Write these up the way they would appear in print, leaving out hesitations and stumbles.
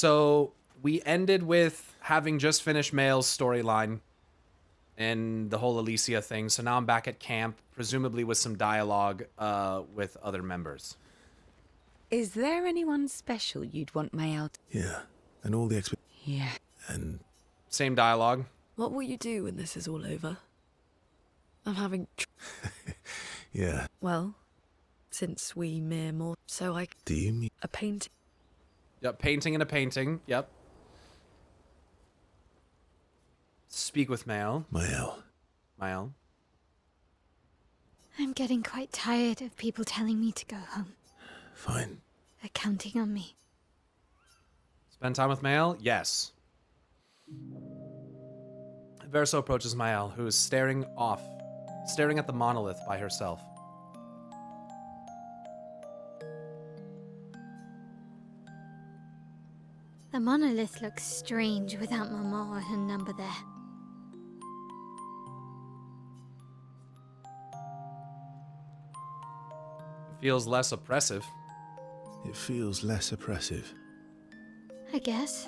So we ended with having just finished Mael's storyline and the whole Alicia thing. So now I'm back at camp, presumably with some dialogue with other members. Is there anyone special you'd want Mael to... Yeah, and all the Yeah. and Same dialogue. What will you do when this is all over? I'm having... yeah. Well, since we mere more, so I... Do you mean A painting. Yep, painting and a painting. Yep. Speak with Mael. Mael? I'm getting quite tired of people telling me to go home. Fine. They're counting on me. Spend time with Mael? Yes. Verso approaches Mael, who is staring at the monolith by herself. The monolith looks strange without Mama or her number there. It feels less oppressive. It feels less oppressive. I guess.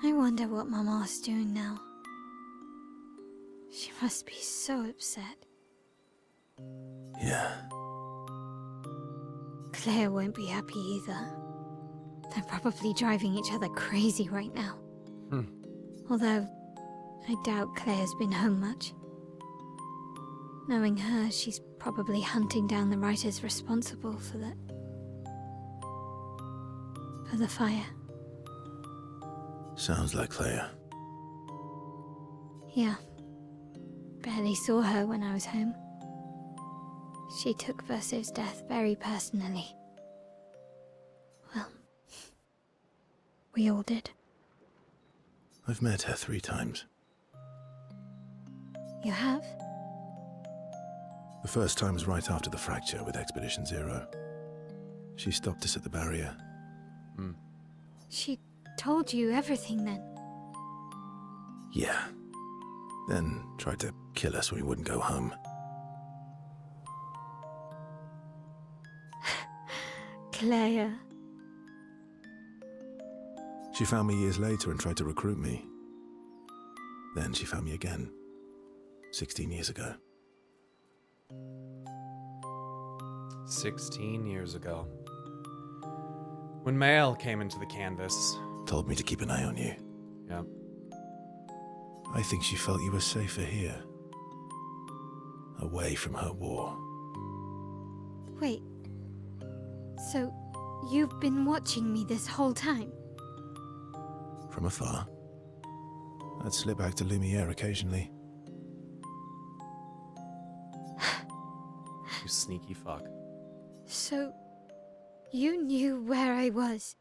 I wonder what Mama's doing now. She must be so upset. Yeah. Claire won't be happy either. They're probably driving each other crazy right now. Although, I doubt Claire's been home much. Knowing her, she's probably hunting down the writers responsible for that. For the fire. Sounds like Claire. Yeah. Barely saw her when I was home. She took Verso's death very personally. Well, we all did. I've met her 3 times. You have? The first time was right after the fracture with Expedition Zero. She stopped us at the barrier. She told you everything then? Yeah. Then tried to kill us when we wouldn't go home. Claire. She found me years later and tried to recruit me. Then she found me again. 16 years ago. 16 years ago. When Mael came into the canvas. Told me to keep an eye on you. Yep. I think she felt you were safer here. Away from her war. Wait. So, you've been watching me this whole time? From afar. I'd slip back to Lumiere occasionally. You sneaky fuck. So, you knew where I was,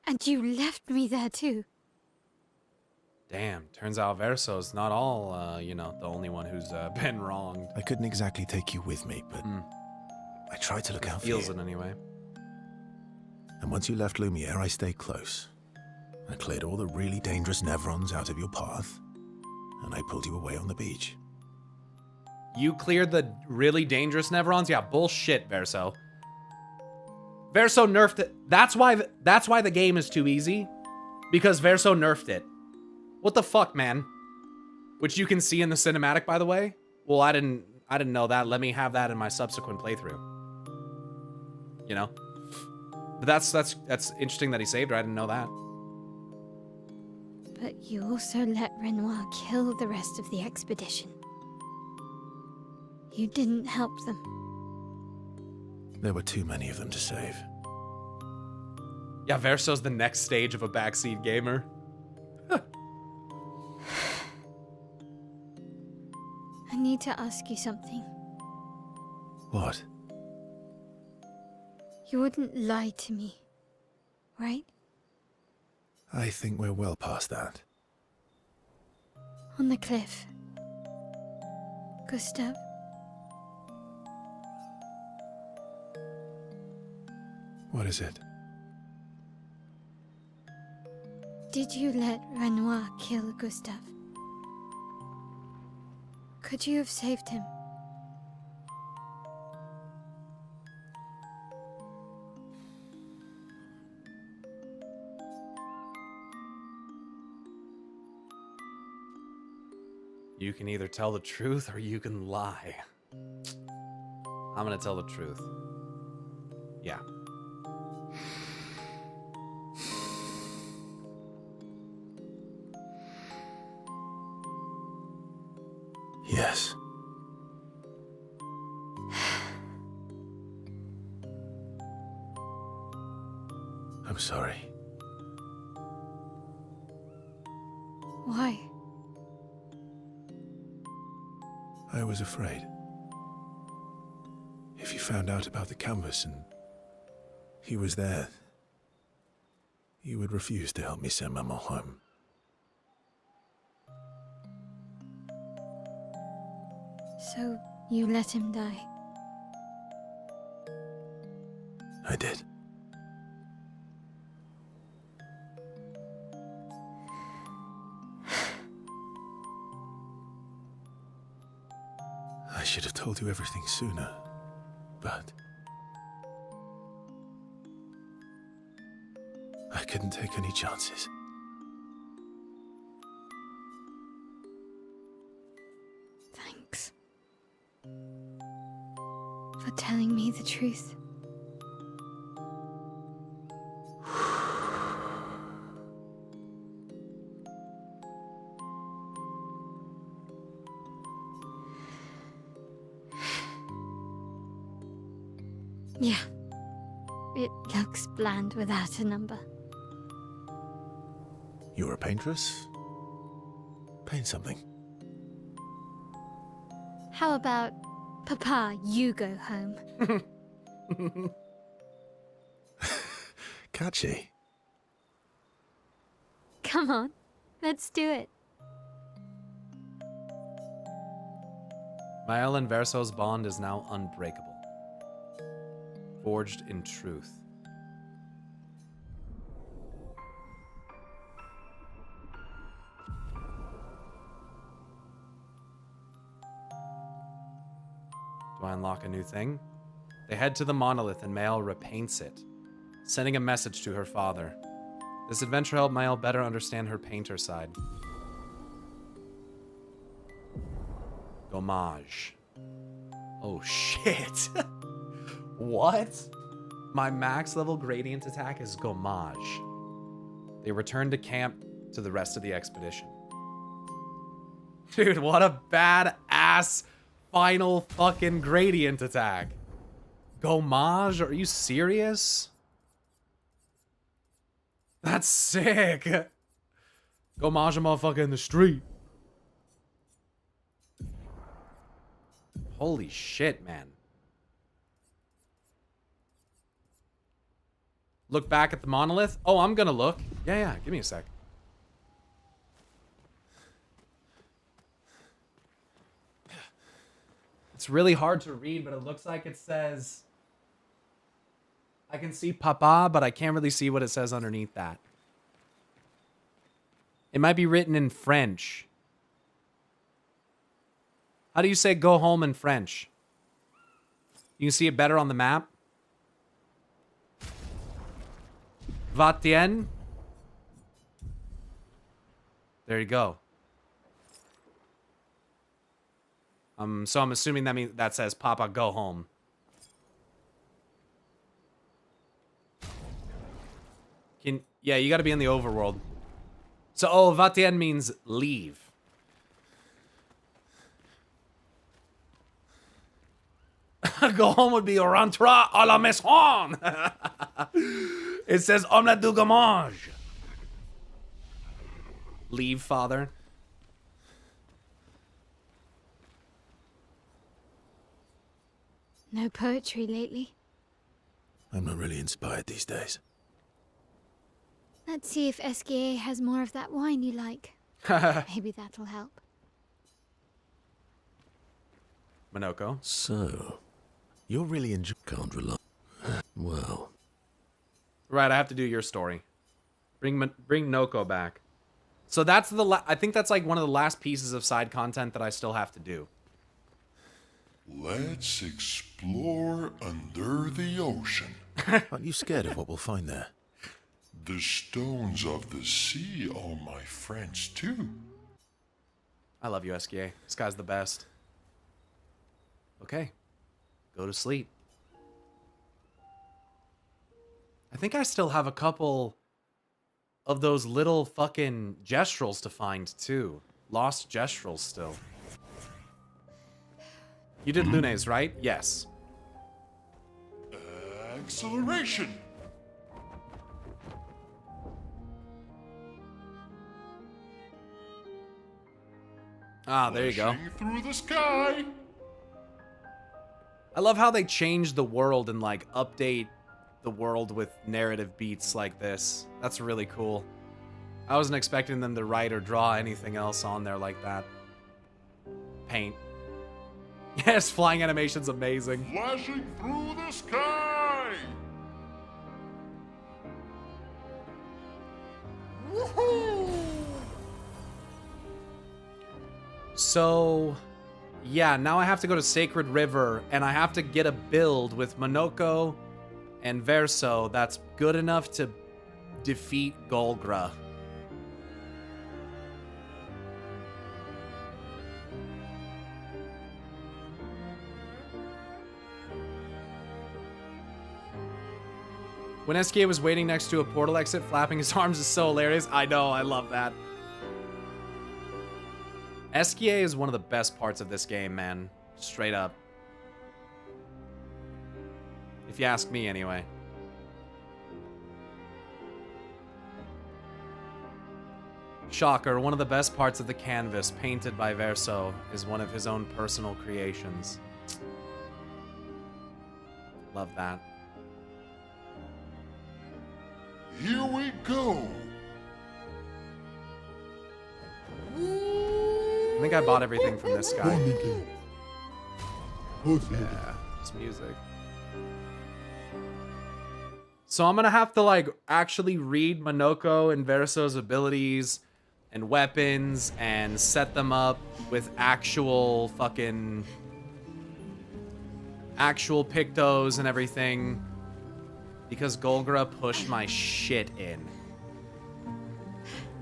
and you left me there too? Damn, turns out Verso's not all, the only one who's been wronged. I couldn't exactly take you with me, but I tried to look out for you. Feels it anyway. And once you left Lumiere, I stayed close. I cleared all the really dangerous Nevrons out of your path, and I pulled you away on the beach. You cleared the really dangerous Nevrons? Yeah, bullshit, Verso. Verso nerfed it. That's why the game is too easy. Because Verso nerfed it. What the fuck, man? Which you can see in the cinematic, by the way. Well, I didn't know that. Let me have that in my subsequent playthrough. You know? But that's interesting that he saved her. I didn't know that. But you also let Renoir kill the rest of the expedition. You didn't help them. There were too many of them to save. Yeah, Verso's the next stage of a backseat gamer. I need to ask you something. What? You wouldn't lie to me, right? I think we're well past that. On the cliff. Gustav. What is it? Did you let Renoir kill Gustav? Could you have saved him? You can either tell the truth or you can lie. I'm gonna tell the truth. Yeah. Yes. I'm sorry. Why? I was afraid. If you found out about the canvas and he was there, you would refuse to help me send Maman home. So you let him die? I did. I should have told you everything sooner, but I couldn't take any chances. Thanks. For telling me the truth. Yeah. It looks bland without a number. You're a paintress? Paint something. How about, Papa, you go home? Catchy. Come on, let's do it. Mael and Verso's bond is now unbreakable. Forged in truth. Do I unlock a new thing? They head to the monolith and Mael repaints it, sending a message to her father. This adventure helped Mael better understand her painter side. Gommage. Oh shit. What? My max level gradient attack is Gommage. They return to camp to the rest of the expedition. Dude, what a badass final fucking gradient attack. Gommage? Are you serious? That's sick. Gommage a motherfucker in the street. Holy shit, man. Look back at the monolith? Oh, I'm gonna look. Yeah, give me a sec. It's really hard to read, but it looks like it says... I can see Papa, but I can't really see what it says underneath that. It might be written in French. How do you say go home in French? You can see it better on the map. Va-t'en? There you go. So I'm assuming that means that says Papa go home. Yeah, you gotta be in the overworld. So, oh, va-t'en means leave. Go home would be rentre à la maison. It says omelette du gommage. Leave, father. No poetry lately. I'm not really inspired these days. Let's see if Esquier has more of that wine you like. Maybe that'll help. Monoko. So, you're really enjoying... Can't rely... Well... Right, I have to do your story. Bring Noko back. So that's the I think that's like one of the last pieces of side content that I still have to do. Let's explore under the ocean. Aren't you scared of what we'll find there? The stones of the sea are my friends too. I love you, SKA. This guy's the best. Okay. Go to sleep. I think I still have a couple of those little fucking gestrels to find, too. Lost gestrels still. You did Lunes, right? Yes. Acceleration. Ah, there you go. Flashing through the sky. I love how they changed the world and, like, update the world with narrative beats like this. That's really cool. I wasn't expecting them to write or draw anything else on there like that. Paint. Yes, flying animation's amazing. Flashing through the sky. Woohoo! So, yeah, now I have to go to Sacred River, and I have to get a build with Monoko and Verso that's good enough to defeat Golgra. When SKA was waiting next to a portal exit, flapping his arms is so hilarious. I know, I love that. SKA is one of the best parts of this game, man. Straight up. If you ask me, anyway. Shocker, one of the best parts of the canvas, painted by Verso, is one of his own personal creations. Love that. Here we go. I think I bought everything from this guy. Yeah, just music. So I'm gonna have to, like, actually read Monoko and Verso's abilities and weapons and set them up with actual fucking... actual Pictos and everything. Because Golgra pushed my shit in.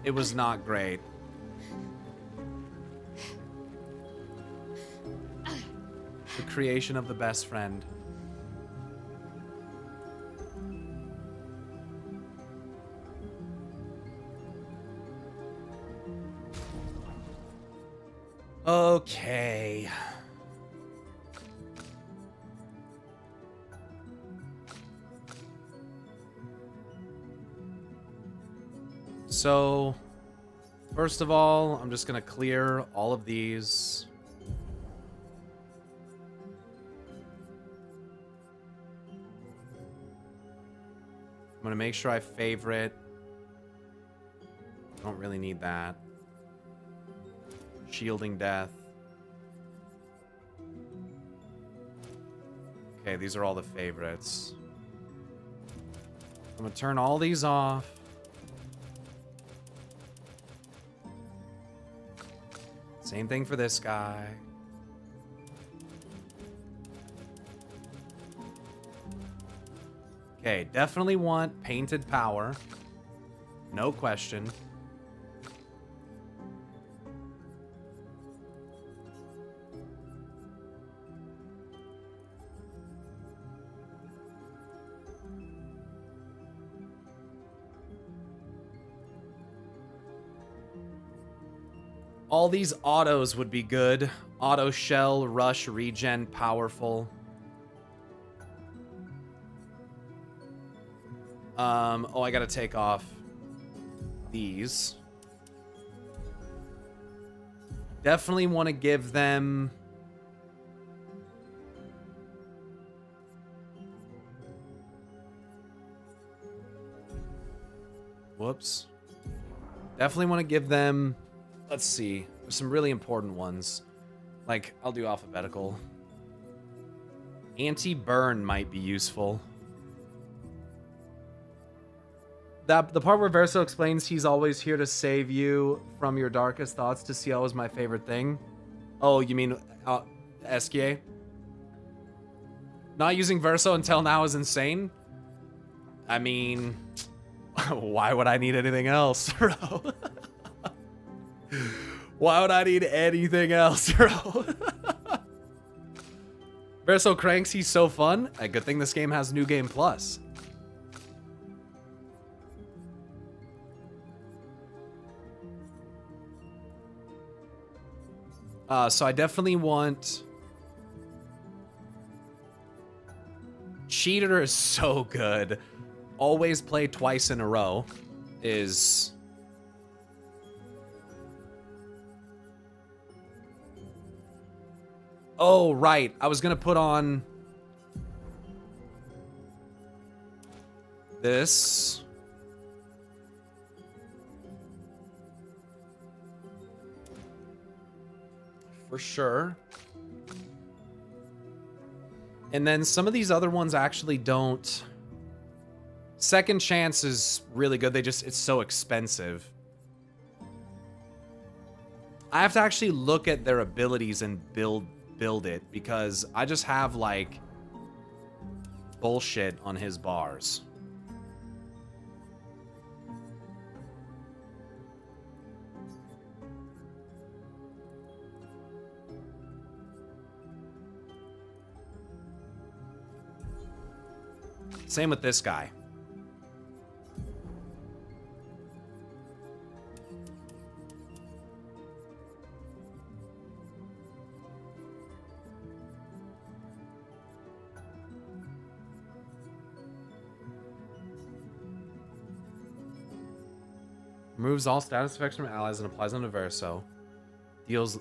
It was not great. The creation of the best friend. Okay. So, first of all, I'm just gonna clear all of these. I'm gonna make sure I favorite. Don't really need that. Shielding death. Okay, these are all the favorites. I'm gonna turn all these off. Same thing for this guy. Okay, definitely want painted power. No question. All these autos would be good. Auto shell, rush, regen, powerful. Oh, I gotta take off these. Definitely want to give them... Whoops. Definitely want to give them... Let's see. There's some really important ones. Like, I'll do alphabetical. Anti-burn might be useful. The part where Verso explains he's always here to save you from your darkest thoughts to CL is my favorite thing. Oh, you mean SKA? Not using Verso until now is insane? I mean, why would I need anything else, bro? Why would I need anything else, bro? Verso cranks, he's so fun. A good thing this game has New Game Plus. So I definitely want... Cheater is so good. Always play twice in a row is... Oh, right. I was going to put on... this... for sure. And then some of these other ones actually don't. Second Chance is really good. It's so expensive. I have to actually look at their abilities and build it because I just have like bullshit on his bars. Same with this guy. Removes all status effects from allies and applies them to Verso. Deals...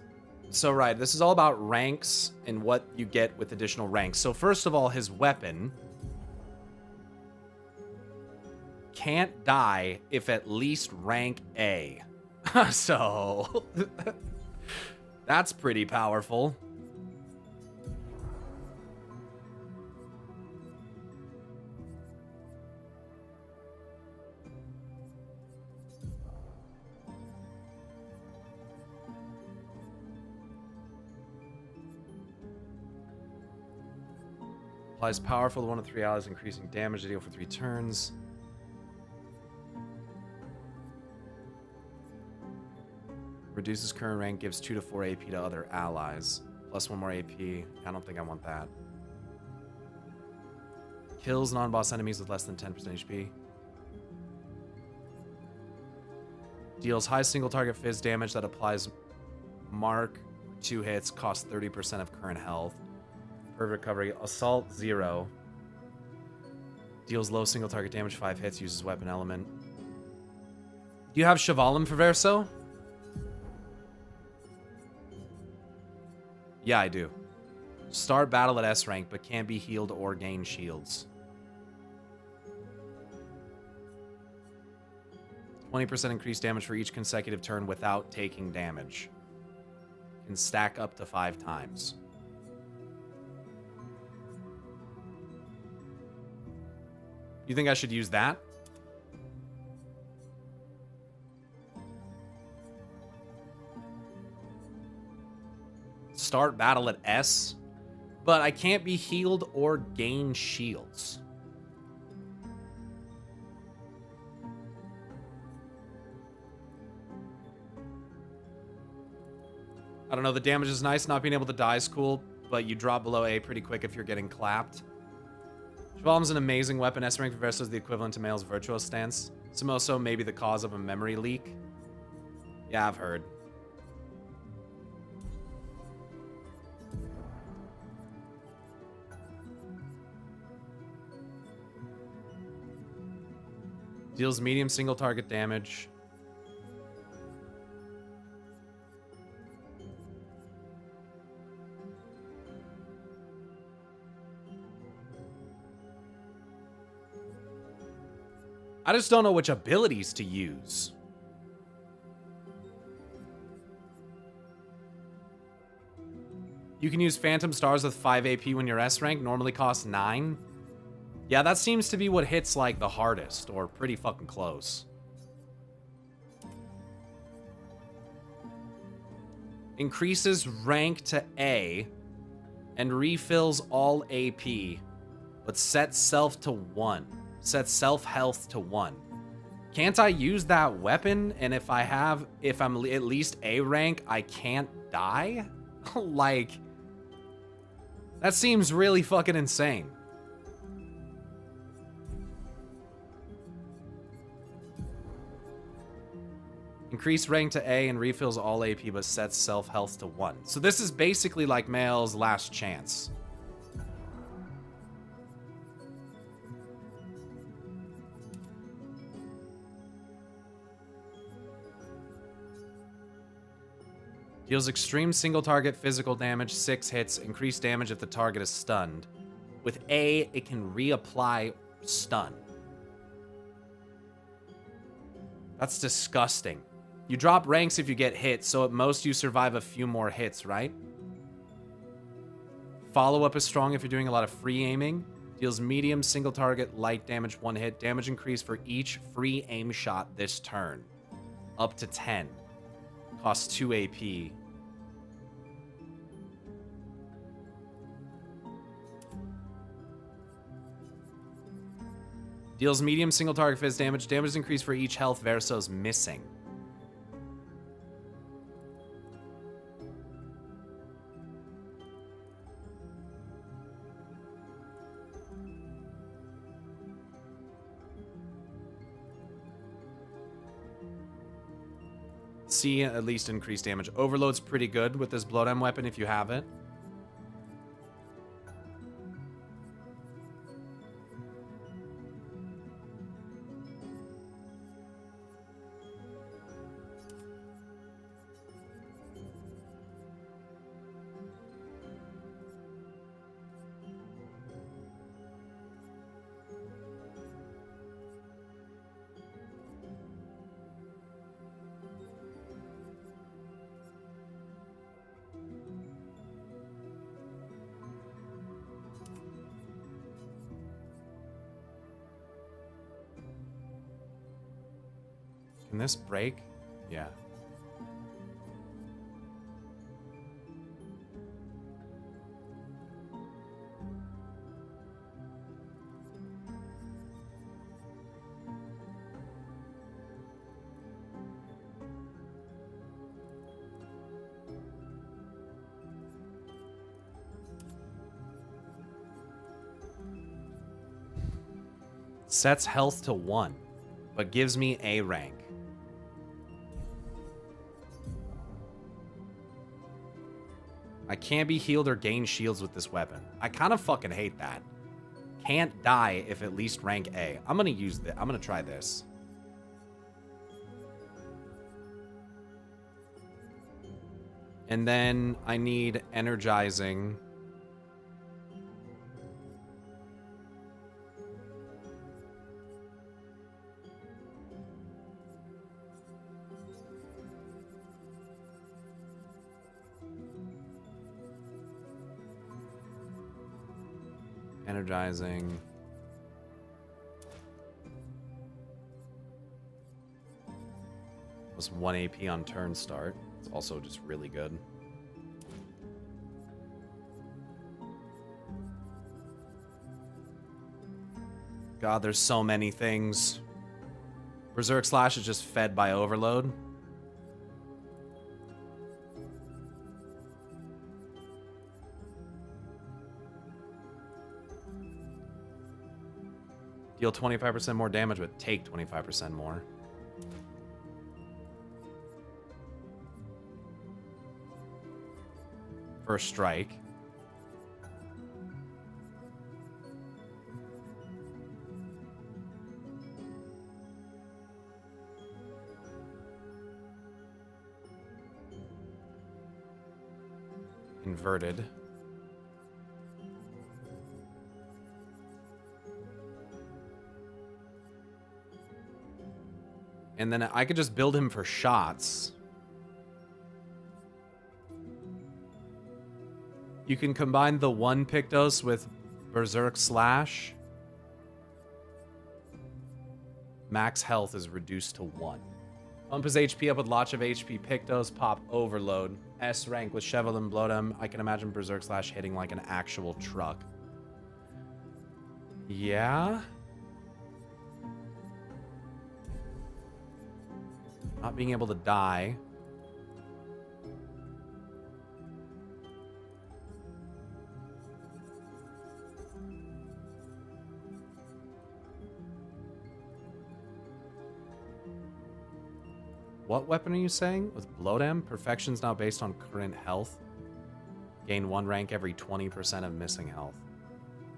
So, right, this is all about ranks and what you get with additional ranks. So, first of all, his weapon... can't die if at least rank A. So, that's pretty powerful. Applies powerful to 1 of 3 allies, increasing damage to deal for 3 turns. Reduces current rank, gives 2 to 4 AP to other allies. Plus 1 more AP. I don't think I want that. Kills non-boss enemies with less than 10% HP. Deals high single target fizz damage that applies mark 2 hits, costs 30% of current health. Perfect recovery. Assault 0. Deals low single target damage, 5 hits, uses weapon element. Do you have Chevalim for Verso? Yeah, I do. Start battle at S rank, but can't be healed or gain shields. 20% increased damage for each consecutive turn without taking damage. Can stack up to 5 times. You think I should use that? Start battle at S, but I can't be healed or gain shields. I don't know, the damage is nice, not being able to die is cool, but you drop below A pretty quick if you're getting clapped. Chevalim's an amazing weapon. S rank for Verso is the equivalent to Male's Virtuous Stance. Simoso may be the cause of a memory leak. Yeah, I've heard. Deals medium single target damage. I just don't know which abilities to use. You can use Phantom Stars with 5 AP when you're S rank, normally costs 9. Yeah, that seems to be what hits like the hardest, or pretty fucking close. Increases rank to A and refills all AP, but sets self to 1. Sets self health to 1. Can't I use that weapon? And if I'm at least A rank, I can't die? Like, that seems really fucking insane. Increase rank to A and refills all AP but sets self-health to 1. So this is basically like Male's last chance. Deals extreme single target physical damage, 6 hits, increased damage if the target is stunned. With A, it can reapply stun. That's disgusting. You drop ranks if you get hit, so at most you survive a few more hits, right? Follow-up is strong if you're doing a lot of free aiming. Deals medium single target light damage 1 hit. Damage increase for each free aim shot this turn. Up to 10. Costs 2 AP. Deals medium single target phys damage. Damage increase for each health Verso's missing. C, at least increased damage. Overload's pretty good with this Bloodem weapon if you have it. Can this break? Yeah. Sets health to 1, but gives me A rank. I can't be healed or gain shields with this weapon. I kind of fucking hate that. Can't die if at least rank A. I'm gonna use this. I'm gonna try this. And then I need energizing. Energizing. Was 1 AP on turn start. It's also just really good. God, there's so many things. Berserk Slash is just fed by overload. Deal 25% more damage, but take 25% more. First strike. Inverted. And then I could just build him for shots. You can combine the 1 Pictos with Berserk Slash. Max health is reduced to 1. Pump his HP up with lots of HP Pictos, pop Overload. S rank with Shovel and Bloodem. I can imagine Berserk Slash hitting like an actual truck. Yeah? Not being able to die. What weapon are you saying? With Blodam, perfection's now based on current health. Gain 1 rank every 20% of missing health.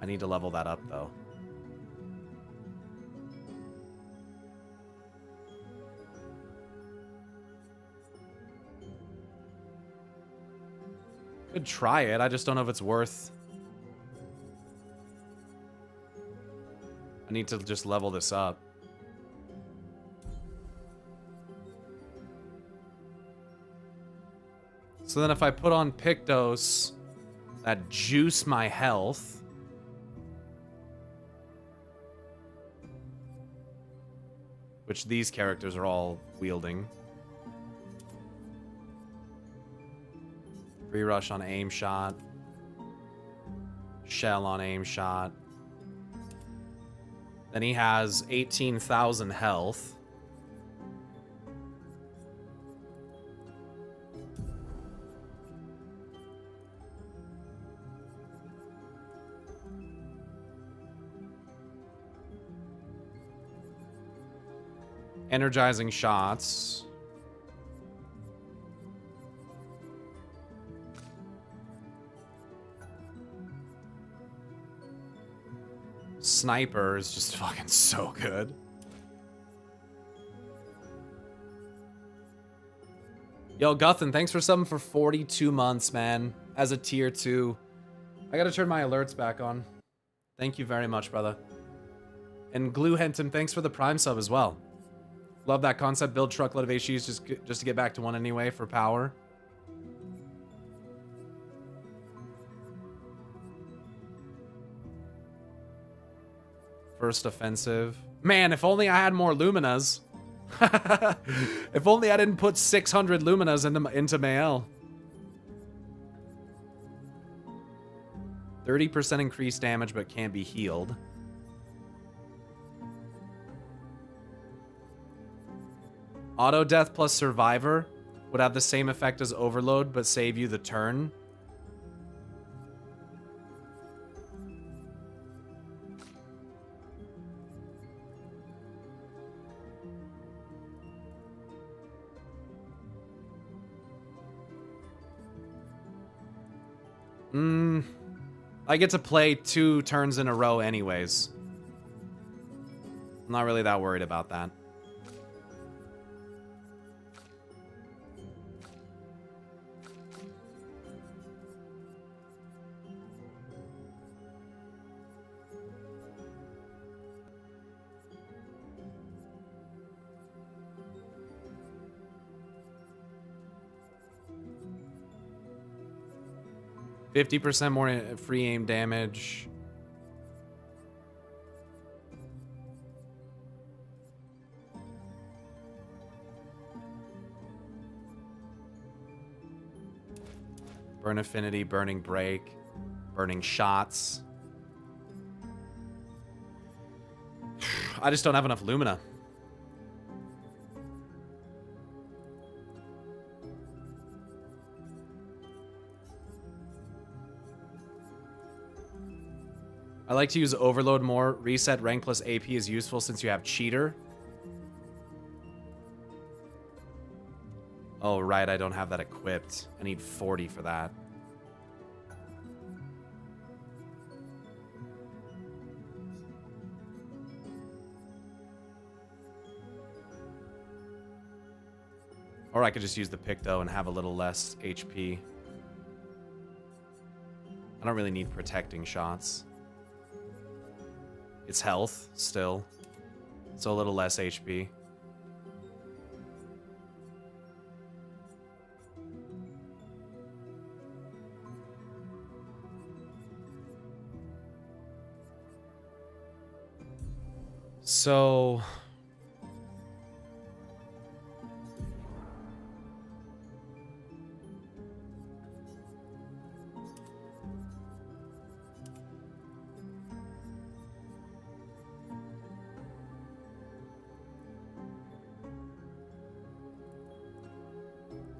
I need to level that up, though. Could try it, I just don't know if it's worth... I need to just level this up. So then if I put on Pictos that juice my health, which these characters are all wielding. Free rush on aim shot. Shell on aim shot. Then he has 18,000 health. Energizing shots. Sniper is just fucking so good. Yo, Guthin, thanks for subbing for 42 months, man. As a tier 2. I gotta turn my alerts back on. Thank you very much, brother. And Glue Henton, thanks for the Prime sub as well. Love that concept. Build truckload of HUs just to get back to 1 anyway for power. First offensive. Man, if only I had more Luminas. If only I didn't put 600 Luminas into Mael. 30% increased damage but can't be healed. Auto death plus survivor would have the same effect as overload but save you the turn. I get to play 2 turns in a row anyways. I'm not really that worried about that. %50 more free aim damage. Burn affinity, burning break, burning shots. I just don't have enough Lumina. I like to use Overload more. Reset rank plus AP is useful since you have Cheater. Oh, right, I don't have that equipped. I need 40 for that. Or I could just use the Picto and have a little less HP. I don't really need protecting shots. It's health, still. So a little less HP. So...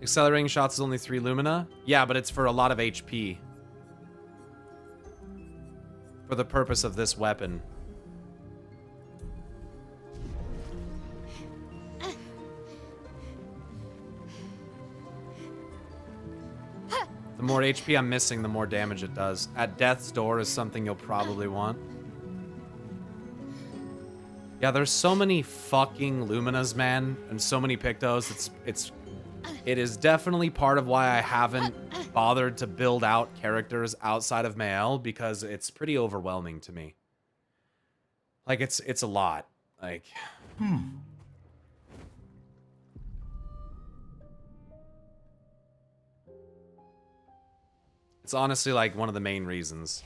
Accelerating shots is only 3 Lumina. Yeah, but it's for a lot of HP. For the purpose of this weapon. The more HP I'm missing, the more damage it does. At Death's Door is something you'll probably want. Yeah, there's so many fucking Luminas, man, and so many Pictos. It is definitely part of why I haven't bothered to build out characters outside of Mael, because it's pretty overwhelming to me. Like, it's a lot. Like... It's honestly, like, one of the main reasons.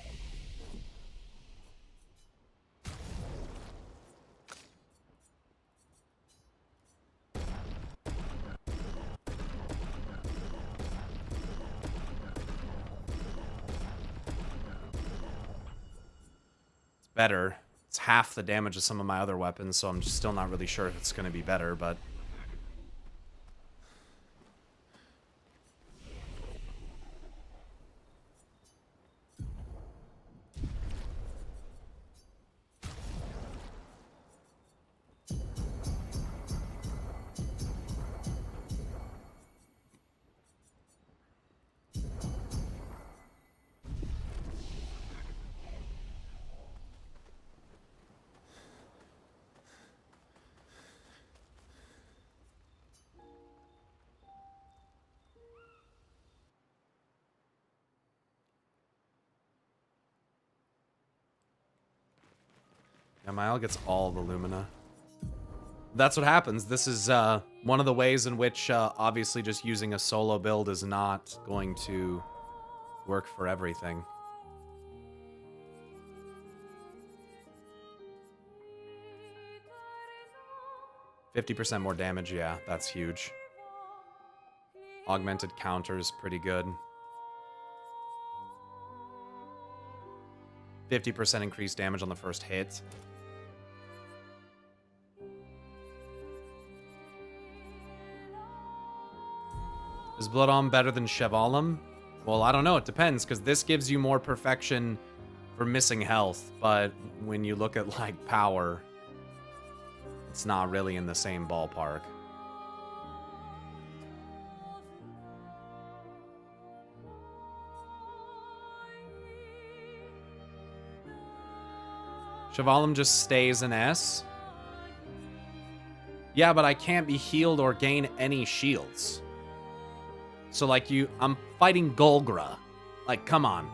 It's better. It's half the damage of some of my other weapons, so I'm just still not really sure if it's going to be better, but... Yeah, Mael gets all the Lumina. That's what happens. This is one of the ways in which obviously just using a solo build is not going to work for everything. %50 more damage, yeah, that's huge. Augmented counter is pretty good. 50% increased damage on the first hit. Is Blood On better than Chevalum? Well, I don't know. It depends, because this gives you more perfection for missing health, but when you look at, like, power, it's not really in the same ballpark. Chevalum just stays an S. Yeah, but I can't be healed or gain any shields. So, like, I'm fighting Golgra. Like, come on.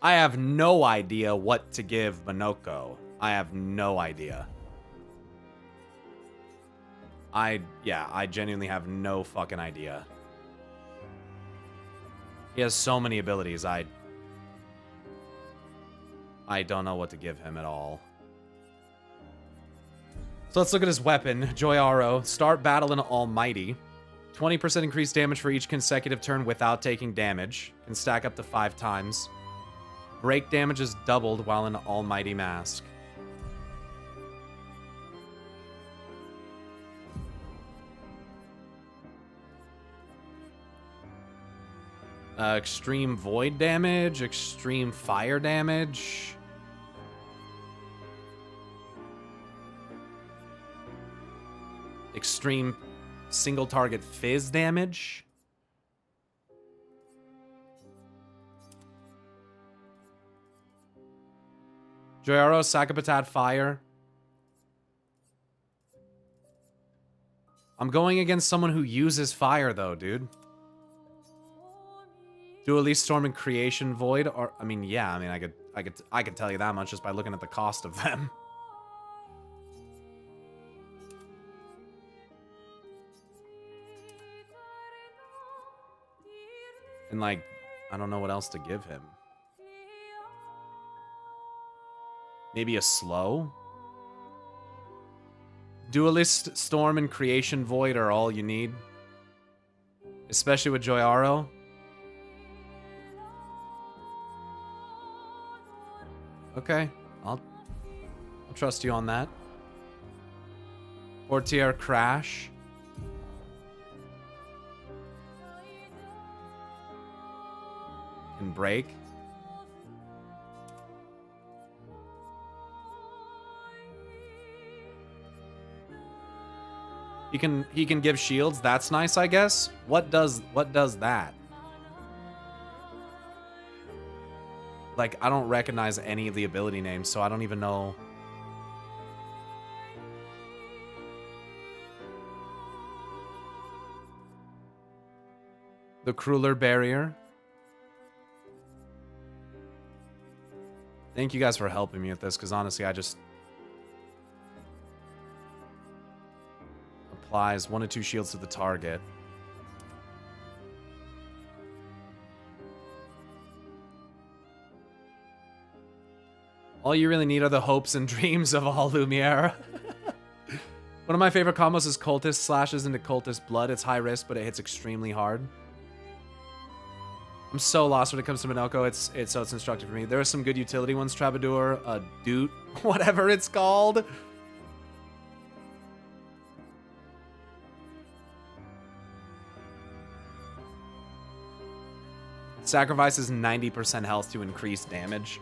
I have no idea what to give Monoko. I have no idea. I genuinely have no fucking idea. He has so many abilities, I don't know what to give him at all. So let's look at his weapon, Joyaro. Start battle in Almighty. 20% increased damage for each consecutive turn without taking damage. Can stack up to 5 times. Break damage is doubled while in Almighty Mask. Extreme void damage, extreme fire damage. Extreme single target fizz damage. Joyaro, Sakapatat fire. I'm going against someone who uses fire though, dude. Duelist Storm and Creation Void, or I mean, yeah, I mean, I could tell you that much just by looking at the cost of them. And like, I don't know what else to give him. Maybe a slow? Duelist Storm and Creation Void are all you need. Especially with Joyaro. Okay, I'll trust you on that. Portier Crash. Can break. He can give shields. That's nice, I guess. What does that? Like, I don't recognize any of the ability names, so I don't even know. The Crueler Barrier. Thank you guys for helping me with this, because honestly, I just... Applies 1 to 2 shields to the target. All you really need are the hopes and dreams of all Lumiere. One of my favorite combos is Cultist slashes into Cultist Blood. It's high risk, but it hits extremely hard. I'm so lost when it comes to Minoko. It's instructive for me. There are some good utility ones. Troubadour, Doot, whatever it's called. Sacrifices 90% health to increase damage.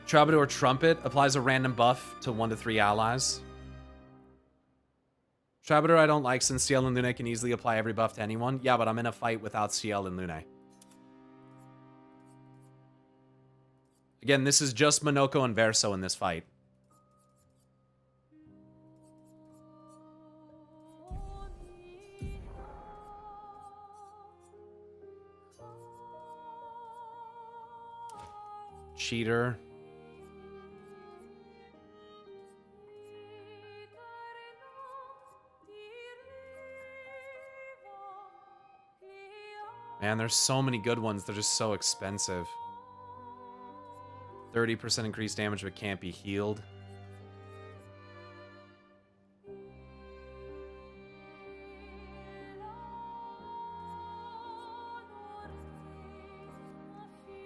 Troubadour Trumpet applies a random buff to 1 to 3 allies. Troubadour I don't like since CL and Lune can easily apply every buff to anyone. Yeah, but I'm in a fight without CL and Lune. Again, this is just Minoko and Verso in this fight. Cheater. Man, there's so many good ones. They're just so expensive. 30% increased damage but can't be healed.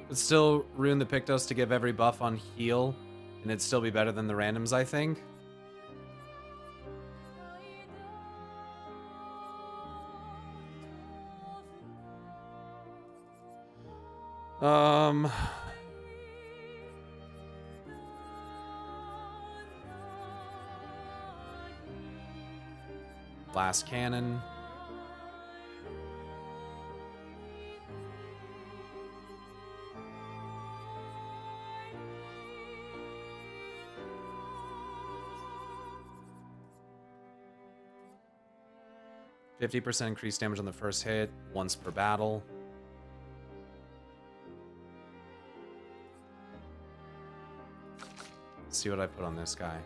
It'd still ruin the Pictos to give every buff on heal, and it'd still be better than the randoms, I think. Blast Cannon. %50 increased damage on the first hit, once per battle. Let's see what I put on this guy.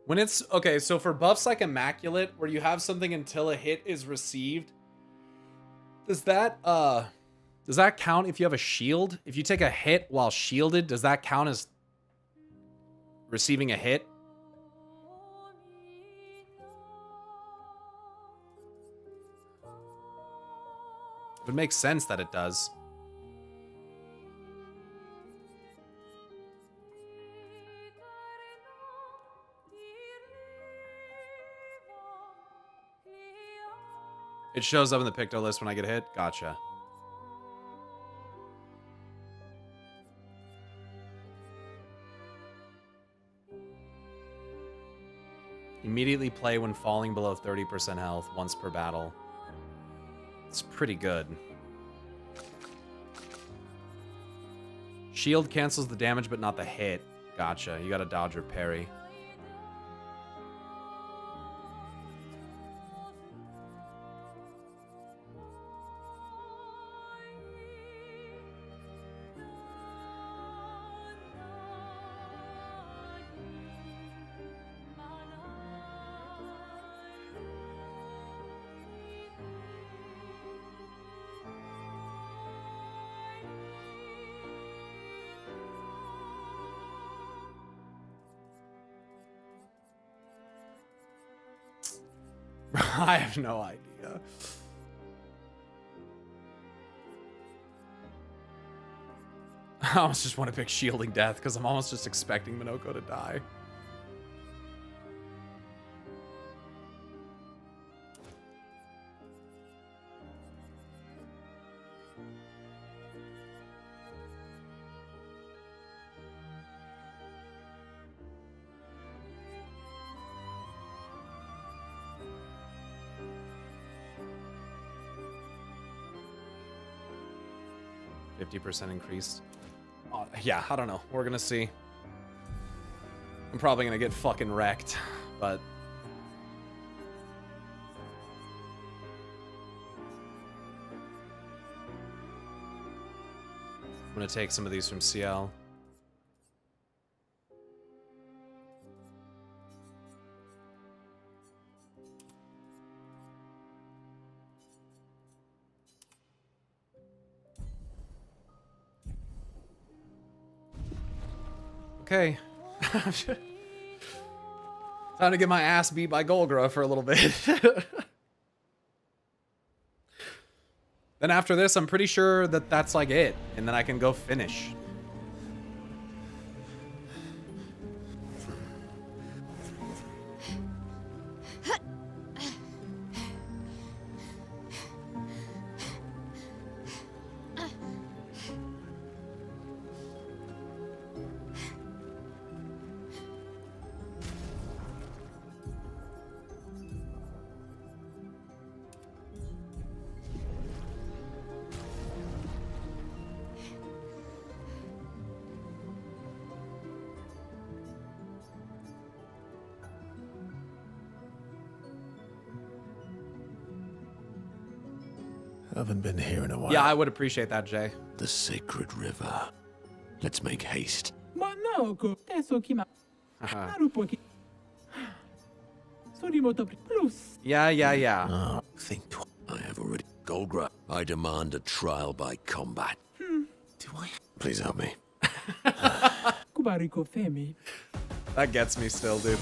When it's, okay, so for buffs like Immaculate, where you have something until a hit is received, does that count if you have a shield? If you take a hit while shielded, does that count as receiving a hit? It would make sense that it does. It shows up in the Picto list when I get hit? Gotcha. Immediately play when falling below 30% health once per battle. It's pretty good. Shield cancels the damage, but not the hit. Gotcha. You gotta dodge or parry. I have no idea. I almost just want to pick Shielding Death because I'm almost just expecting Minoko to die. %50 increased. Yeah, I don't know. We're gonna see. I'm probably gonna get fucking wrecked, but I'm gonna take some of these from CL. Okay. Time to get my ass beat by Golgra for a little bit. Then after this, I'm pretty sure that that's like it. And then I can go finish. Haven't been here in a while. Yeah, I would appreciate that, Jay. The sacred river. Let's make haste. Yeah. Think twice. I have already. Golgra, I demand a trial by combat. Do I? Please help me. That gets me still, dude.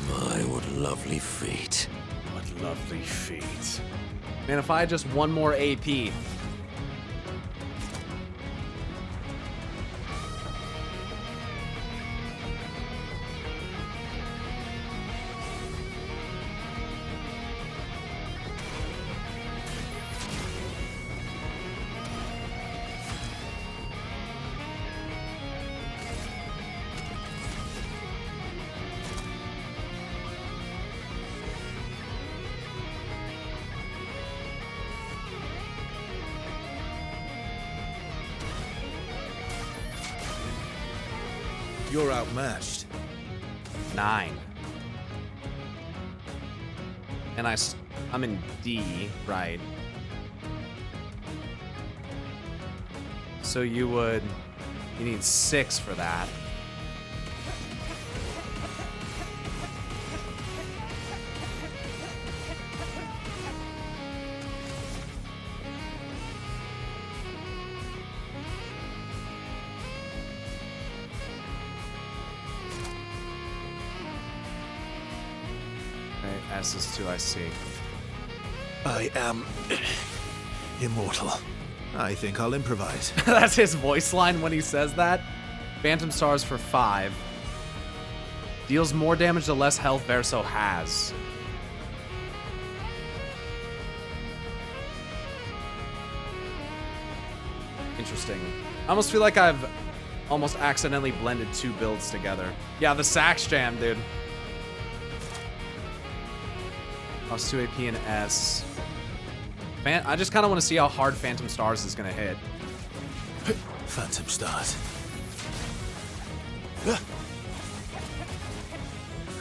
My, what lovely feet. What lovely feet. Man, if I had just one more AP. You're outmatched. 9. And I'm in D, right? So you need 6 for that. S is 2, I see. I am immortal. I think I'll improvise. That's his voice line when he says that. Phantom Stars for 5. Deals more damage the less health Verso has. Interesting. I almost feel like I've almost accidentally blended 2 builds together. Yeah, the Sax Jam, dude. Plus 2 AP and S. I just kind of want to see how hard Phantom Stars is going to hit. Phantom Stars.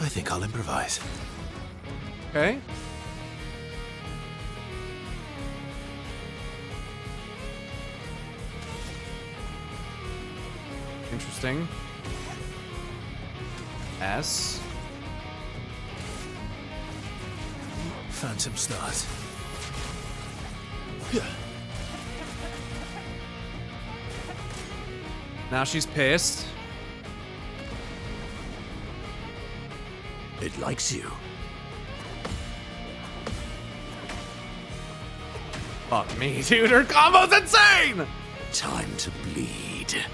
I think I'll improvise. Okay. Interesting. S. Phantom Stars. Now she's pissed. It likes you. Fuck me, dude. Her combo's insane! Time to bleed.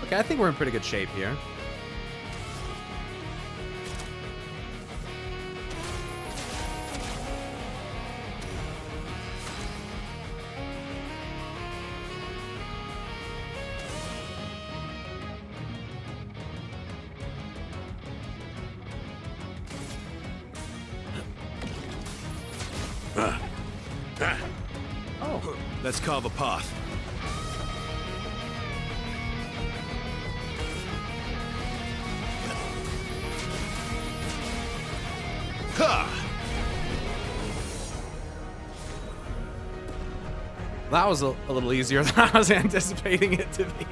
Okay, I think we're in pretty good shape here. Oh, let's carve a path. That was a little easier than I was anticipating it to be.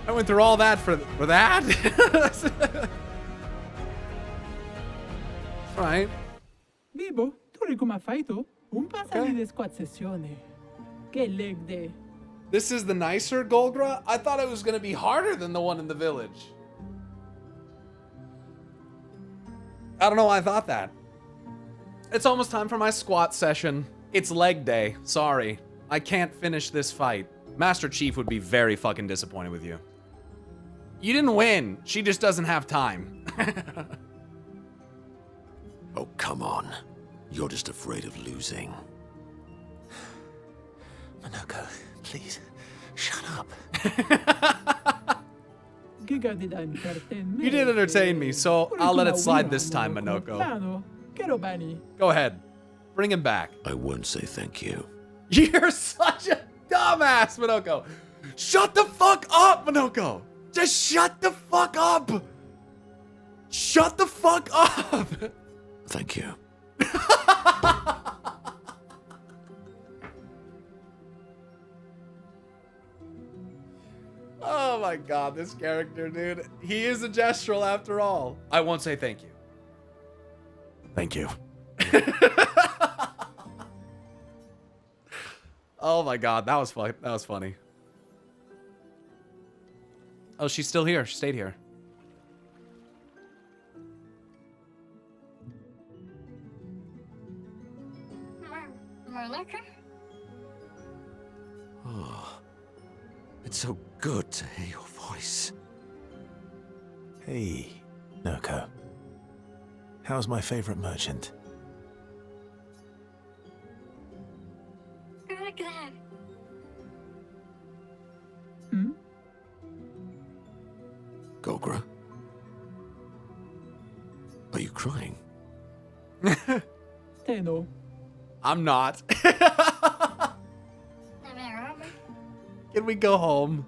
I went through all that for that? Right. Bibo, tu come feito? Un passa di squad sessione. Che leg day. This is the nicer Golgra? I thought it was going to be harder than the one in the village. I don't know why I thought that. It's almost time for my squat session. It's leg day. Sorry. I can't finish this fight. Master Chief would be very fucking disappointed with you. You didn't win. She just doesn't have time. Oh, come on. You're just afraid of losing. Monoko, please, shut up. You did entertain me, so I'll let it slide this time, Monoko. Go ahead. Bring him back. I won't say thank you. You're such a dumbass, Monoko. Shut the fuck up, Monoko. Just shut the fuck up. Shut the fuck up. Thank you. Oh my god, this character, dude. He is a gestural after all. I won't say thank you. Thank you. Oh my god, that was fun. That was funny. Oh, she's still here. She stayed here. Oh, it's so good to hear your voice. Hey, Noko. How's my favorite merchant? Golgra? Are you crying? Teno. I'm not. Can we go home?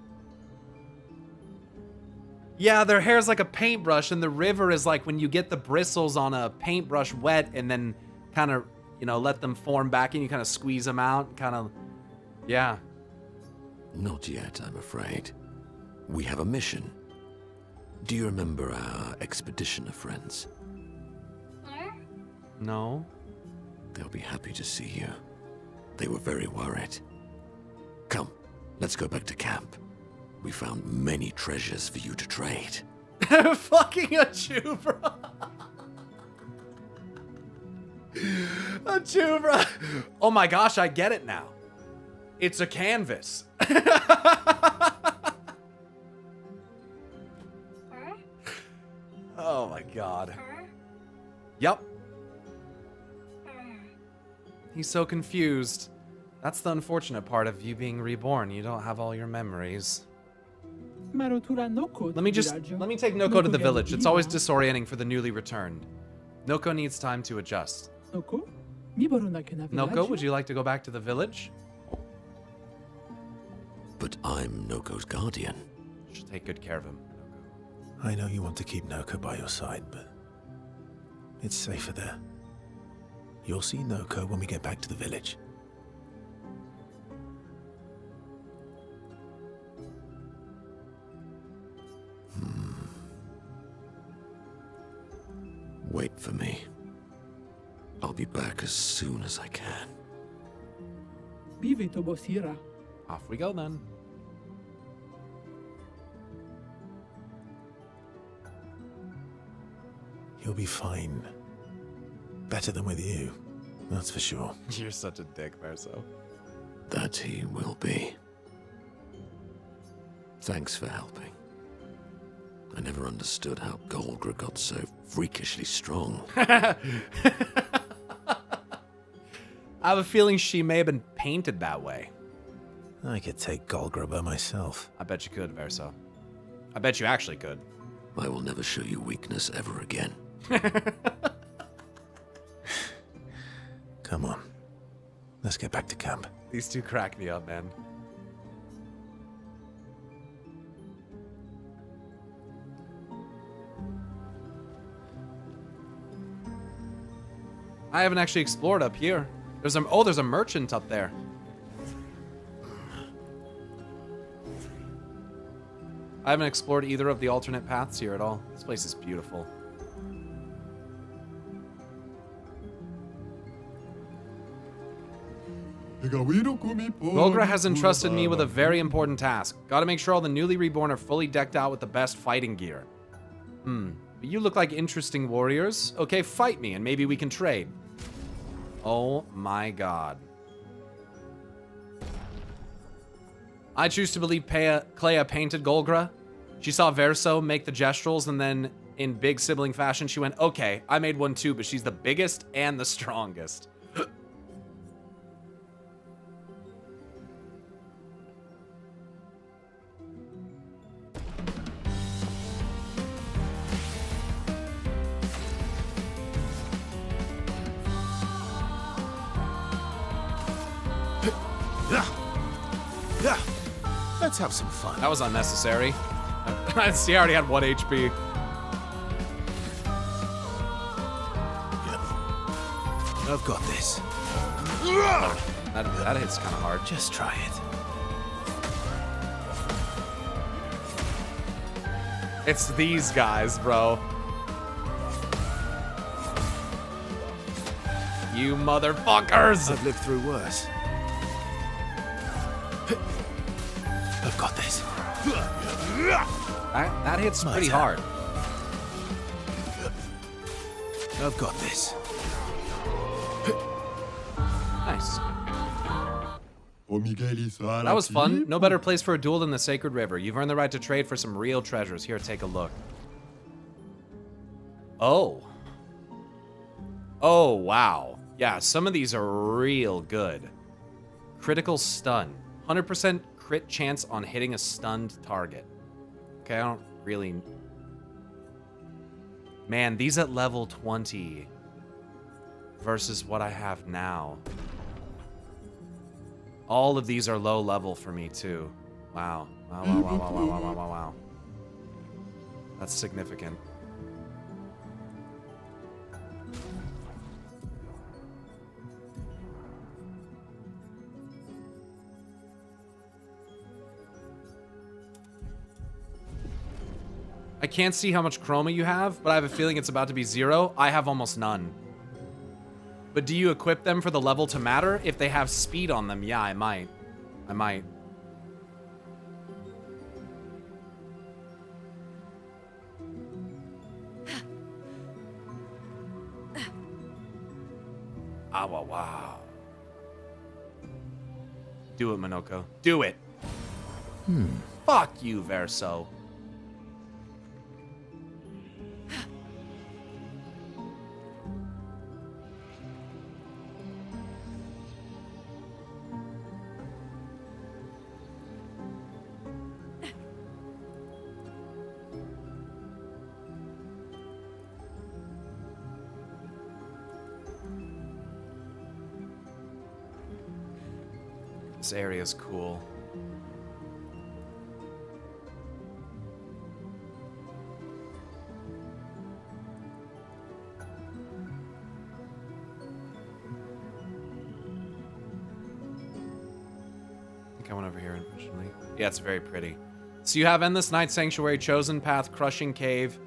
Yeah, their hair's like a paintbrush, and the river is like when you get the bristles on a paintbrush wet and then kind of, you know, let them form back and you kind of squeeze them out. Kind of, yeah. Not yet, I'm afraid. We have a mission. Do you remember our expeditioner friends? No. They'll be happy to see you. They were very worried. Come, let's go back to camp. We found many treasures for you to trade. Fucking a Chubra. A Chubra. Oh my gosh, I get it now. It's a canvas. Oh my god. Yep. He's so confused. That's the unfortunate part of you being reborn. You don't have all your memories. Let me take Noko to the village. It's always disorienting for the newly returned. Noko needs time to adjust. Noko? Mi barunak na Noko, would you like to go back to the village? But I'm Noko's guardian. She'll take good care of him. I know you want to keep Noko by your side, but it's safer there. You'll see Noko when we get back to the village. Wait for me. I'll be back as soon as I can. Bive to bosira. Off we go then. He'll be fine. Better than with you, that's for sure. You're such a dick, Verso. That he will be. Thanks for helping. I never understood how Golgra got so freakishly strong. I have a feeling she may have been painted that way. I could take Golgra by myself. I bet you could, Verso. I bet you actually could. I will never show you weakness ever again. Come on. Let's get back to camp. These two crack me up, man. I haven't actually explored up here. There's a merchant up there. I haven't explored either of the alternate paths here at all. This place is beautiful. Golgra has entrusted me with a very important task. Gotta make sure all the newly reborn are fully decked out with the best fighting gear. But you look like interesting warriors. Okay, fight me and maybe we can trade. Oh my god. I choose to believe Clea painted Golgra. She saw Verso make the gestuals and then in big sibling fashion she went, okay, I made one too, but she's the biggest and the strongest. Let's have some fun. That was unnecessary. I see, I already had 1 HP. I've got this. That hits kind of hard. Just try it. It's these guys, bro. You motherfuckers! I've lived through worse. I've got this. That hits My pretty turn. hard. I've got this. Nice. That was fun. No better place for a duel than the Sacred River. You've earned the right to trade for some real treasures. Here, take a look. Oh. Oh, wow. Yeah, some of these are real good. Critical stun. 100% crit chance on hitting a stunned target. Okay, I don't really... Man, these at level 20 versus what I have now. All of these are low level for me, too. Wow. Wow, wow, wow, wow, wow, wow, wow, wow, wow. That's significant. I can't see how much chroma you have, but I have a feeling it's about to be 0. I have almost none. But do you equip them for the level to matter? If they have speed on them, yeah, I might. I might. Ah, wow, wow. Do it, Minoko. Do it. Fuck you, Verso. This area is cool. I think I went over here, unfortunately. Yeah, it's very pretty. So you have Endless Night Sanctuary, Chosen Path, Crushing Cave,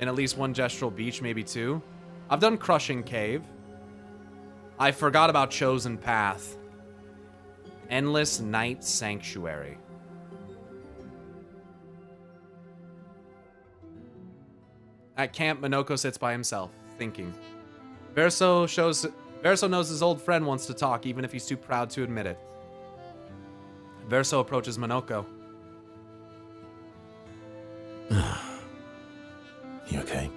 and at least one Gestural Beach, maybe two. I've done Crushing Cave. I forgot about Chosen Path. Endless Night Sanctuary. At camp, Minoko sits by himself, thinking. Verso knows his old friend wants to talk, even if he's too proud to admit it. Verso approaches Minoko. You okay?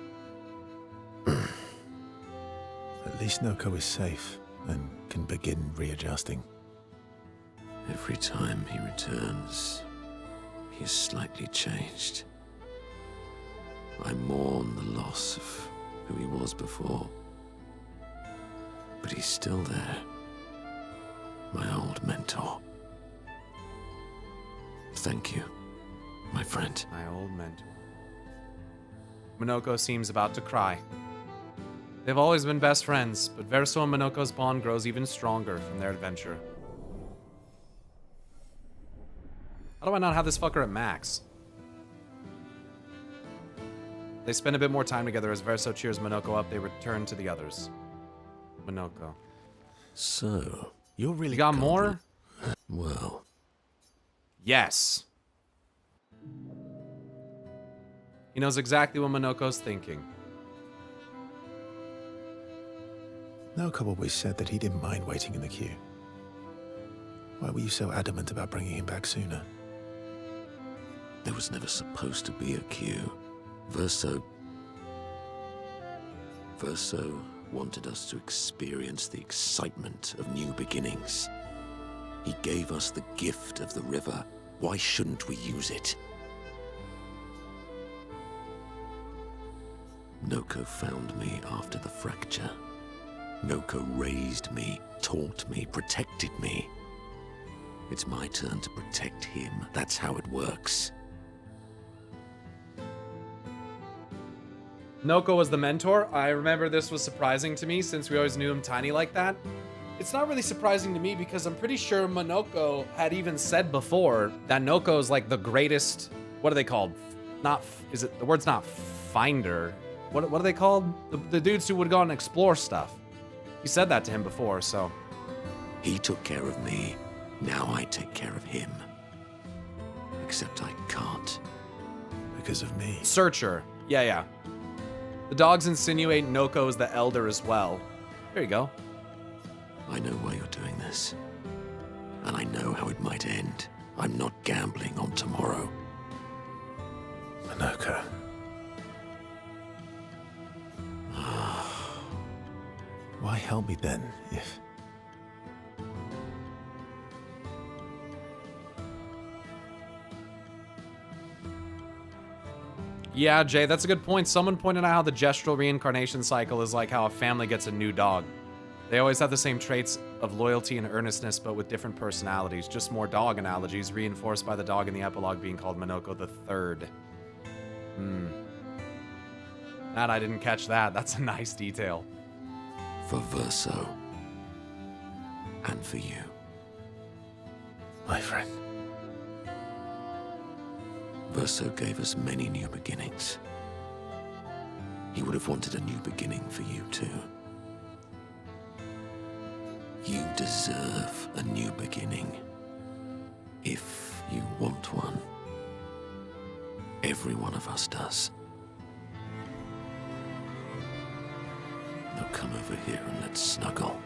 At least Noko is safe and can begin readjusting. Every time he returns, he is slightly changed. I mourn the loss of who he was before. But he's still there. My old mentor. Thank you, my friend. My old mentor. Minoko seems about to cry. They've always been best friends, but Verso and Minoko's bond grows even stronger from their adventure. How do I not have this fucker at max? They spend a bit more time together as Verso cheers Minoko up. They return to the others. Minoko. So, You're really You got more? well, Yes. He knows exactly what Minoko's thinking. Noko always said that he didn't mind waiting in the queue. Why were you so adamant about bringing him back sooner? there was never supposed to be a queue. Verso wanted us to experience the excitement of new beginnings. He gave us the gift of the river. Why shouldn't we use it? Noko found me after the fracture. Noko raised me, taught me, protected me. It's my turn to protect him. That's how it works. Noko was the mentor. I remember this was surprising to me since we always knew him tiny like that. It's not really surprising to me because I'm pretty sure Minoko had even said before that Noko's like the greatest, what are they called? The word's not finder. What are they called? The dudes who would go and explore stuff. He said that to him before, so. He took care of me. Now I take care of him. Except I can't. Because of me. Searcher. Yeah. The dogs insinuate Noko is the elder as well. There you go. I know why you're doing this. And I know how it might end. I'm not gambling on tomorrow. Minoko. Why help me then, if... Yeah, Jay, that's a good point. Someone pointed out how the gestural reincarnation cycle is like how a family gets a new dog. They always have the same traits of loyalty and earnestness, but with different personalities. Just more dog analogies, reinforced by the dog in the epilogue being called Minoko the Third. That I didn't catch that. That's a nice detail. For Verso. And for you. My friend. Verso gave us many new beginnings. He would have wanted a new beginning for you too. You deserve a new beginning. If you want one. Every one of us does. Now come over here and let's snuggle.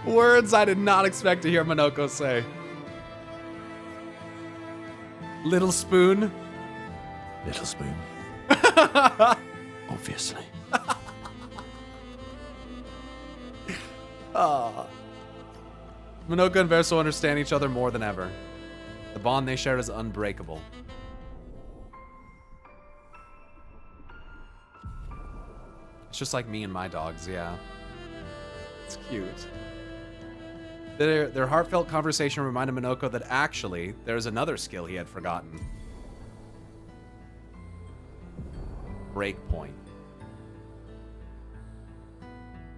Words I did not expect to hear Minoko say. Little spoon. Little spoon. Obviously. Minoko and Verso understand each other more than ever. The bond they share is unbreakable. It's just like me and my dogs, yeah. It's cute. Their heartfelt conversation reminded Minoko that actually there's another skill he had forgotten. Breakpoint.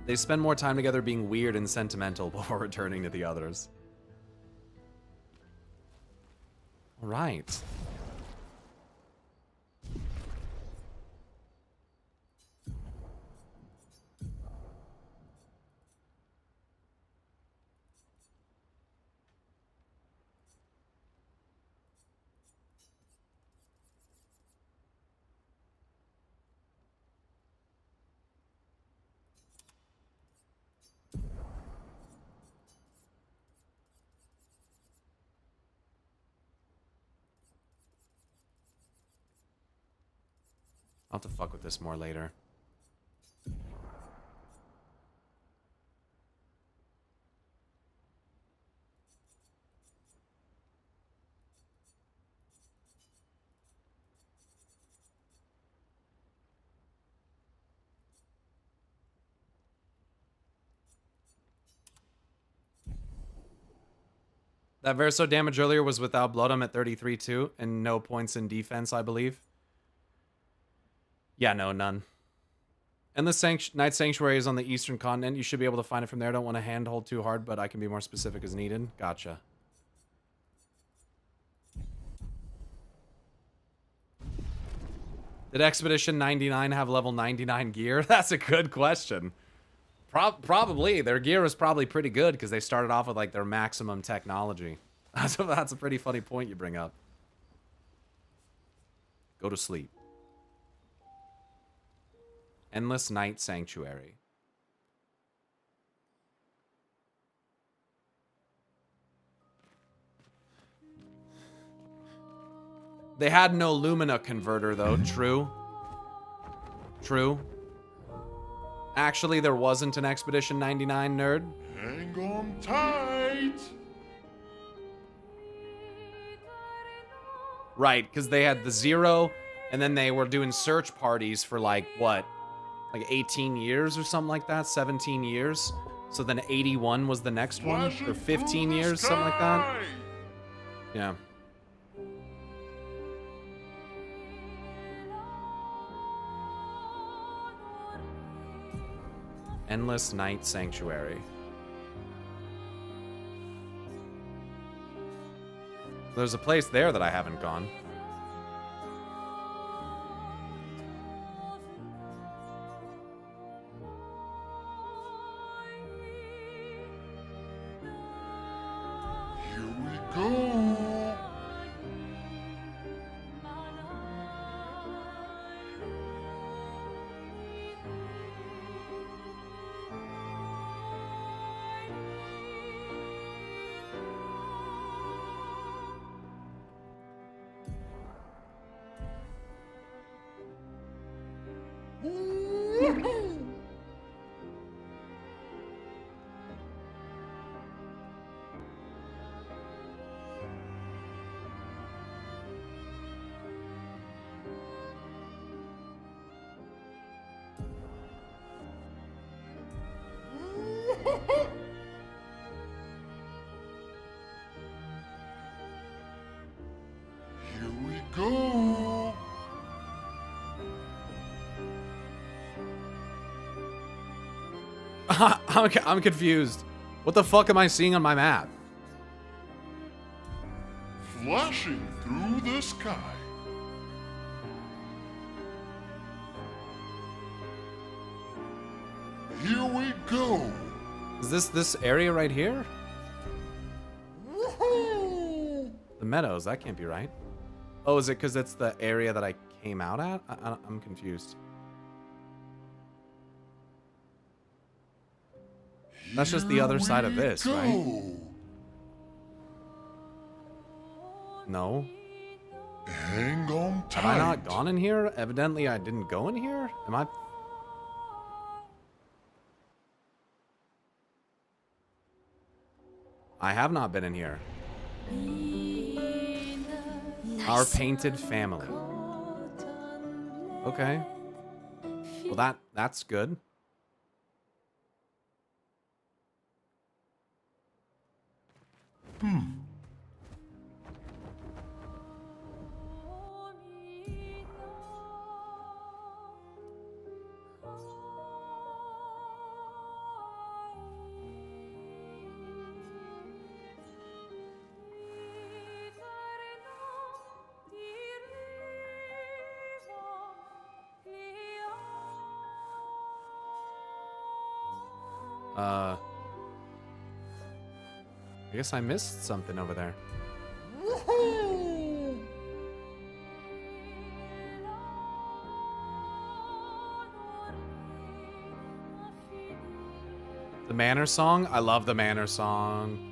They spend more time together being weird and sentimental before returning to the others. All right. I'll have to fuck with this more later. That Verso damage earlier was without Bloodham at 33 too, and no points in defense, I believe. Yeah, no, none. And the Night Sanctuary is on the Eastern Continent. You should be able to find it from there. I don't want to handhold too hard, but I can be more specific as needed. Gotcha. Did Expedition 99 have level 99 gear? That's a good question. Probably. Their gear was probably pretty good because they started off with like their maximum technology. That's a pretty funny point you bring up. Go to sleep. Endless Night Sanctuary. They had no Lumina converter, though. True. True. Actually, there wasn't an Expedition 99, nerd. Hang on tight. Right, because they had the 0, and then they were doing search parties for, like, what? Like 18 years or something like that? 17 years? So then 81 was the next one? Or 15 years, something like that? Yeah. Endless Night Sanctuary. There's a place there that I haven't gone. Here we go. Here we go. I'm confused. What the fuck am I seeing on my map? Flashing through the sky. Here we go. Is this area right here? Woohoo! The meadows, that can't be right. Oh, is it because it's the area that I came out at? I'm confused. That's just the other side of this, right? No. Hang on tight. Have I not gone in here? Evidently I didn't go in here? Am I... I have not been in here. Our painted family. Okay. Well, that's good. I guess I missed something over there. The Manor song? I love the Manor song.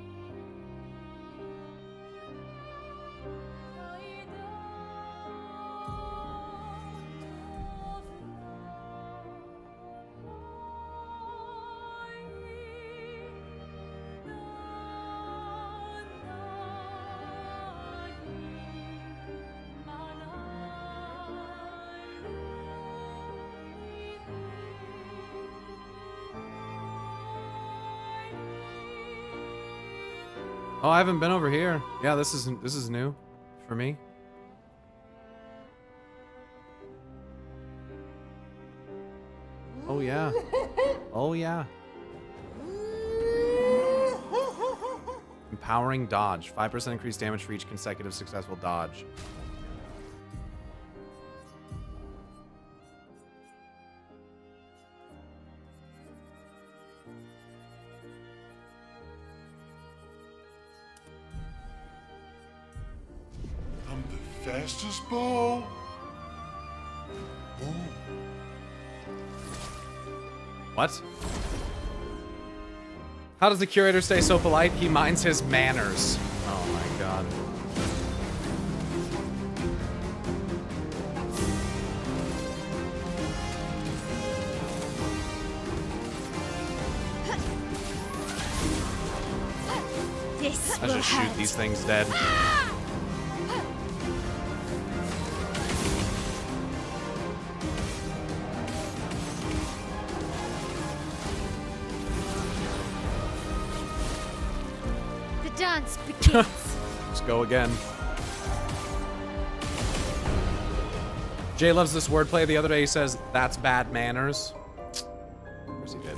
Oh, I haven't been over here. Yeah, this is new for me. Oh yeah. Oh yeah. Empowering dodge. 5% increased damage for each consecutive successful dodge. I'm the fastest ball. Oh, What? How does the curator stay so polite? He minds his manners. Oh my god. This I will just shoot hurt. these things dead. The dance begins. Let's go again. Jay loves this wordplay. The other day he says, "That's bad manners." Of course he did.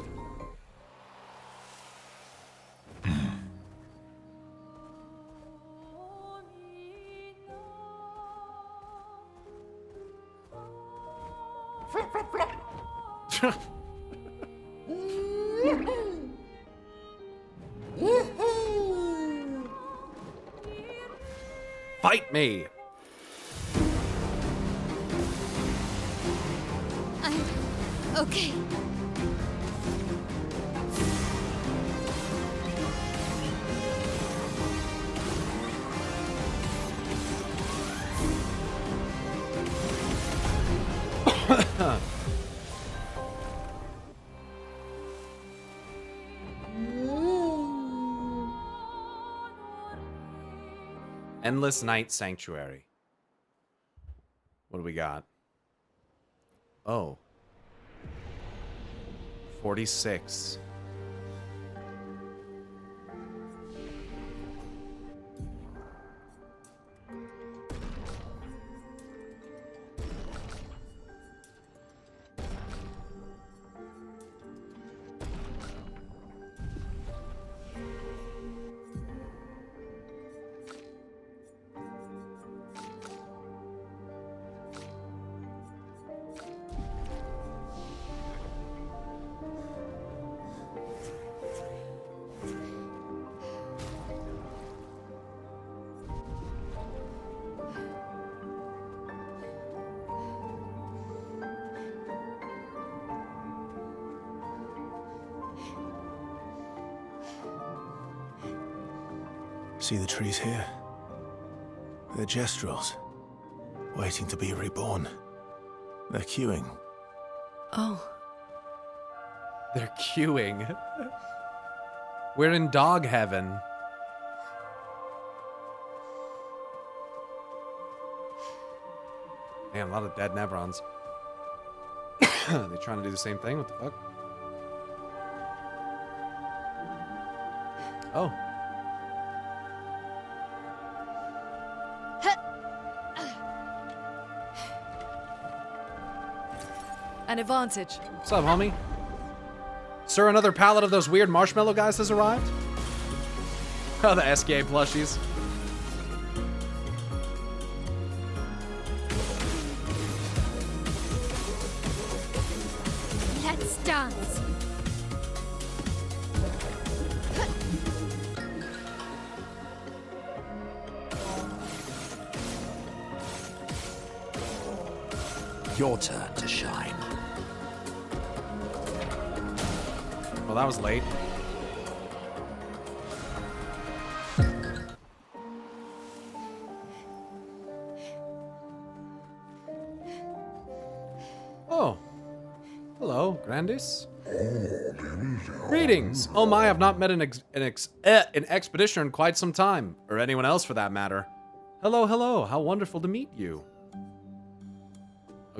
Fight me! I'm okay. Endless Night Sanctuary. What do we got? Oh. 46. See the trees here? They're gestrels, waiting to be reborn. They're queuing. Oh, They're queuing. We're in dog heaven. Damn, a lot of dead Nevrons. They trying to do the same thing? What the fuck? Oh. An advantage. What's up, homie? Sir, another pallet of those weird marshmallow guys has arrived? Oh, the SK plushies. Let's dance. Your turn to shine. Well, that was late. Oh. Hello, Grandis. Greetings. Oh my, I've not met an expeditioner in quite some time. Or anyone else for that matter. Hello, hello. How wonderful to meet you.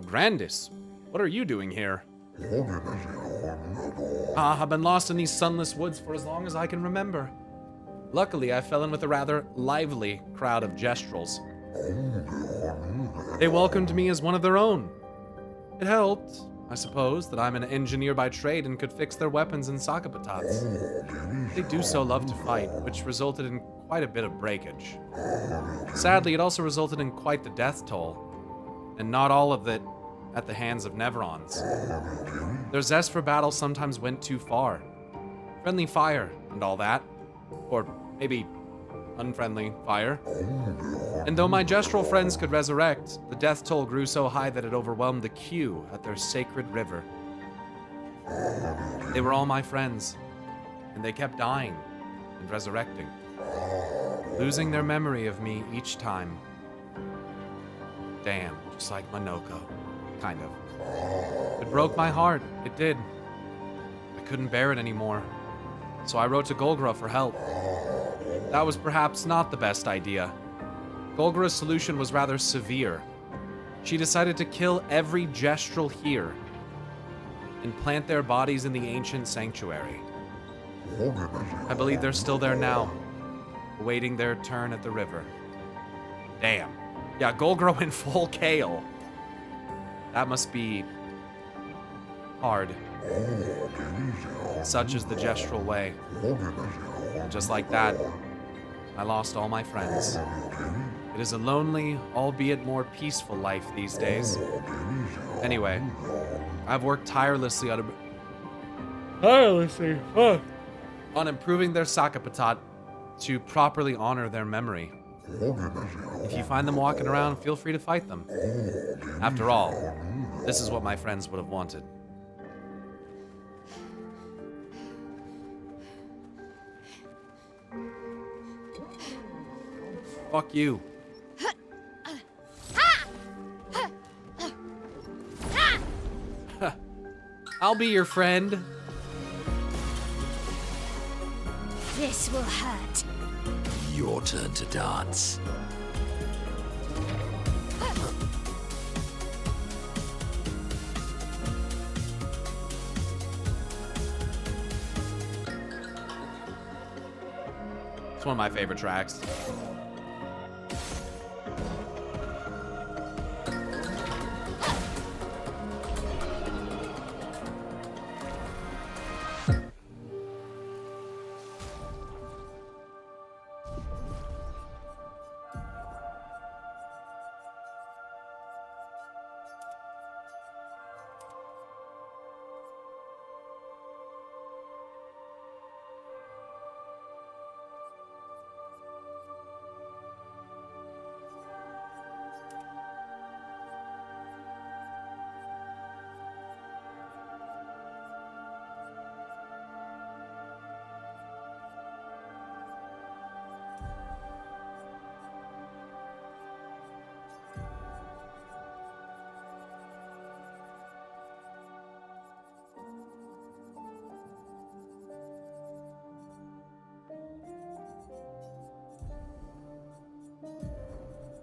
Grandis, what are you doing here? I've been lost in these sunless woods for as long as I can remember. Luckily, I fell in with a rather lively crowd of Gestrels. They welcomed me as one of their own. It helped, I suppose, that I'm an engineer by trade and could fix their weapons and sockabatots. They do so love to fight, which resulted in quite a bit of breakage. Sadly, it also resulted in quite the death toll, and not all of it at the hands of Neverons. Their zest for battle sometimes went too far. Friendly fire and all that. Or maybe unfriendly fire. And though my gestural friends could resurrect, the death toll grew so high that it overwhelmed the queue at their sacred river. They were all my friends, and they kept dying and resurrecting, losing their memory of me each time. Damn, just like Monoko. Kind of. It broke my heart. It did. I couldn't bear it anymore. So I wrote to Golgra for help. That was perhaps not the best idea. Golgra's solution was rather severe. She decided to kill every Gestral here and plant their bodies in the ancient sanctuary. I believe they're still there now, awaiting their turn at the river. Damn. Yeah, Golgra went full Kale. That must be hard. Such is the Gestral way. Just like that, I lost all my friends. It is a lonely, albeit more peaceful life these days. Anyway, I've worked tirelessly on improving their Sakapatat to properly honor their memory. If you find them walking around, feel free to fight them. After all, this is what my friends would have wanted. Fuck you. I'll be your friend. This will hurt. Your turn to dance. It's one of my favorite tracks.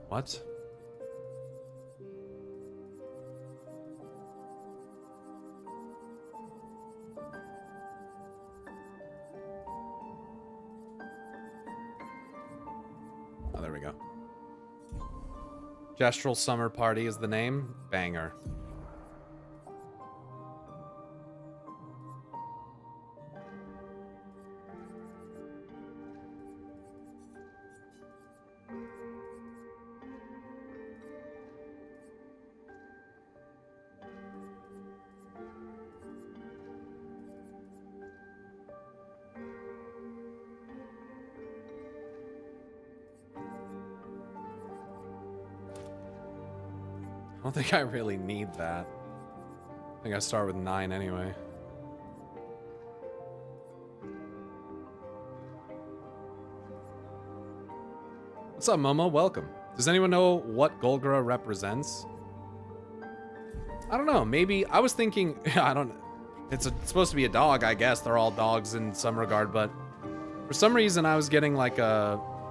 What? there we go. Gestural Summer Party is the name. Banger. I don't think I really need that. I think I start with 9 anyway. What's up, Momo? Welcome. Does anyone know what Golgara represents? I don't know. Maybe I was thinking. I don't. It's supposed to be a dog, I guess. They're all dogs in some regard, but for some reason I was getting like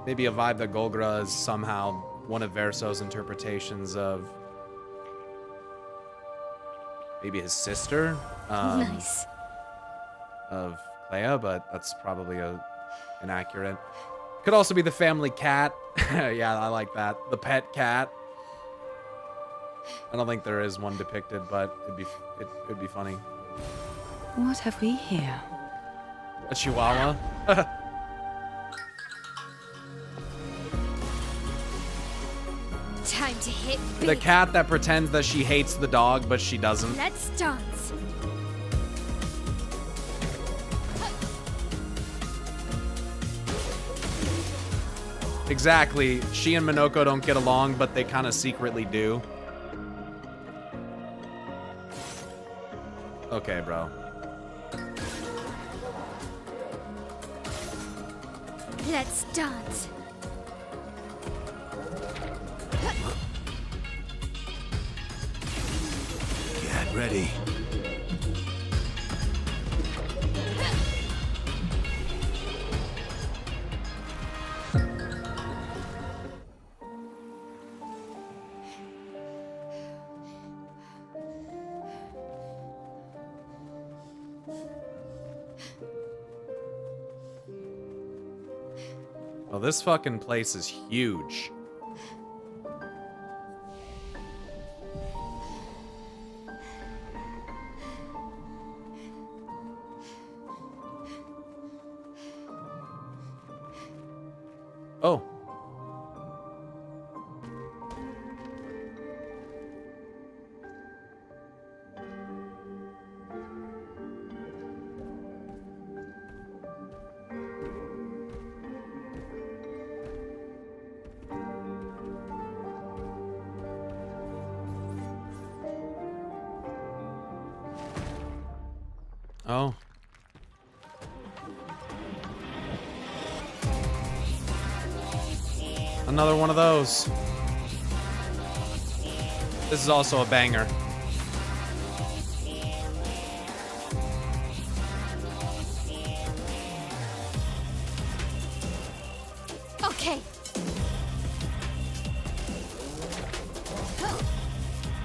maybe a vibe that Golgara is somehow one of Verso's interpretations of maybe his sister. Nice. Of Clea, but that's probably inaccurate. Could also be the family cat. Yeah, I like that. The pet cat. I don't think there is one depicted, but it'd be funny. What have we here? A chihuahua. Time to hit big. The cat that pretends that she hates the dog, but she doesn't. Let's dance. Exactly. She and Minoko don't get along, but they kind of secretly do. Okay, bro. Let's dance. Get ready. Well, this fucking place is huge. Oh. Oh. Another one of those. This is also a banger. Okay.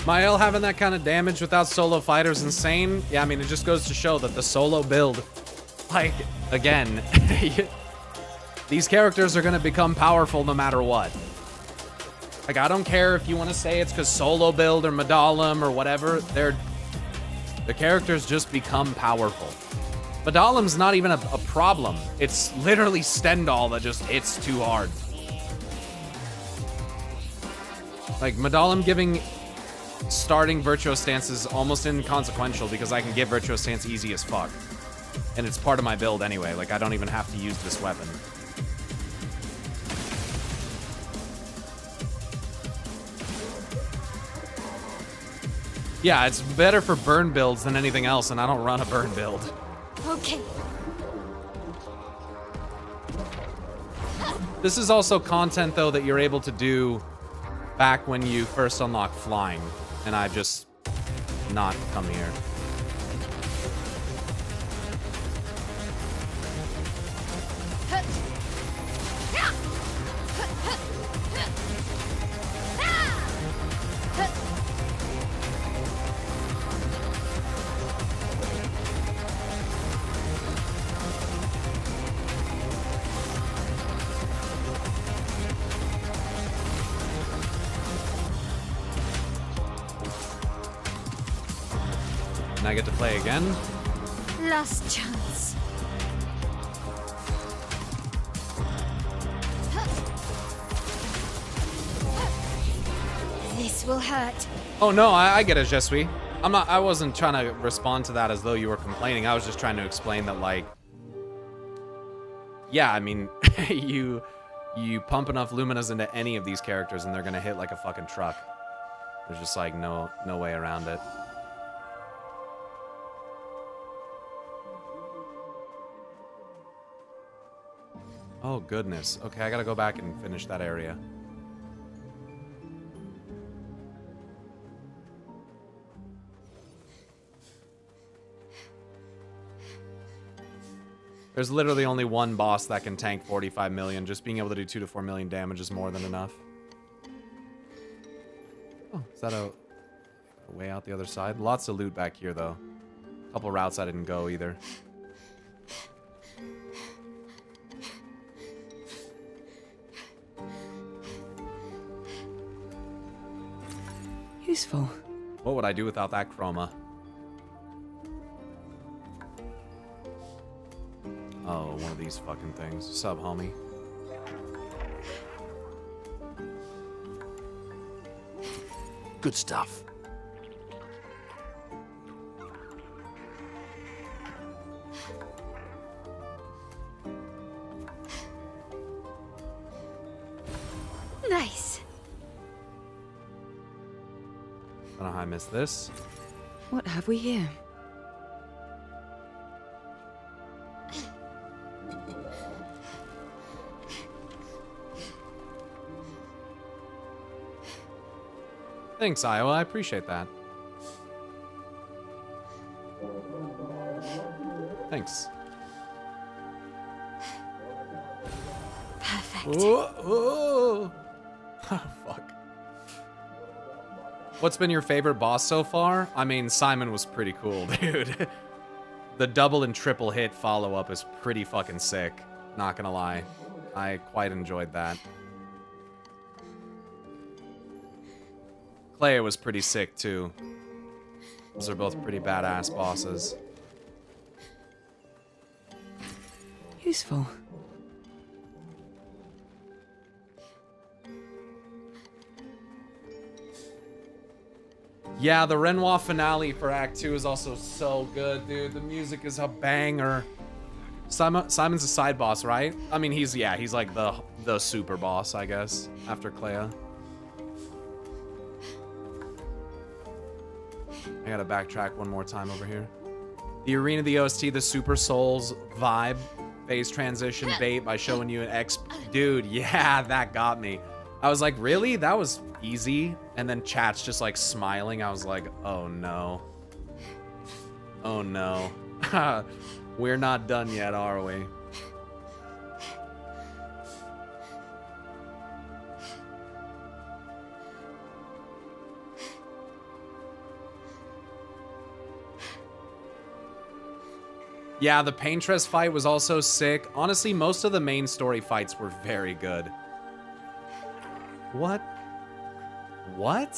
Mael having that kind of damage without solo fighter is insane. Yeah, I mean, it just goes to show that the solo build, like, again, these characters are going to become powerful no matter what. Like, I don't care if you want to say it's because solo build or Medallum or whatever, the characters just become powerful. Medallum's not even a problem. It's literally Stendhal that just hits too hard. Like, Medallum giving starting Virtuo Stance is almost inconsequential because I can get Virtuo Stance easy as fuck. And it's part of my build anyway, like I don't even have to use this weapon. Yeah, it's better for burn builds than anything else, and I don't run a burn build. Okay. This is also content, though, that you're able to do back when you first unlock flying, and I've just not come here. And I get to play again. Last chance. This will hurt. Oh no, I get it, Je suis. I wasn't trying to respond to that as though you were complaining. I was just trying to explain that, like, yeah, I mean, you pump enough Luminas into any of these characters and they're gonna hit like a fucking truck. There's just like no way around it. Oh goodness. Okay, I gotta go back and finish that area. There's literally only one boss that can tank 45 million. Just being able to do 2 to 4 million damage is more than enough. Oh, is that a way out the other side? Lots of loot back here, though. A couple routes I didn't go either. Useful. What would I do without that chroma? Oh, one of these fucking things. Sub, homie. Good stuff. Nice. I don't know how I missed this. What have we here? Thanks, Iowa. I appreciate that. Thanks. Perfect. Oh, fuck. What's been your favorite boss so far? I mean, Simon was pretty cool, dude. The double and triple hit follow-up is pretty fucking sick. Not gonna lie. I quite enjoyed that. Clea was pretty sick, too. Those are both pretty badass bosses. Useful. Yeah, the Renoir finale for Act 2 is also so good, dude. The music is a banger. Simon's a side boss, right? I mean, he's like the super boss, I guess, after Clea. I gotta backtrack one more time over here. The Arena of the OST, the Super Souls vibe, phase transition bait by showing you an X. Dude, yeah, that got me. I was like, really? That was easy? And then chat's just like smiling. I was like, oh no. Oh no. We're not done yet, are we? Yeah, the Paintress fight was also sick. Honestly, most of the main story fights were very good. What? What?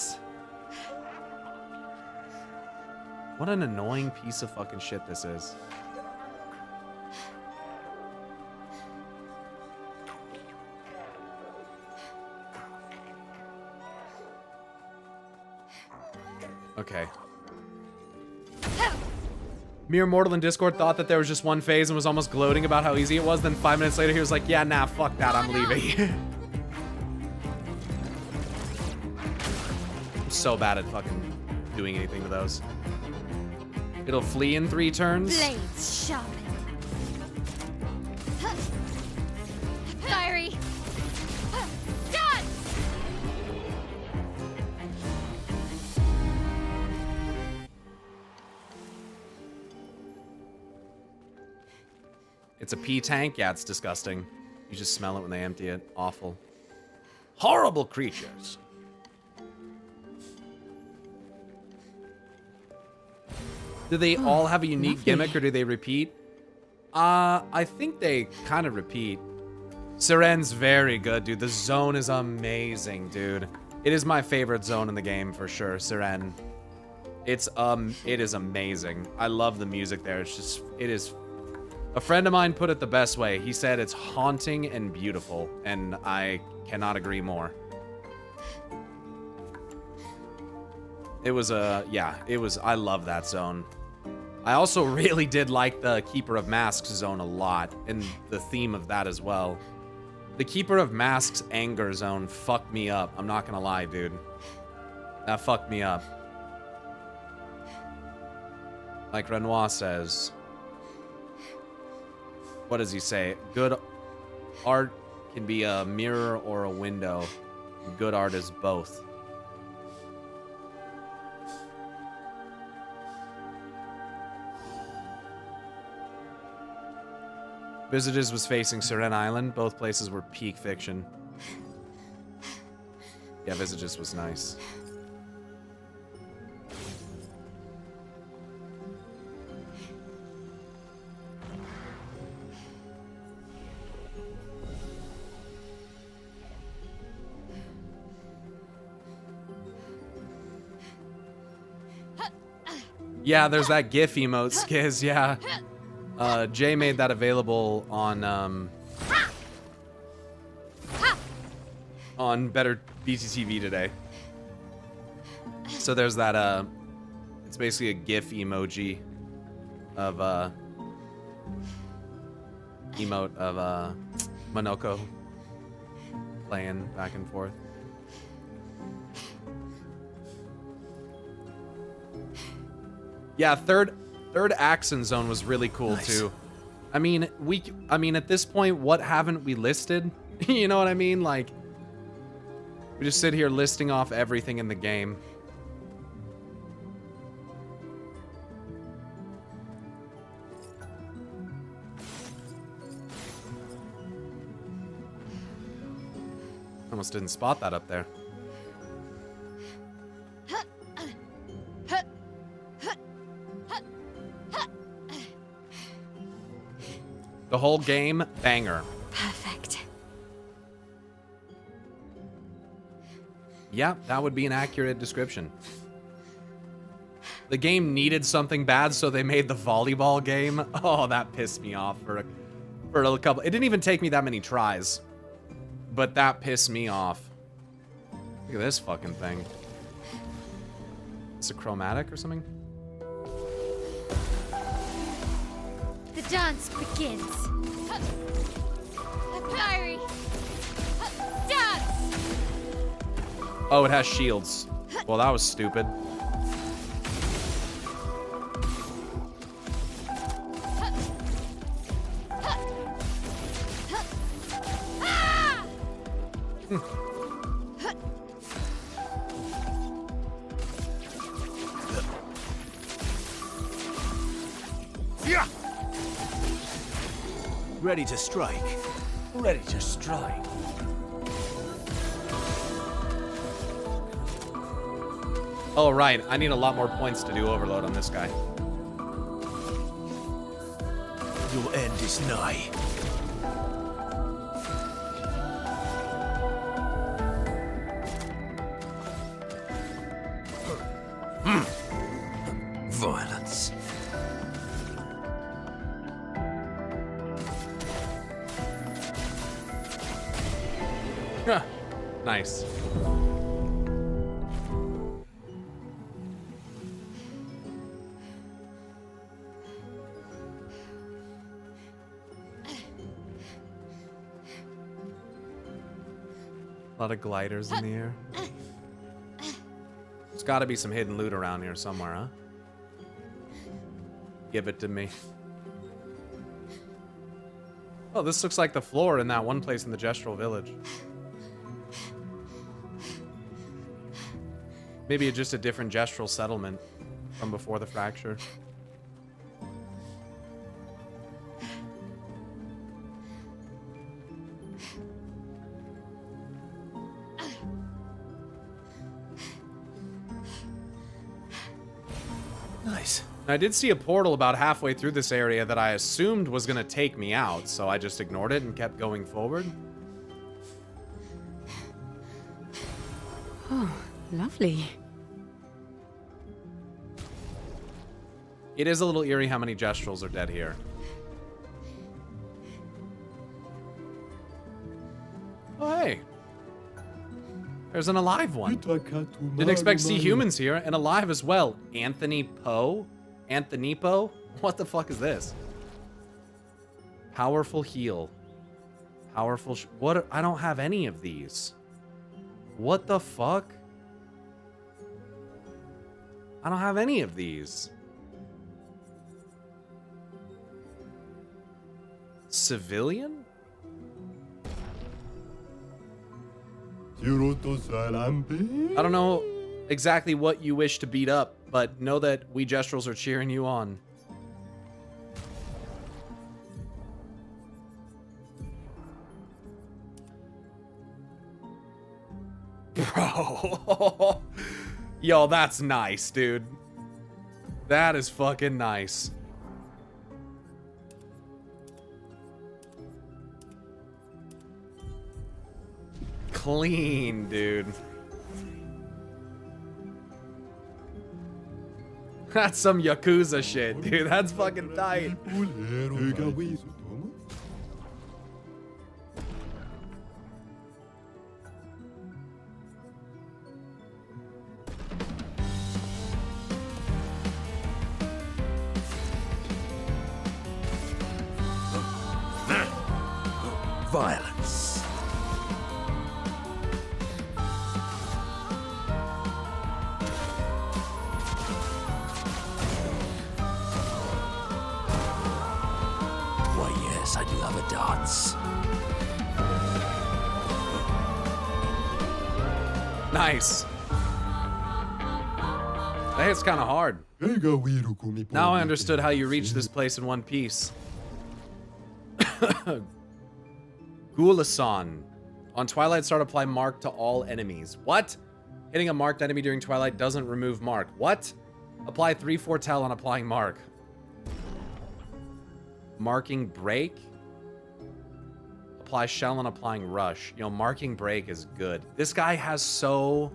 What an annoying piece of fucking shit this is. Okay. Mere Mortal in Discord thought that there was just one phase and was almost gloating about how easy it was. Then 5 minutes later, he was like, yeah, nah, fuck that, I'm leaving. I'm so bad at fucking doing anything to those. It'll flee in 3 turns. Blades sharpened. Fiery. Done. It's a pee tank? Yeah, it's disgusting. You just smell it when they empty it. Awful. Horrible creatures. Do they all have a unique gimmick or do they repeat? I think they kind of repeat. Siren's very good, dude. The zone is amazing, dude. It is my favorite zone in the game for sure, Siren. It is amazing. I love the music there. It's just, it is. A friend of mine put it the best way. He said it's haunting and beautiful, and I cannot agree more. It was I love that zone. I also really did like the Keeper of Masks zone a lot, and the theme of that as well. The Keeper of Masks anger zone fucked me up. I'm not gonna lie, dude. That fucked me up. Like Renoir says. What does he say? Good art can be a mirror or a window. Good art is both. Visitors was facing Seren Island. Both places were peak fiction. Yeah, Visitors was nice. Yeah, there's that GIF emote, Skiz, yeah. Jay made that available on Better BTTV today. So there's that, it's basically a GIF emoji of, emote of, Monoko playing back and forth. Yeah, third Axon Zone was really cool too. I mean, at this point, what haven't we listed? You know what I mean? Like, we just sit here listing off everything in the game. Almost didn't spot that up there. The whole game, banger. Perfect. Yeah, that would be an accurate description. The game needed something bad, so they made the volleyball game. Oh, that pissed me off for a couple. It didn't even take me that many tries, but that pissed me off. Look at this fucking thing. It's a chromatic or something? The dance begins. Kyrie, dance. Oh, it has shields. Well, that was stupid. Ready to strike. Ready to strike. Oh, right. I need a lot more points to do overload on this guy. Your end is nigh. Violence. Nice. A lot of gliders in the air. There's got to be some hidden loot around here somewhere, huh? Give it to me. Oh, this looks like the floor in that one place in the Gestural Village. Maybe just a different Gestural settlement from before the fracture. Nice. I did see a portal about halfway through this area that I assumed was going to take me out, so I just ignored it and kept going forward. Oh, lovely. It is a little eerie how many Gestrels are dead here. Oh, hey. There's an alive one. Didn't expect to see humans here, and alive as well. Anthony Poe? Anthony Poe? What the fuck is this? Powerful heal. Powerful what? I don't have any of these. What the fuck? I don't have any of these. Civilian? I don't know exactly what you wish to beat up, but know that we Gestrels are cheering you on. Bro. Yo, that's nice, dude. That is fucking nice. Clean, dude. That's some Yakuza shit, dude. That's fucking tight. Violence. Why, yes, I'd love a dance. Nice. That hit's kind of hard. Now I understood how you reached this place in one piece. Gulasan. On Twilight, start apply mark to all enemies. What? Hitting a marked enemy during Twilight doesn't remove mark. What? Apply 3 foretell on applying mark. Marking break. Apply shell on applying rush. You know, marking break is good. This guy has so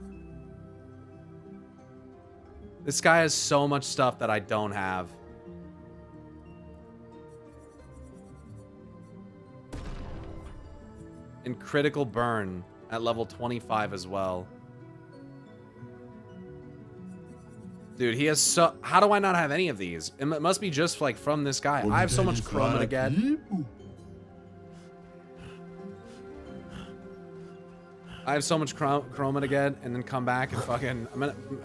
much stuff that I don't have. And critical burn at level 25 as well. Dude, he has so... How do I not have any of these? It must be just, like, from this guy. I have so much chroma to get. I have so much chroma to get, and then come back and fucking...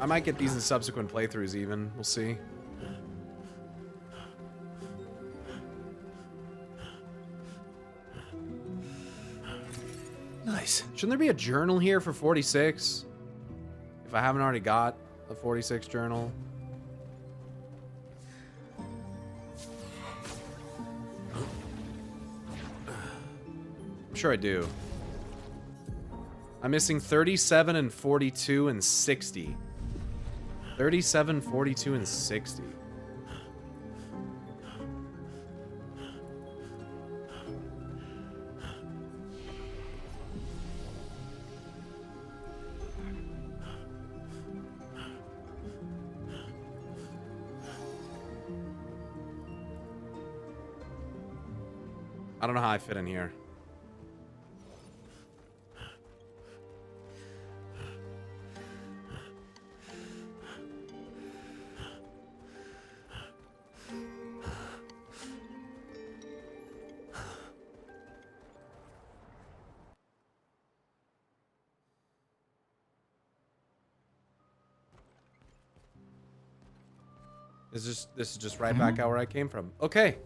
I might get these in subsequent playthroughs, even. We'll see. Nice. Shouldn't there be a journal here for 46? If I haven't already got a 46 journal. I'm sure I do. I'm missing 37 and 42 and 60. 37, 42, and 60. I don't know how I fit in here. This is just right back out where I came from. Okay.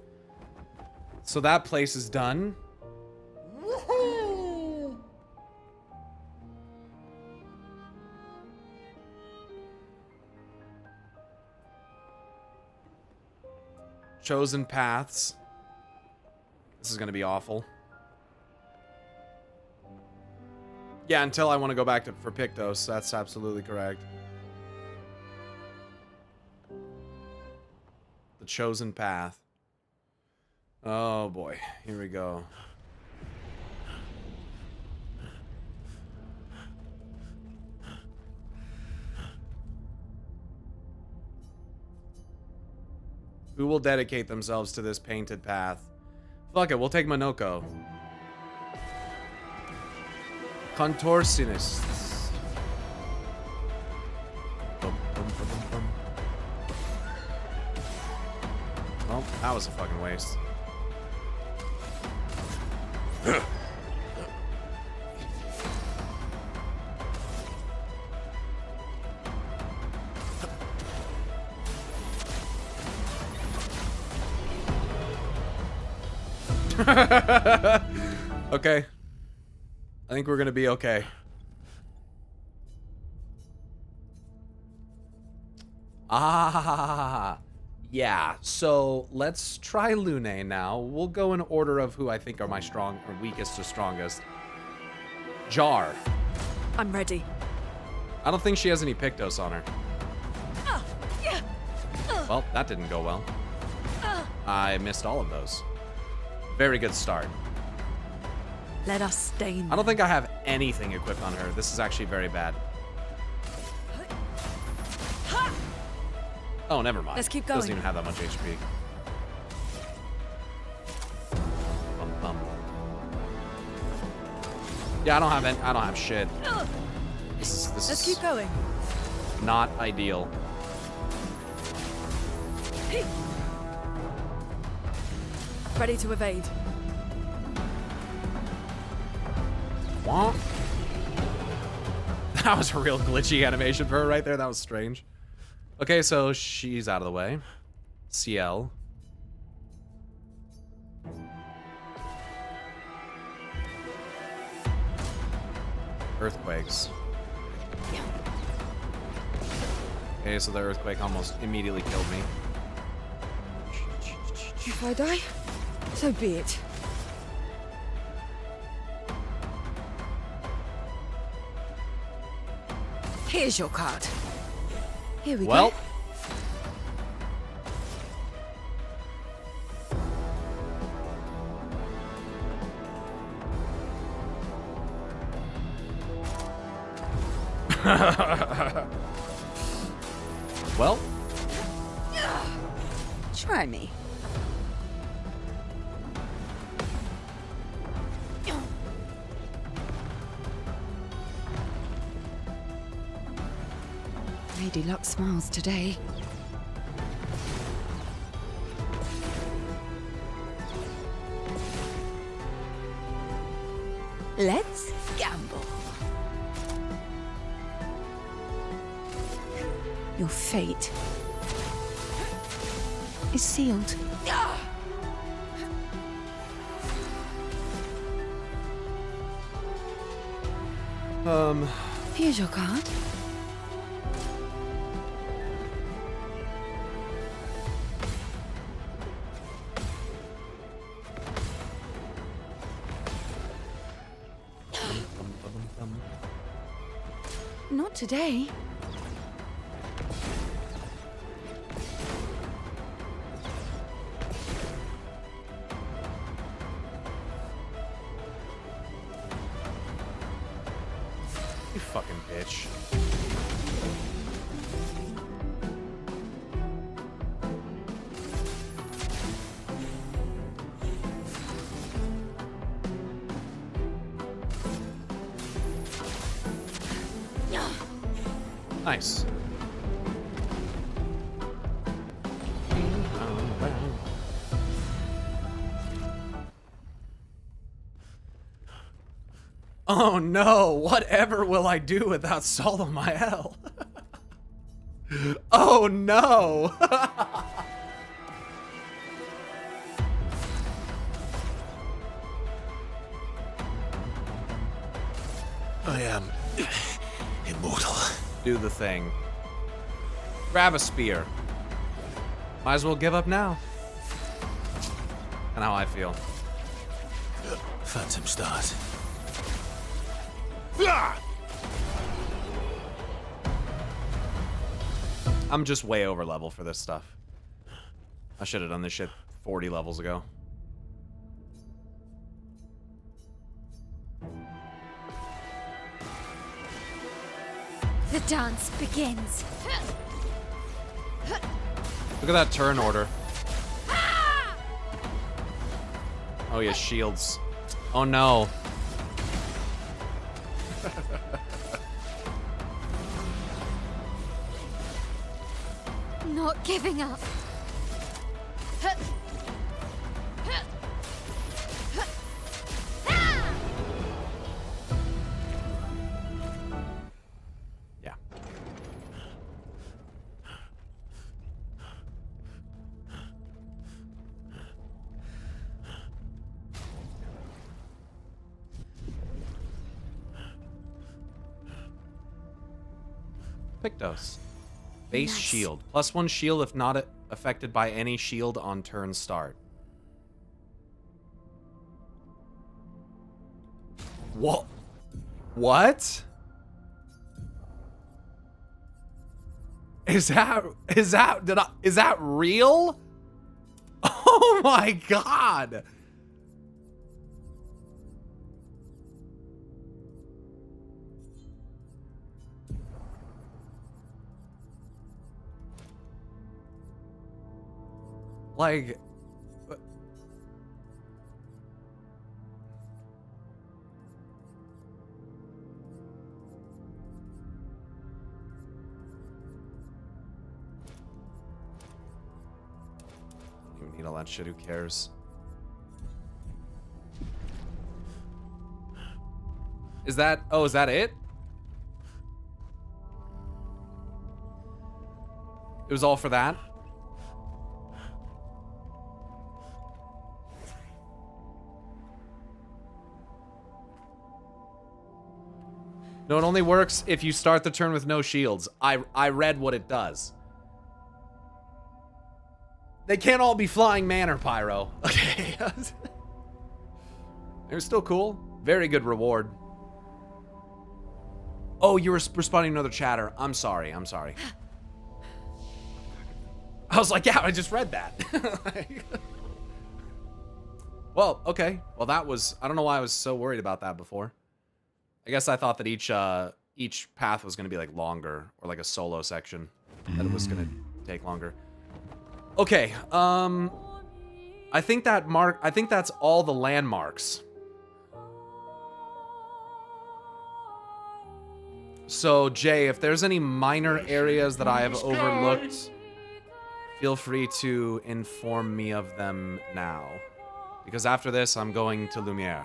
So that place is done. Chosen paths. This is gonna be awful. Yeah, until I want to go back for Pictos. That's absolutely correct. The chosen path. Oh boy, here we go. Who will dedicate themselves to this painted path? Fuck it, we'll take Monoko. Contortionists. Well, that was a fucking waste. Okay. I think we're gonna be okay. Ah, yeah. So let's try Lune now. We'll go in order of who I think are my strong or weakest to strongest. Jar. I'm ready. I don't think she has any Pictos on her. Well, that didn't go well. I missed all of those. Very good start. Let us stain. I don't think I have anything equipped on her. This is actually very bad. Oh, never mind. Let's keep going. Doesn't even have that much HP. Bum, bum. Yeah, I don't have shit. This Let's is keep going. not ideal. Ready to evade. Womp. That was a real glitchy animation for her right there. That was strange. Okay, so she's out of the way. CL. Earthquakes. Okay, so the earthquake almost immediately killed me. If I die, so be it. Here's your card. Here we Well. go. Well. Try me. Lady Luck smiles today. Let's gamble. Your fate is sealed. Here's your card. Not today. You fucking bitch. Nice. Oh no, whatever will I do without Solomael? Oh no! I am immortal. Do the thing. Grab a spear. Might as well give up now. And how I feel. Phantom start. I'm just way over level for this stuff. I should have done this shit 40 levels ago. The dance begins. Look at that turn order. Oh, yeah, shields. Oh, no. Not giving up. Yeah. Pictos. Base Nice. shield. +1 shield if not affected by any shield on turn start. What? What? Is that real? Oh my god. Like, don't even need all that shit, who cares? Is that, oh, is that it? It was all for that? No, it only works if you start the turn with no shields. I read what it does. They can't all be flying man or pyro. Okay. It was still cool. Very good reward. Oh, you were responding to another chatter. I'm sorry. I'm sorry. I was like, yeah, I just read that. Well, okay. Well, that was... I don't know why I was so worried about that before. I guess I thought that each path was going to be like longer, or like a solo section, that it was going to take longer. Okay, I think that's all the landmarks. So, Jay, if there's any minor areas that I have overlooked, feel free to inform me of them now. Because after this, I'm going to Lumiere.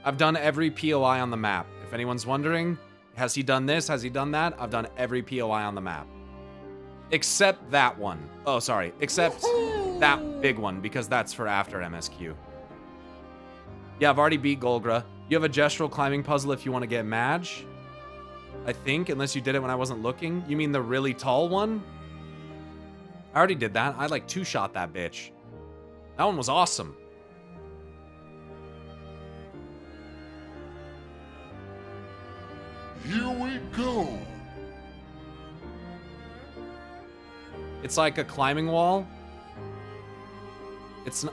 I've done every POI on the map. If anyone's wondering, has he done this? Has he done that? I've done every POI on the map. Except that one. Oh, sorry. Except that big one, because that's for after MSQ. Yeah, I've already beat Golgra. You have a gestural climbing puzzle if you want to get Madge. I think, unless you did it when I wasn't looking. You mean the really tall one? I already did that. I like two-shot that bitch. That one was awesome. Here we go. It's like a climbing wall. It's not...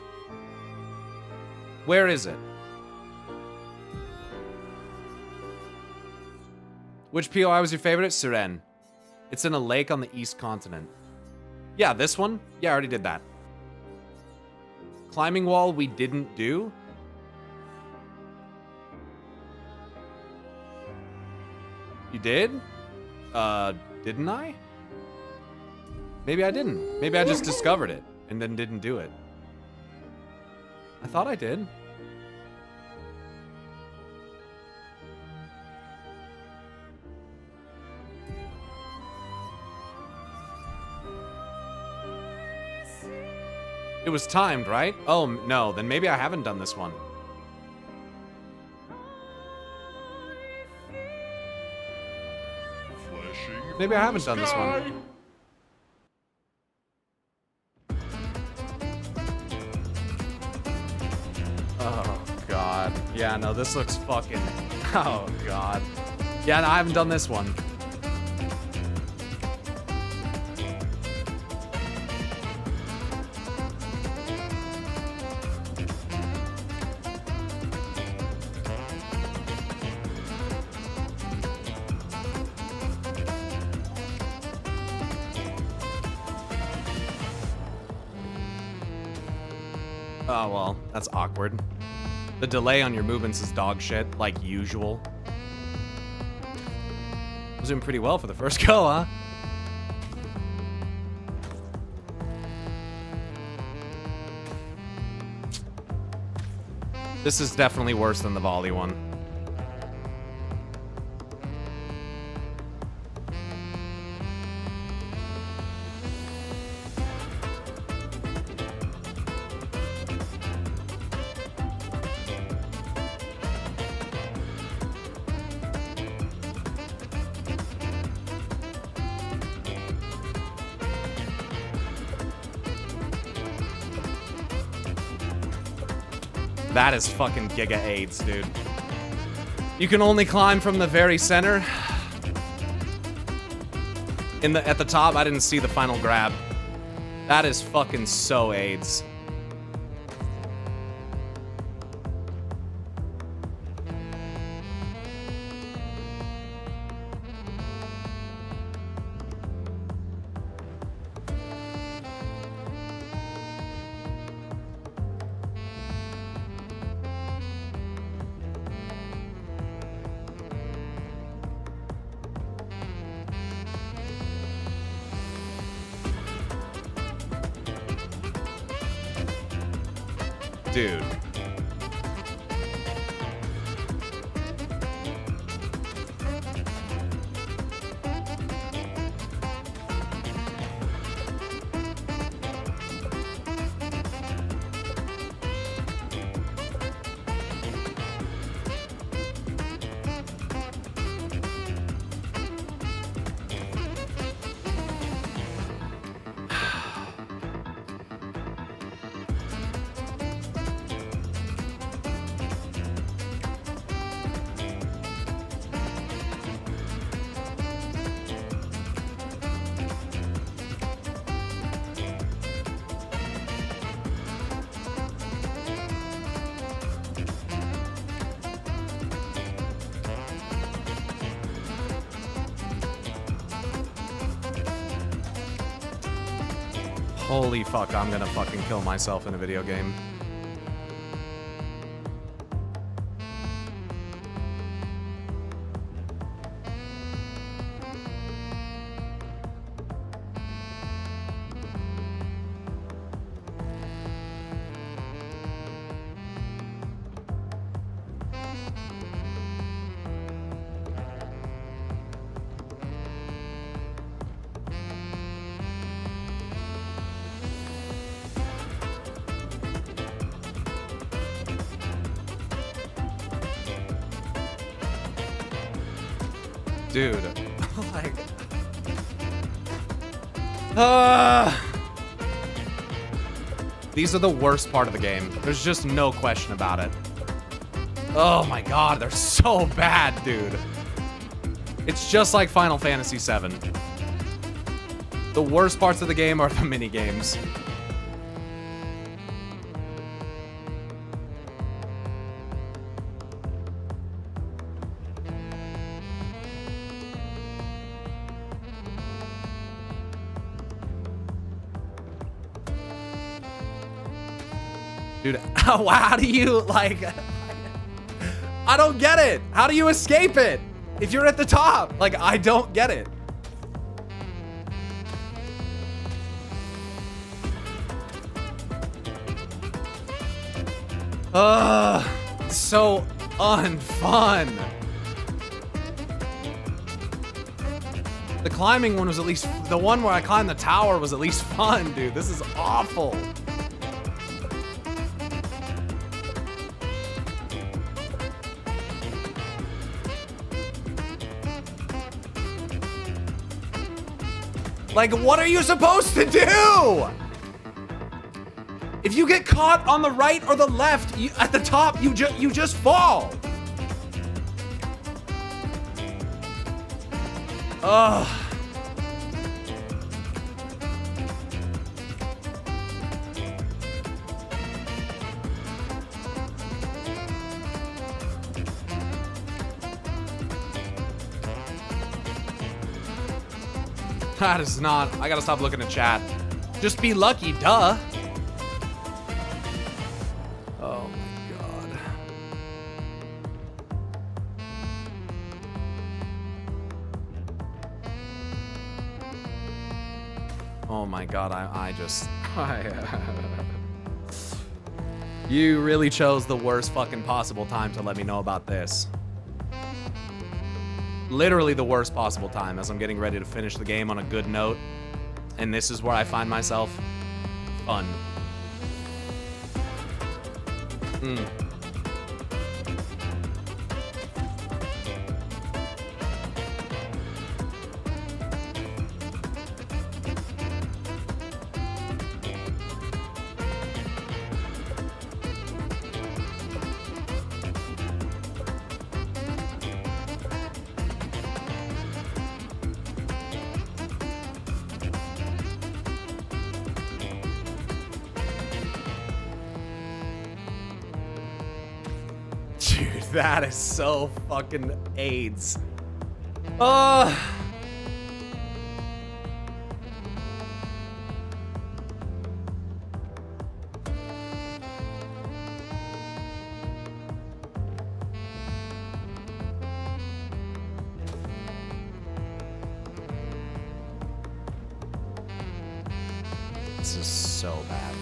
Where is it? Which POI was your favorite? Siren. It's in a lake on the east continent. Yeah, this one? Yeah, I already did that. Climbing wall we didn't do. You did? Didn't I? Maybe I didn't. Maybe I just discovered it and then didn't do it. I thought I did. It was timed, right? Oh, no, then maybe I haven't done this one. Maybe I haven't done this one. Oh, God. Yeah, no, this looks fucking... Oh, God. Yeah, no, I haven't done this one. Oh, well, that's awkward. The delay on your movements is dog shit, like usual. Was doing pretty well for the first go, huh? This is definitely worse than the volley one. That is fucking Giga AIDS, dude. You can only climb from the very center. At the top, I didn't see the final grab. That is fucking so AIDS. Dude. Holy fuck, I'm gonna fucking kill myself in a video game. Dude, like, these are the worst part of the game. There's just no question about it. Oh my god, they're so bad, dude. It's just like Final Fantasy VII. The worst parts of the game are the mini games. Dude, how do you, like... I don't get it! How do you escape it? If you're at the top! Like, I don't get it. So unfun. The climbing one was at least... The one where I climbed the tower was at least fun, dude. This is awful. Like, what are you supposed to do? If you get caught on the right or the left, at the top, you just fall. Ugh. That is not... I gotta stop looking at chat. Just be lucky, duh. Oh my god, I just... You really chose the worst fucking possible time to let me know about this. Literally the worst possible time as I'm getting ready to finish the game on a good note. And this is where I find myself. Fun. Dude, that is so fucking AIDS. This is so bad.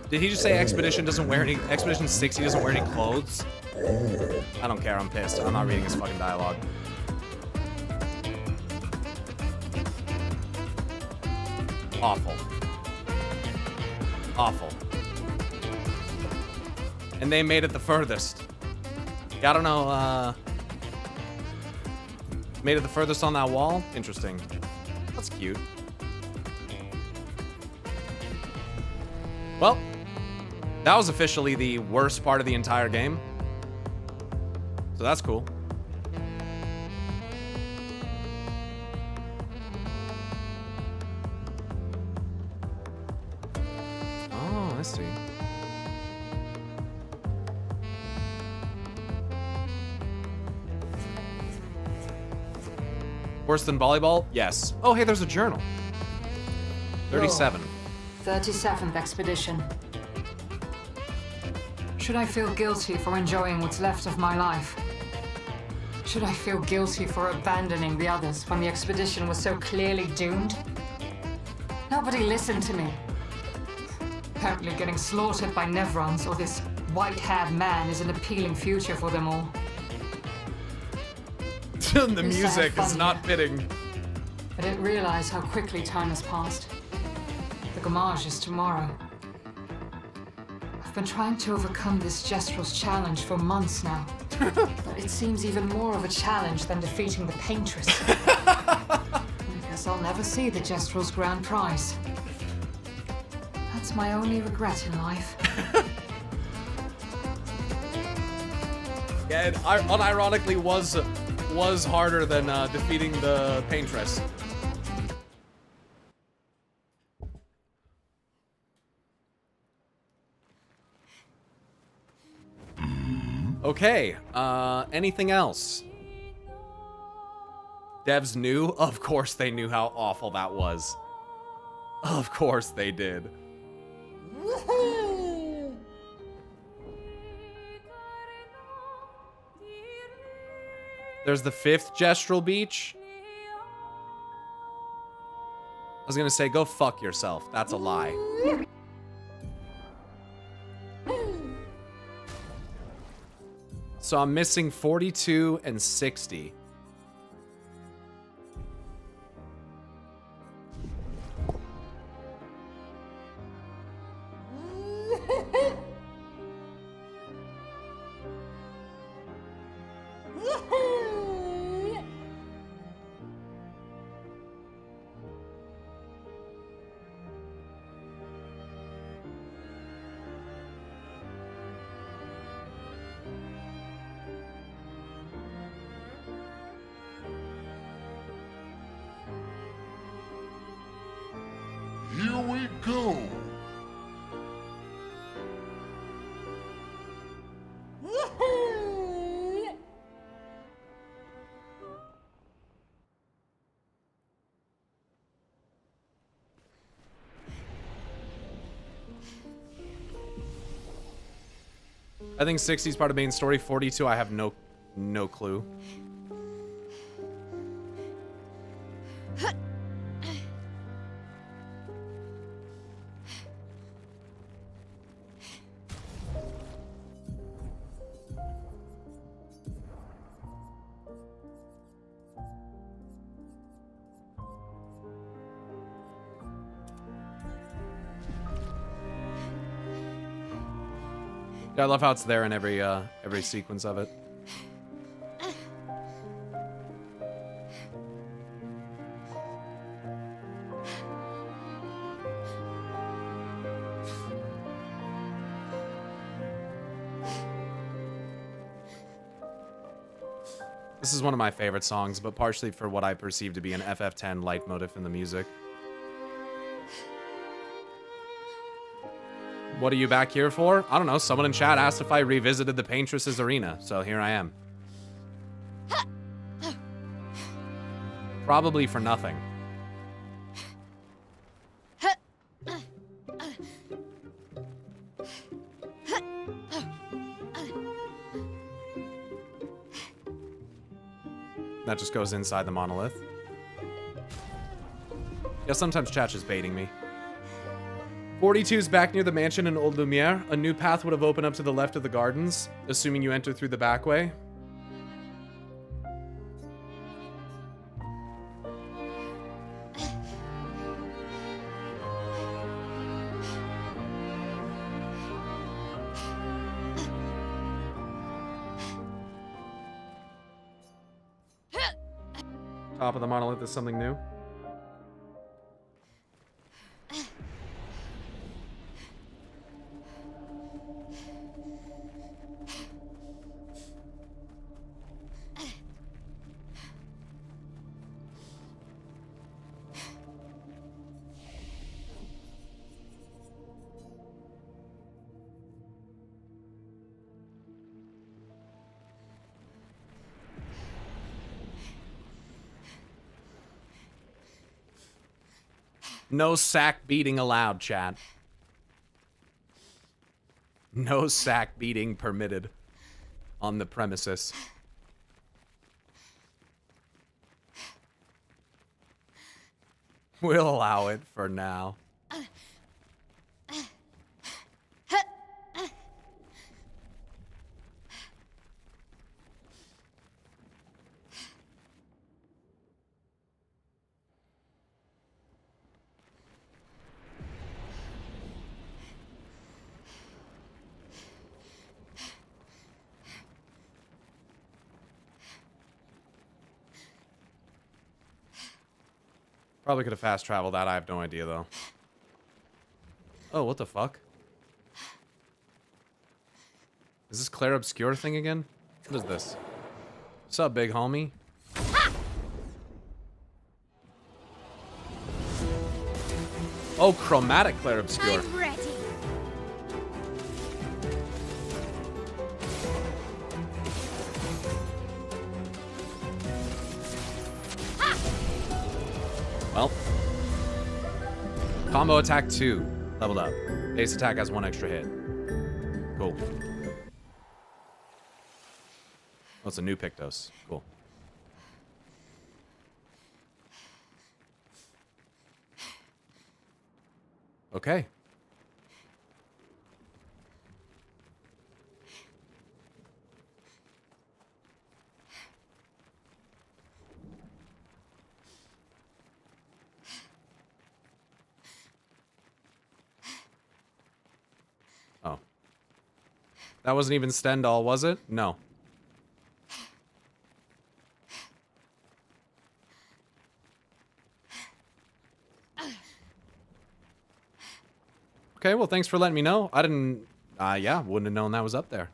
Did he just say Expedition doesn't wear any... Expedition 60 doesn't wear any clothes? I don't care, I'm pissed. I'm not reading his fucking dialogue. Awful. Awful. And they made it the furthest. Yeah, I don't know, made it the furthest on that wall? Interesting. That's cute. Well, that was officially the worst part of the entire game. So that's cool. Oh, I see. Worse than volleyball? Yes. Oh, hey, there's a journal. 37. 37th expedition. Should I feel guilty for enjoying what's left of my life? Should I feel guilty for abandoning the others when the expedition was so clearly doomed? Nobody listened to me. Apparently getting slaughtered by Nevrons or this white-haired man is an appealing future for them all. The music is not fitting. I didn't realize how quickly time has passed. The Gamage is tomorrow. I've been trying to overcome this Jestrel's challenge for months now. But it seems even more of a challenge than defeating the Paintress. I guess I'll never see the Jestrel's grand prize. That's my only regret in life. Yeah, it unironically was harder than defeating the Paintress. Okay, anything else? Devs knew? Of course they knew how awful that was. Of course they did. There's the 5th gestural beach. I was gonna say, go fuck yourself. That's a lie. So I'm missing 42 and 60. Here we go. I think 60 is part of main story. 42, I have no clue. Yeah, I love how it's there in every sequence of it. This is one of my favorite songs, but partially for what I perceive to be an FF10 leitmotif in the music. What are you back here for? I don't know. Someone in chat asked if I revisited the Paintress's Arena, so here I am. Probably for nothing. That just goes inside the monolith. Yeah, sometimes chat's just baiting me. 42 is back near the mansion in Old Lumiere. A new path would have opened up to the left of the gardens, assuming you enter through the back way. Top of the monolith is something new. No sack beating allowed, chat. No sack beating permitted on the premises. We'll allow it for now. Probably could have fast traveled that. I have no idea, though. Oh, what the fuck? Is this Claire Obscure thing again? What is this? What's up, big homie? Oh, chromatic Claire Obscure. I'm ready. Combo attack 2. Leveled up. Base attack has 1 extra hit. Cool. Oh, it's a new Pictos. Cool. Okay. Oh. That wasn't even Stendhal, was it? No. Okay, well, thanks for letting me know. I didn't... yeah, wouldn't have known that was up there.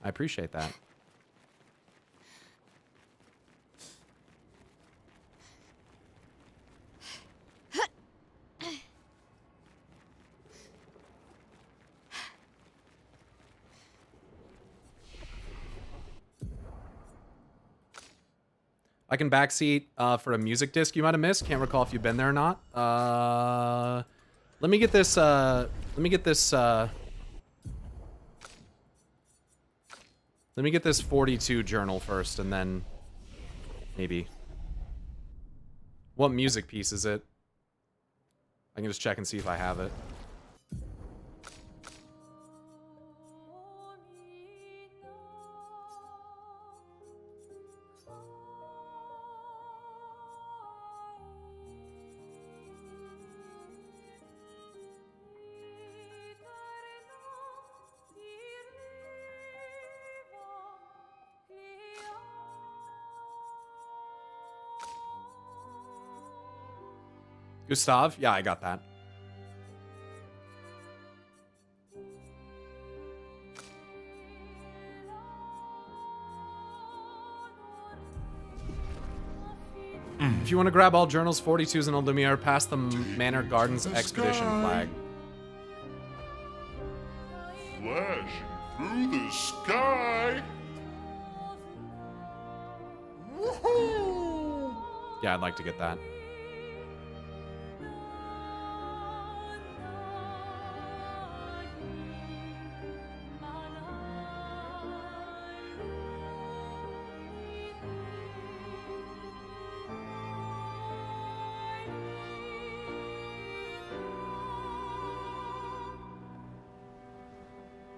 I appreciate that. I can backseat for a music disc you might have missed. Can't recall if you've been there or not. Let me get this, let me get this 42 journal first, and then maybe. What music piece is it? I can just check and see if I have it. Gustav? Yeah, I got that. If you want to grab all journals, 42s in Old Lumiere, past the Manor Gardens expedition flag. Flashing through the sky. Woohoo! Yeah, I'd like to get that.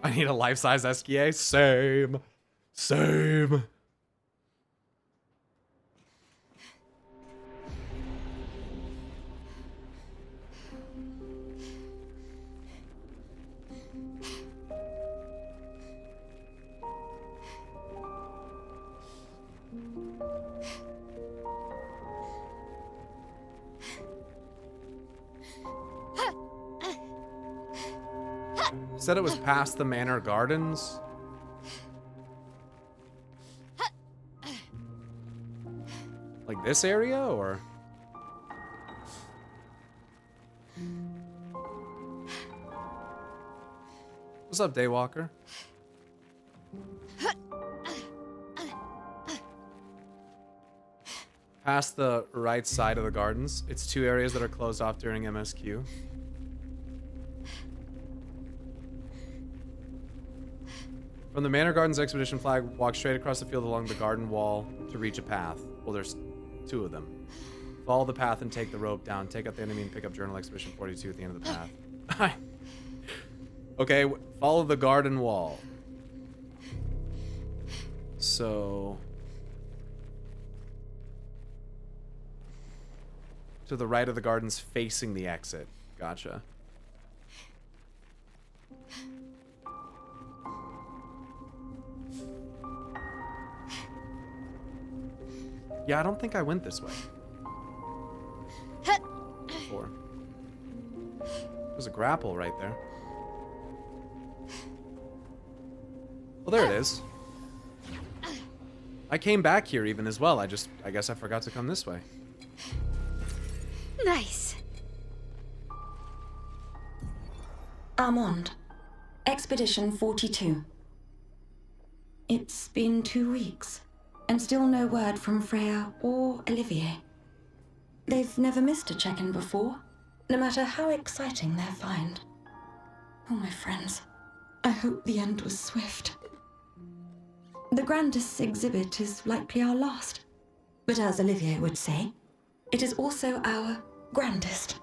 I need a life-size SKA. Same. Same. Said it was past the Manor Gardens. Like this area, or? What's up, Daywalker? Past the right side of the gardens. It's 2 areas that are closed off during MSQ. From the Manor Gardens expedition flag, walk straight across the field along the garden wall to reach a path. Well, there's 2 of them. Follow the path and take the rope down. Take out the enemy and pick up Journal Expedition 42 at the end of the path. Okay, follow the garden wall. So... to the right of the gardens facing the exit. Gotcha. Yeah, I don't think I went this way. Before. There's a grapple right there. Well, there it is. I came back here even as well. I guess I forgot to come this way. Nice. Armand, Expedition 42. It's been 2 weeks. And still no word from Freya or Olivier. They've never missed a check-in before. no matter how exciting their find. Oh, my friends, I hope the end was swift. The grandest exhibit is likely our last. But as Olivier would say, it is also our grandest.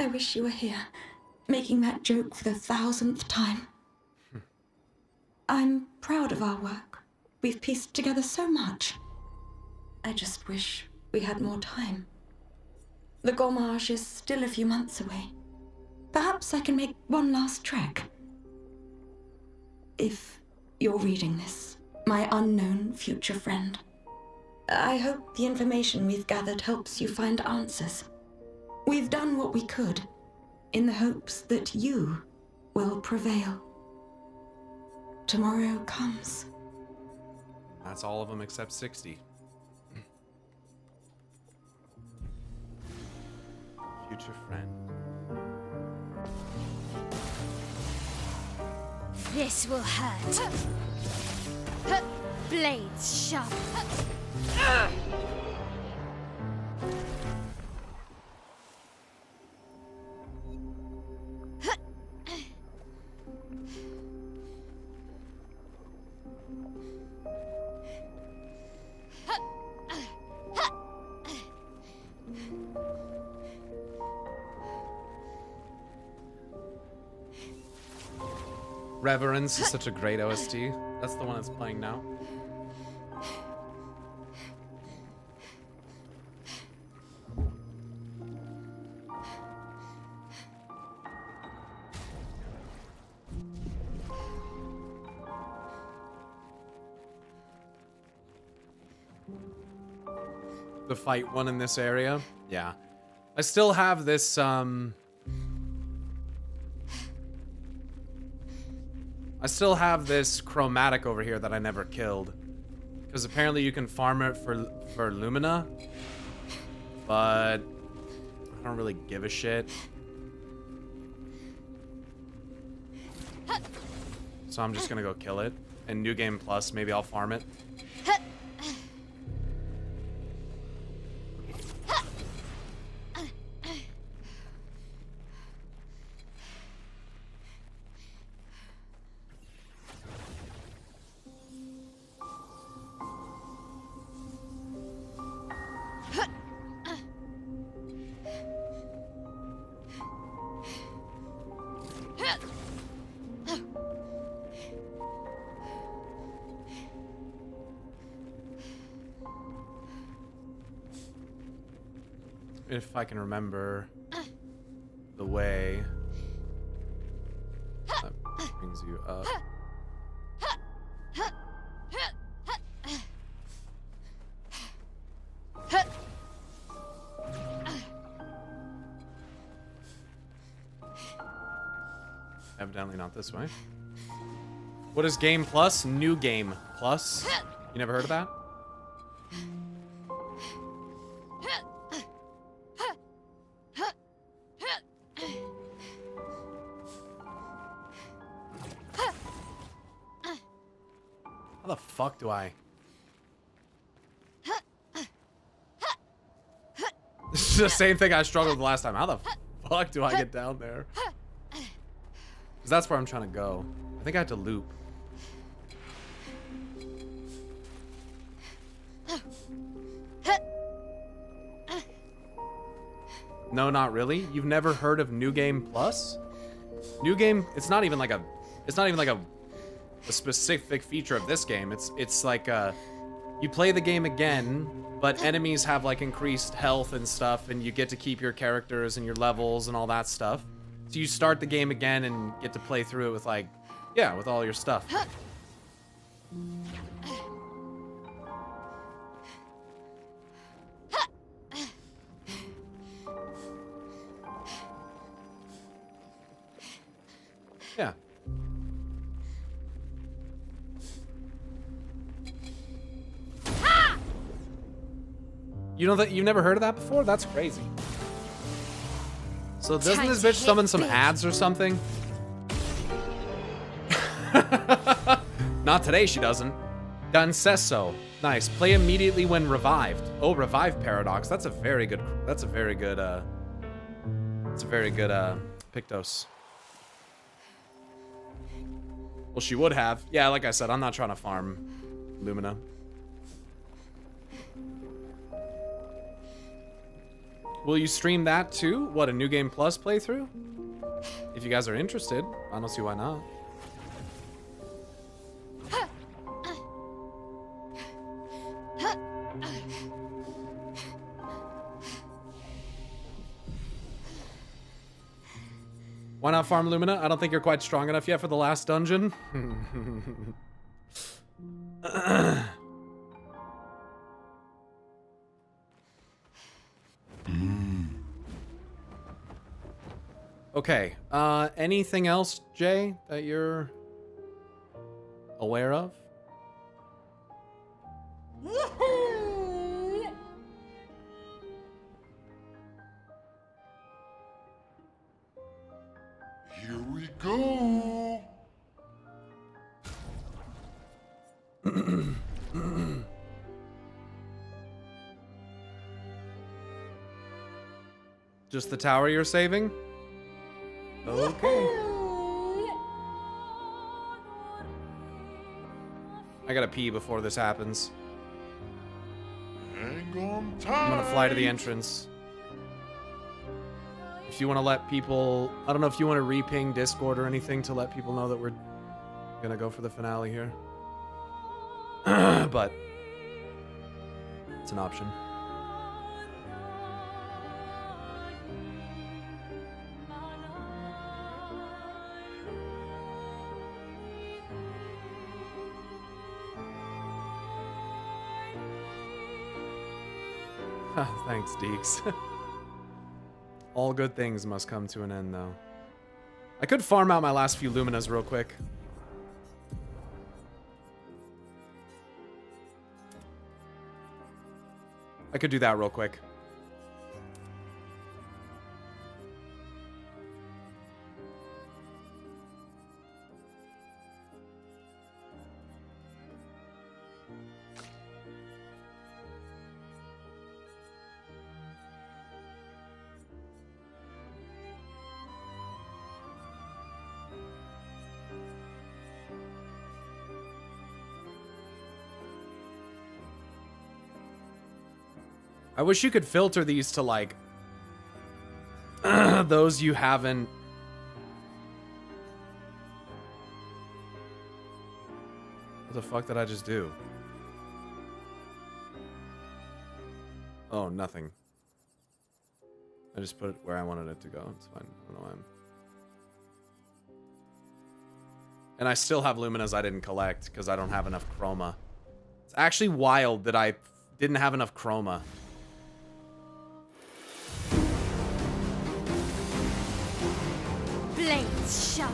I wish you were here, making that joke for the 1000th time. I'm proud of our work. We've pieced together so much. I just wish we had more time. The Gommage is still a few months away. Perhaps I can make one last trek. If you're reading this, my unknown future friend, I hope the information we've gathered helps you find answers. We've done what we could, in the hopes that you will prevail. Tomorrow comes. That's all of them except 60. Future friend. This will hurt. Blades sharp. Reverence is such a great OST. That's the one that's playing now. The fight one in this area? Yeah. I still have this, I still have this chromatic over here that I never killed. Because apparently you can farm it for Lumina. But I don't really give a shit. So I'm just gonna go kill it. And New Game Plus, maybe I'll farm it. If I can remember the way that brings you up. Evidently not this way. What is Game Plus? New Game Plus. You never heard of that? How the fuck do I? This is the same thing I struggled with last time. How the fuck do I get down there? Because that's where I'm trying to go. I think I have to loop. No, not really. You've never heard of New Game Plus? New Game, it's not even like a specific feature of this game. It's like you play the game again, but enemies have like increased health and stuff, and you get to keep your characters and your levels and all that stuff. So you start the game again and get to play through it with like, yeah, with all your stuff. Yeah. You know that you've never heard of that before? That's crazy. So doesn't this bitch summon some ads or something? Not today, she doesn't. Gun says so. Nice. Play immediately when revived. Oh, revive paradox. That's a very good It's a very good Pictos. Well, she would have. Yeah, like I said, I'm not trying to farm Lumina. Will you stream that too? What, a New Game Plus playthrough? If you guys are interested, I don't see why not. Why not farm Lumina? I don't think you're quite strong enough yet for the last dungeon. Okay, anything else, Jay, that you're aware of? Here we go. Just the tower you're saving? Okay. I gotta pee before this happens. Hang on tight. I'm gonna fly to the entrance. If you want to let people... I don't know if you want to re-ping Discord or anything to let people know that we're gonna go for the finale here. But it's an option. Thanks, Deeks. All good things must come to an end, though. I could farm out my last few Luminas real quick. I could do that real quick. I wish you could filter these to, like, those you haven't... What the fuck did I just do? Oh, nothing. I just put it where I wanted it to go. It's fine. I don't know why I'm... And I still have Luminas I didn't collect because I don't have enough chroma. It's actually wild that I didn't have enough chroma. Blades sharp.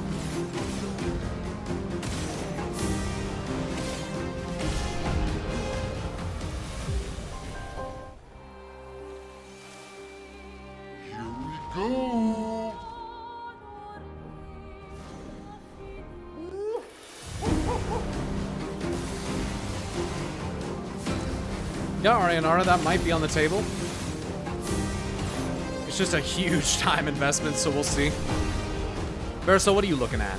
Here we go. Yeah, Arianara, that might be on the table. It's just a huge time investment, so we'll see. Verso, what are you looking at?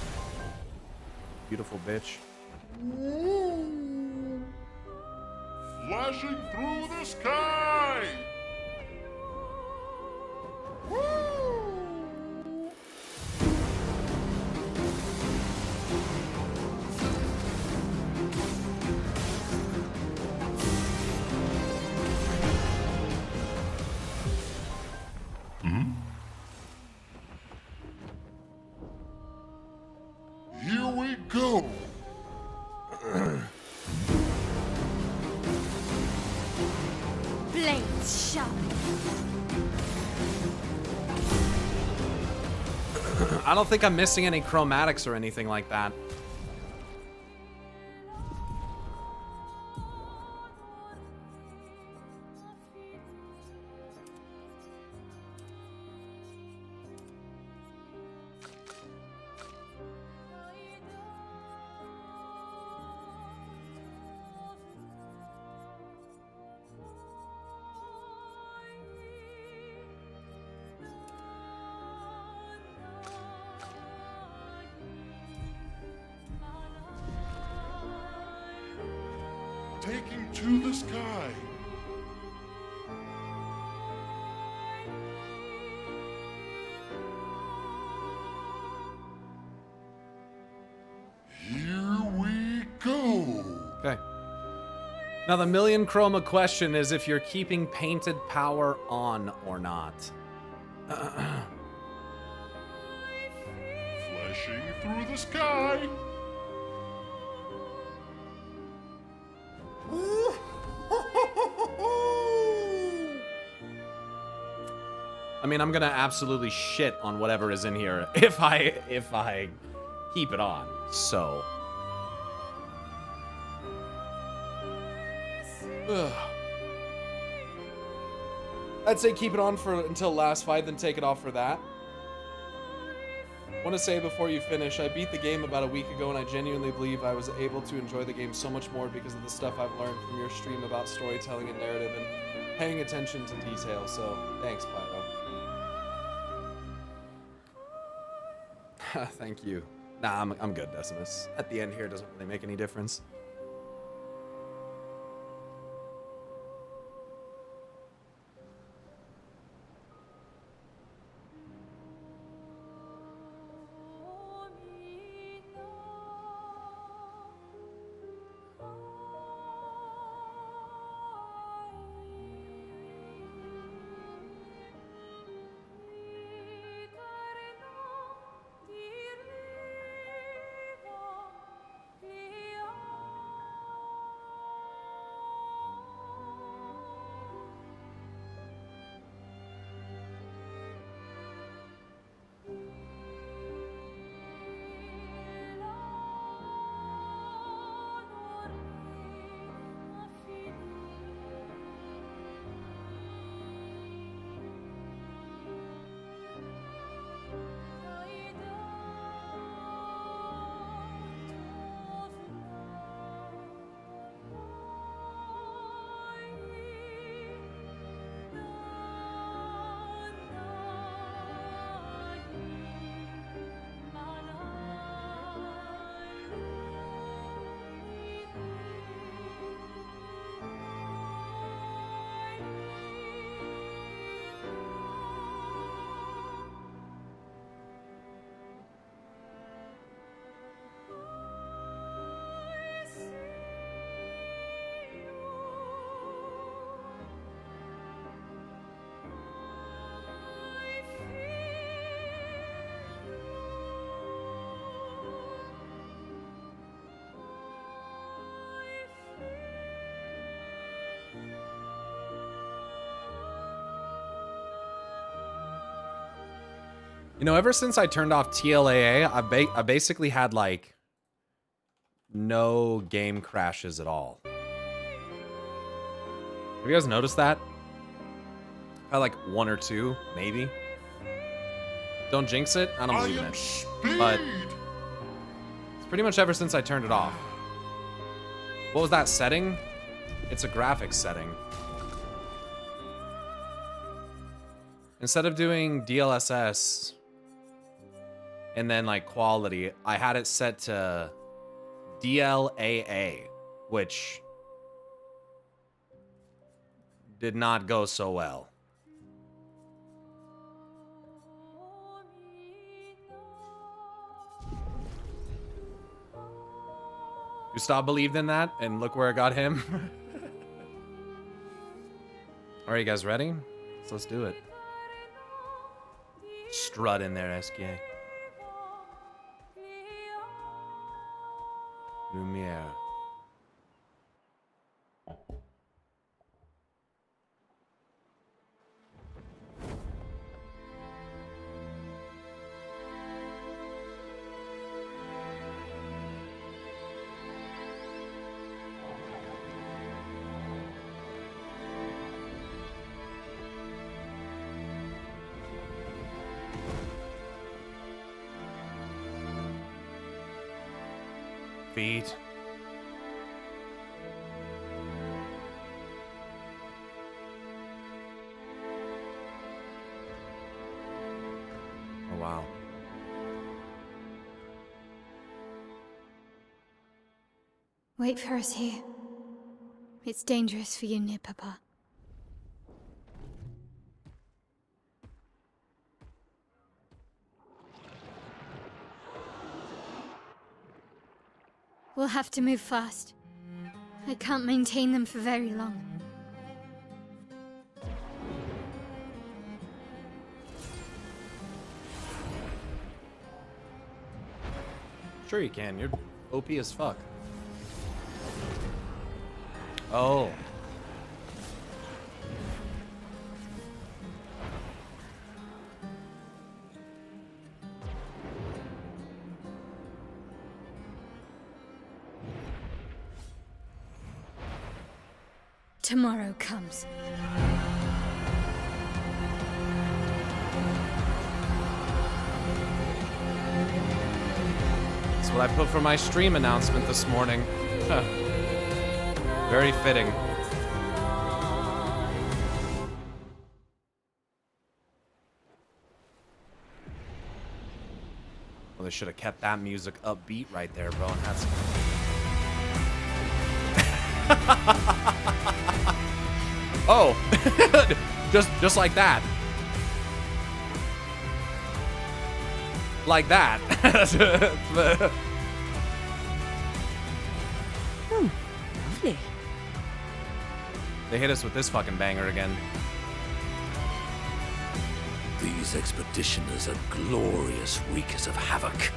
Beautiful bitch. Flashing through the sky. Here we go. Blades sharp. I don't think I'm missing any chromatics or anything like that. taking to the sky. Here we go. Okay. Now the million chroma question is if you're keeping painted power on or not. Flashing through the sky. I mean, I'm gonna absolutely shit on whatever is in here if I keep it on. So. Ugh. I'd say keep it on for until last fight, then take it off for that. Want to say before you finish, I beat the game about a week ago, and I genuinely believe I was able to enjoy the game so much more because of the stuff I've learned from your stream about storytelling and narrative and paying attention to detail. So thanks, Pyro. Thank you. Nah, I'm good, Decimus. At the end here, it doesn't really make any difference. You know, ever since I turned off TLAA, I basically had, like, no game crashes at all. Have you guys noticed that? I had, like, one or two, maybe. Don't jinx it. I don't believe in it. But it's pretty much ever since I turned it off. What was that setting? It's a graphics setting. Instead of doing DLSS and then like quality, I had it set to DLAA, which did not go so well. Gustav believed in that, and look where it got him. Are you guys ready? So let's do it. Strut in there, SK. Lumiere. Feet. Oh, wow. Wait for us here. It's dangerous for you near Papa. We'll have to move fast. I can't maintain them for very long. Sure you can. You're OP as fuck. Oh. Tomorrow comes. That's what I put for my stream announcement this morning. Huh. Very fitting. Well, they should have kept that music upbeat right there, bro. And that's... Oh, just like that. Like that. Oh, lovely. They hit us with this fucking banger again. These expeditioners are glorious wreakers of havoc.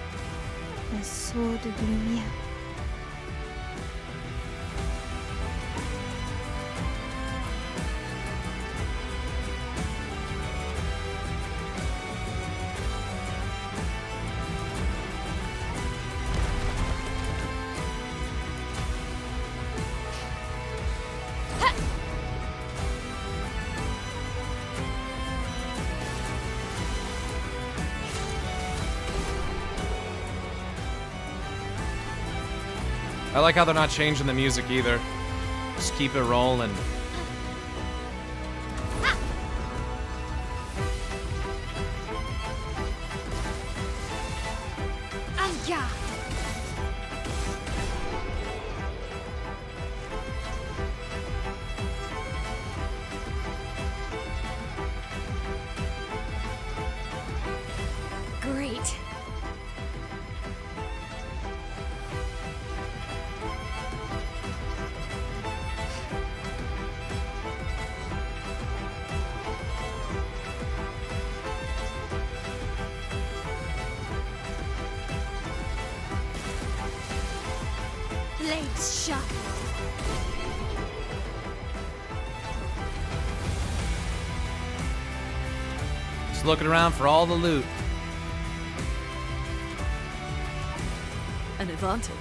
The sword of Lumia. I like how they're not changing the music either. Just keep it rolling. Aya! Great. Blades sharp. Just looking around for all the loot. An advantage.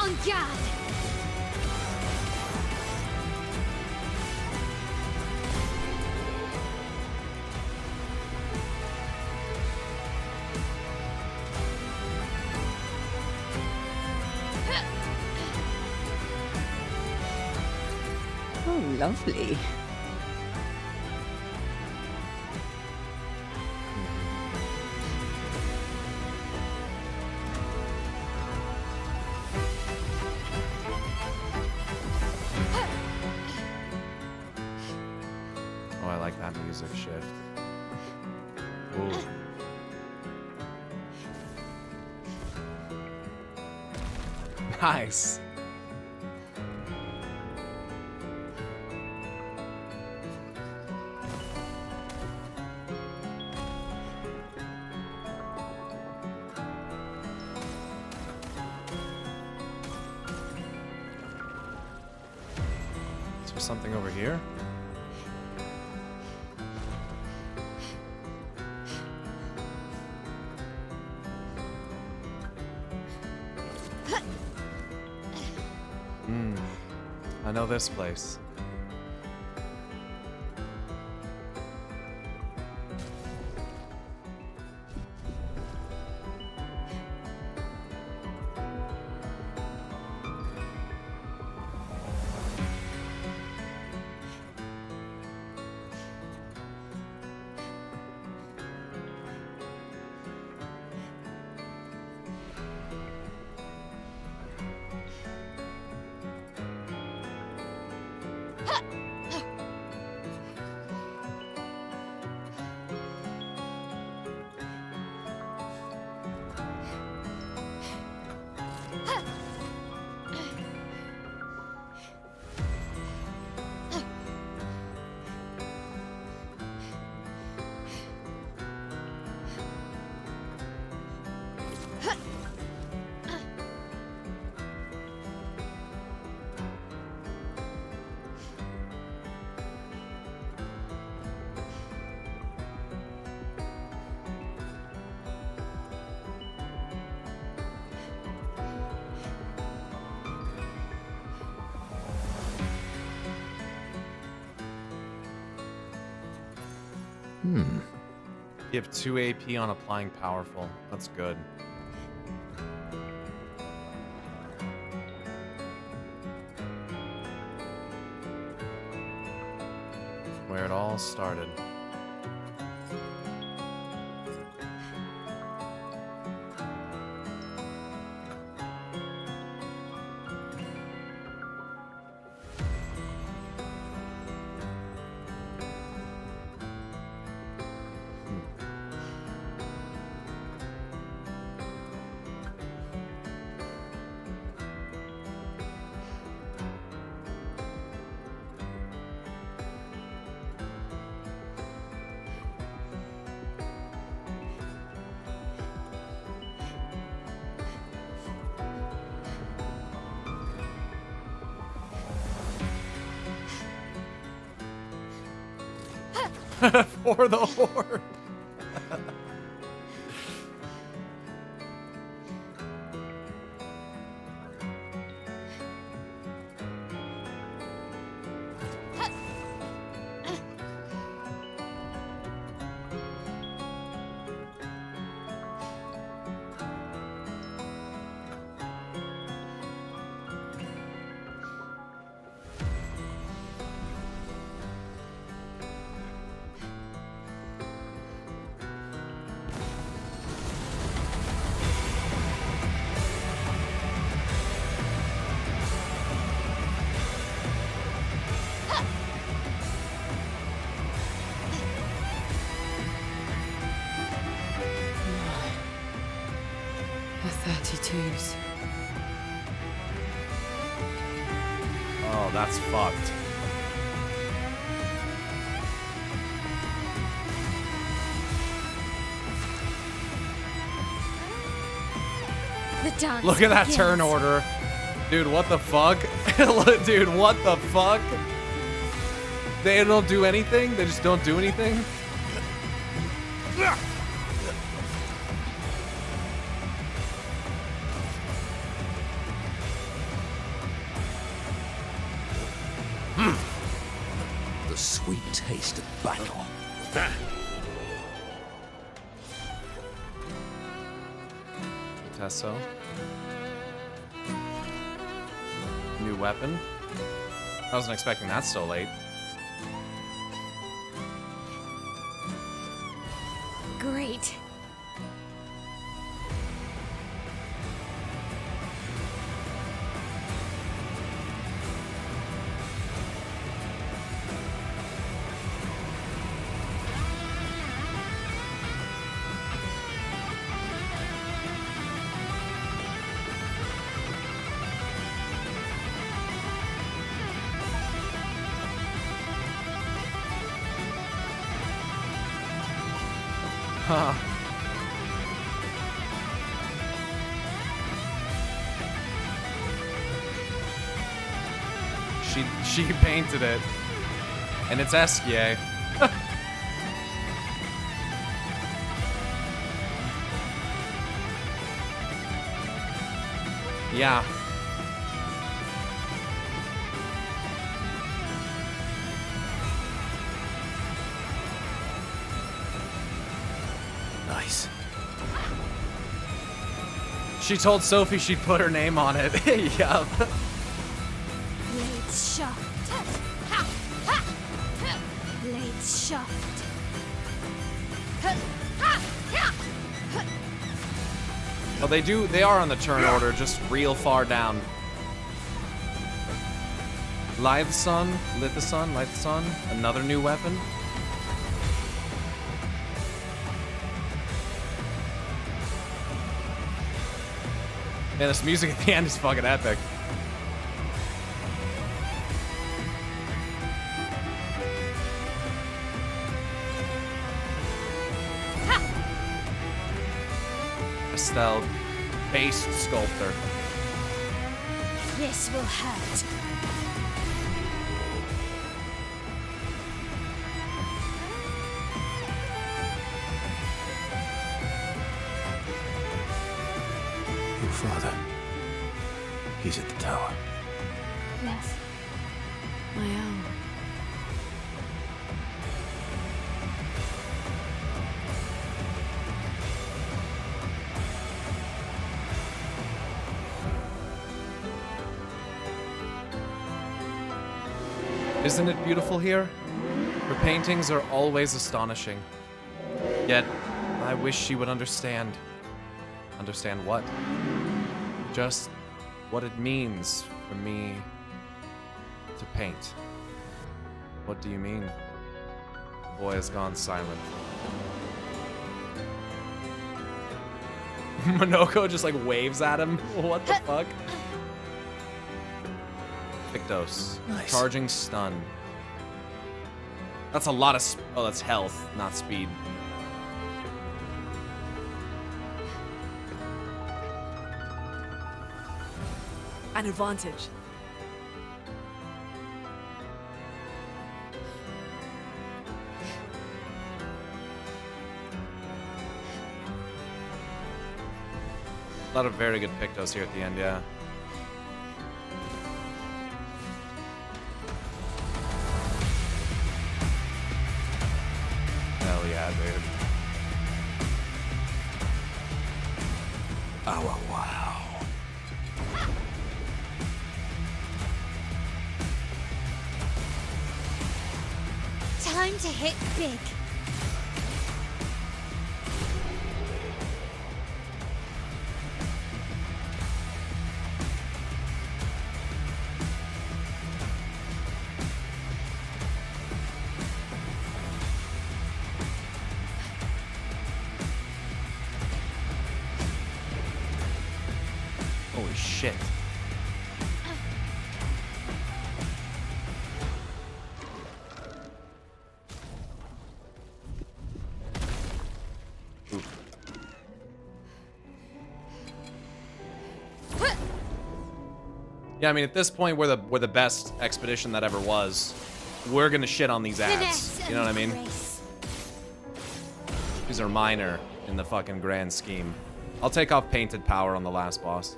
On guard! Oh, lovely. Oh, I like that music shift. Ooh. Nice. Is there something over here? I know this place. You have 2 AP on applying powerful. That's good. Where it all started. For the horde. The 32s. Oh, that's fucked. The dance Look at that begins. turn order. Dude, what the fuck? Dude, what the fuck? They don't do anything? They just don't do anything? The sweet taste of battle. Tesso. New weapon. I wasn't expecting that so late. Great. Huh. She painted it. And it's Esquier. Yeah. Nice. She told Sophie she'd put her name on it. Yup. Blades shaft. Blades shaft. Well, they are on the turn order, just real far down. Lithason, another new weapon. Man, this music at the end is fucking epic. Estelle, based sculptor. This will hurt. Your father. He's at the tower. Yes. My own. Isn't it beautiful here? Her paintings are always astonishing. Yet, I wish she would understand. Understand what? Just what it means for me to paint. What do you mean? The boy has gone silent. Monoko just like waves at him. What the fuck? Pictos. Nice. Charging stun. That's a lot of oh, that's health, not speed. An advantage. A lot of very good Pictos here at the end, yeah. Hell yeah, dude. Oh, wow. Time to hit big. Holy shit. Yeah, I mean, at this point, we're the best expedition that ever was. We're gonna shit on these ads. You know what I mean? These are minor in the fucking grand scheme. I'll take off painted power on the last boss.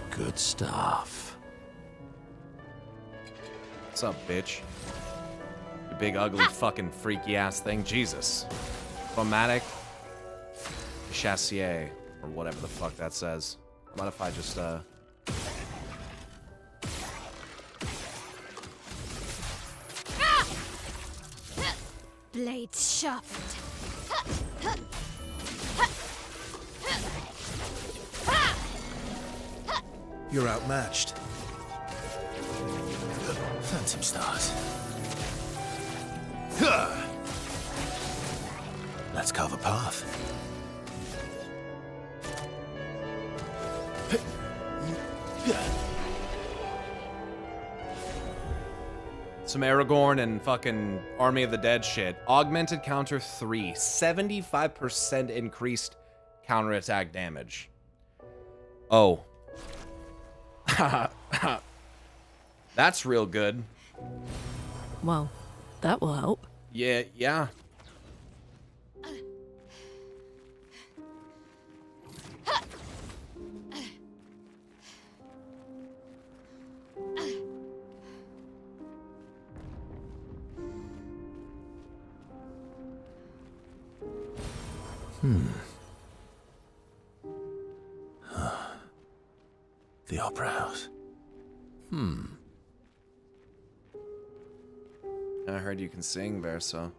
Good stuff. What's up, bitch? You big, ugly, fucking freaky ass thing. Jesus. Chromatic Chassier, or whatever the fuck that says. What if I just, Blades sharpened. You're outmatched. Phantom stars. Let's carve a path. some Aragorn and fucking Army of the Dead shit. Augmented counter 3. 75% increased counterattack damage. Oh. That's real good. Well, that will help. Yeah. The Opera House. I heard you can sing, Verso.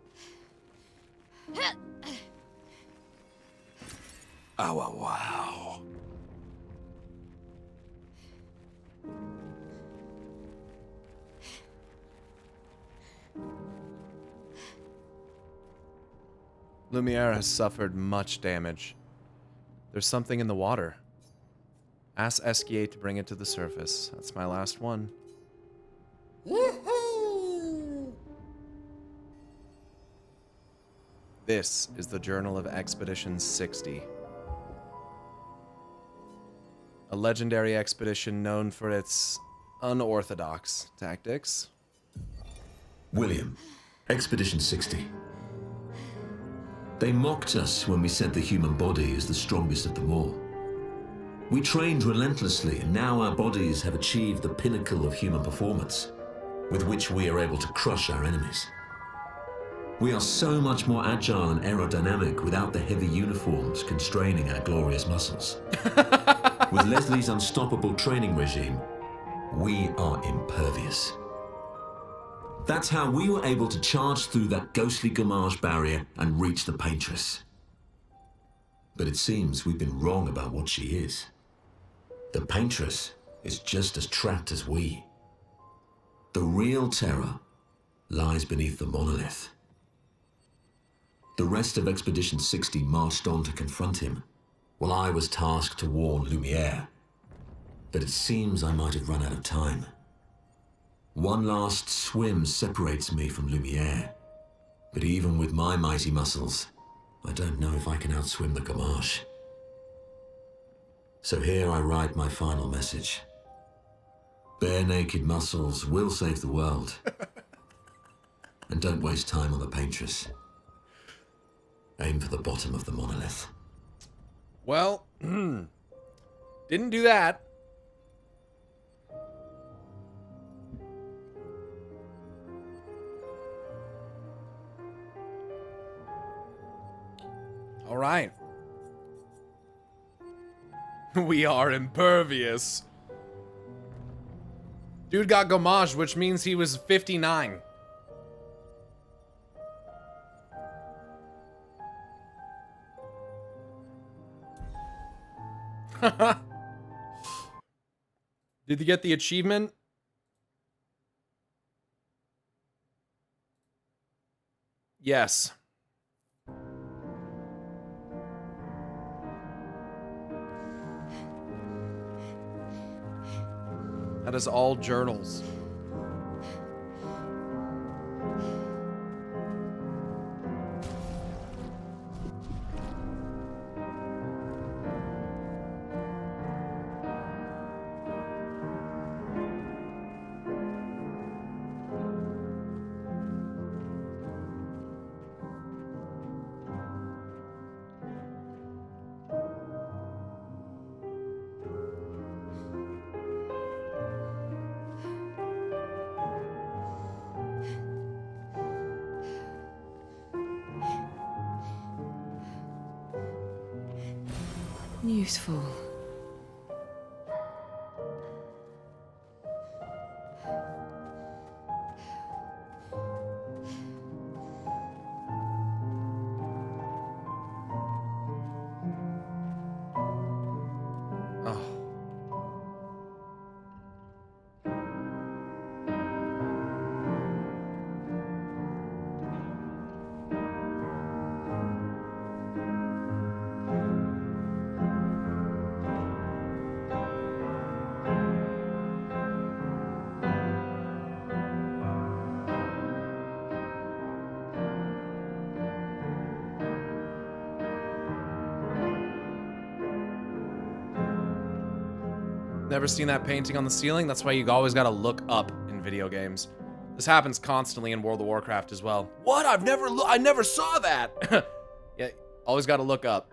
Oh, wow. Lumiere has suffered much damage. There's something in the water. Ask Esquier to bring it to the surface. That's my last one. This is the Journal of Expedition 60. A legendary expedition known for its unorthodox tactics. William, Expedition 60. They mocked us when we said the human body is the strongest of them all. We trained relentlessly, and now our bodies have achieved the pinnacle of human performance, with which we are able to crush our enemies. We are so much more agile and aerodynamic without the heavy uniforms constraining our glorious muscles. With Leslie's unstoppable training regime, we are impervious. That's how we were able to charge through that ghostly Gamage barrier and reach the Paintress. But it seems we've been wrong about what she is. The Paintress is just as trapped as we. The real terror lies beneath the monolith. The rest of Expedition 60 marched on to confront him, while I was tasked to warn Lumiere. But it seems I might have run out of time. One last swim separates me from Lumiere, but even with my mighty muscles, I don't know if I can outswim the Gamage. So here I write my final message. Bare naked muscles will save the world. And don't waste time on the Paintress. Aim for the bottom of the monolith. Well, didn't do that. All right. We are impervious. Dude got Gamage, which means he was 59. Did you get the achievement? Yes. That is all journals. Useful. Never seen that painting on the ceiling? That's why you always gotta look up in video games. This happens constantly in World of Warcraft as well. What? I never saw that! Yeah, always gotta look up.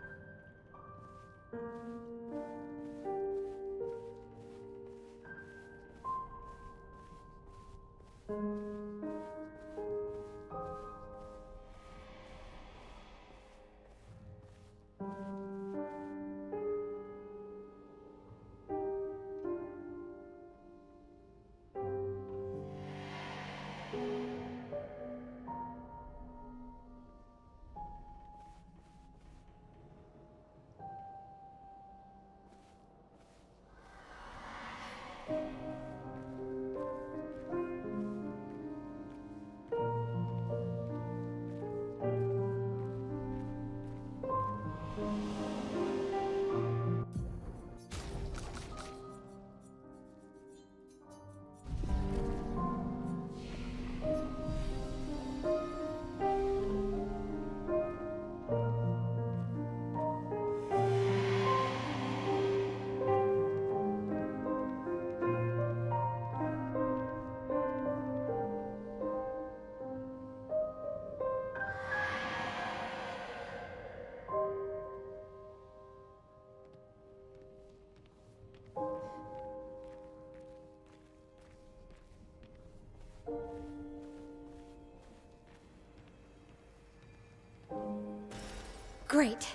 Great.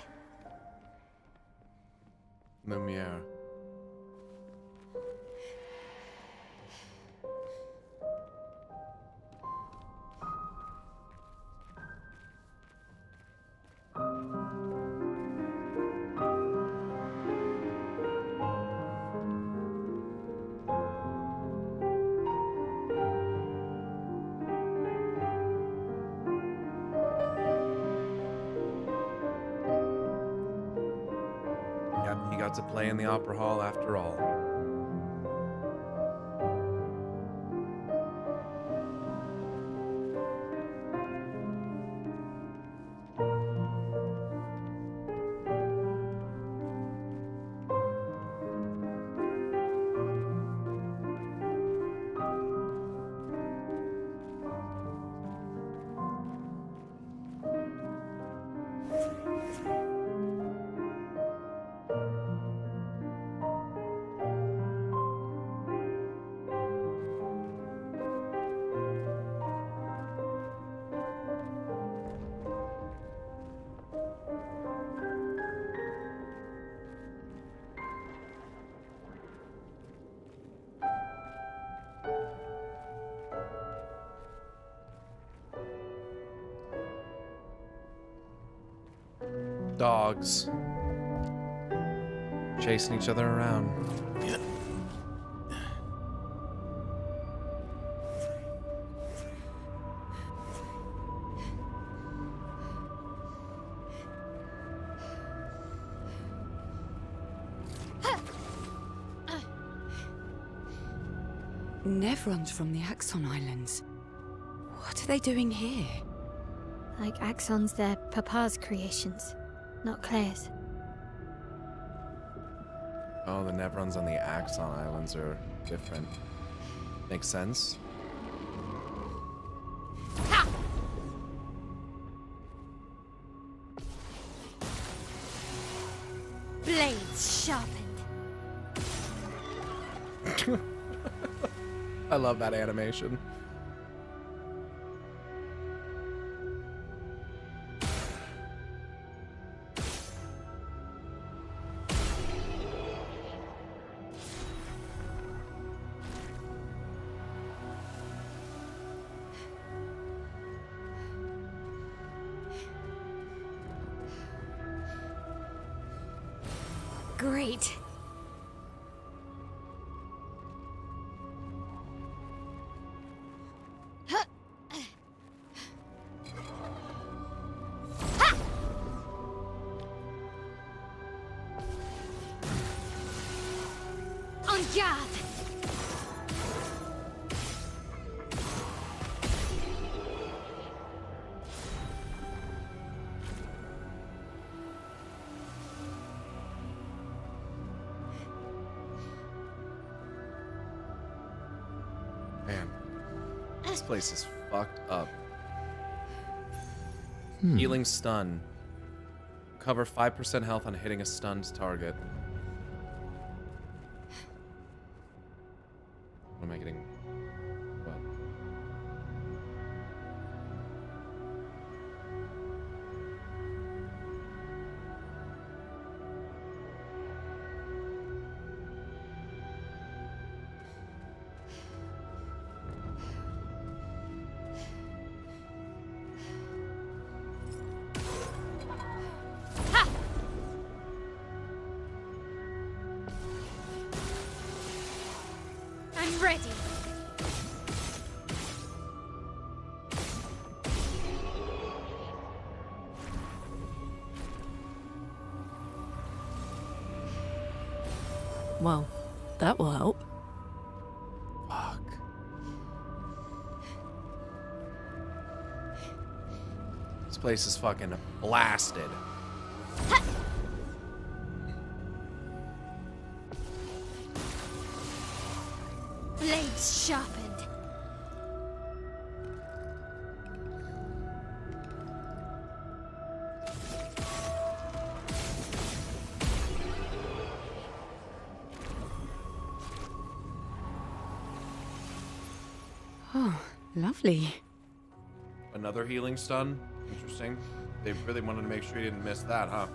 Lumiere. Yep, he got to play in the opera hall after all. Dogs chasing each other around. Nevrons from the Axon Islands. What are they doing here? Like Axons, they're Papa's creations, not Claire's. Oh, the Nevrons on the Axon Islands are different. Makes sense. Ha! Blades sharpened. I love that animation. Great. En garde! Man, this place is fucked up. Healing stun. Cover 5% health on hitting a stunned target. What am I getting? What? I'm ready. Well, that will help. Fuck. This place is fucking blasted. Blades sharpened. Oh, lovely. Another healing stun. Interesting. They really wanted to make sure you didn't miss that, huh?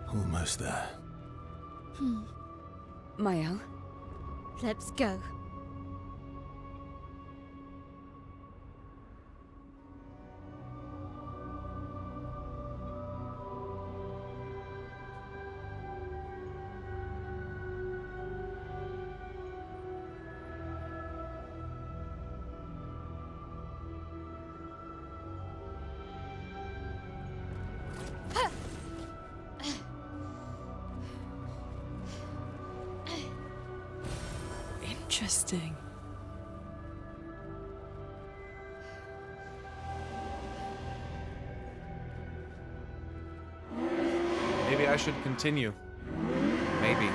Almost there. Mael, Let's go. Interesting. Maybe I should continue. Maybe.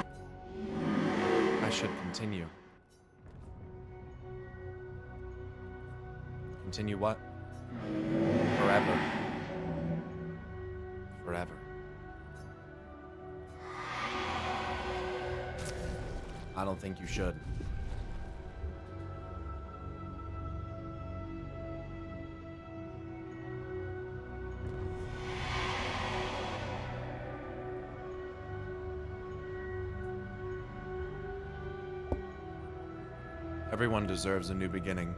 I should continue. Continue what? Forever. Forever. I don't think you should. Everyone deserves a new beginning.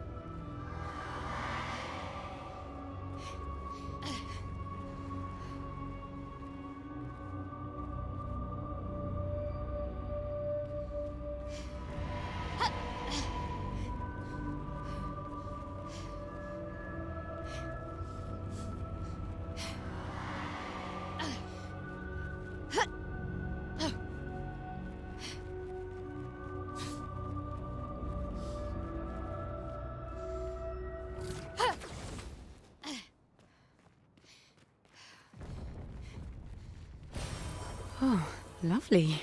oh, lovely.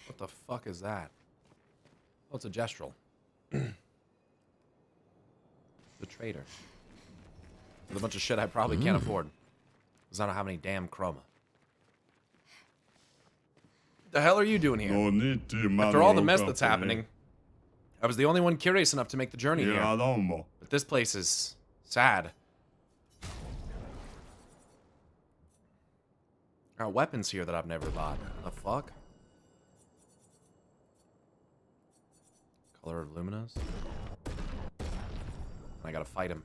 What the fuck is that? Oh, it's a gestural. The trader. With a bunch of shit I probably can't afford. Because I don't have any damn chroma. The hell are you doing here? After all the mess that's happening, I was the only one curious enough to make the journey here. But this place is sad. There are weapons here that I've never bought. The fuck? Color of Luminous? I gotta fight him.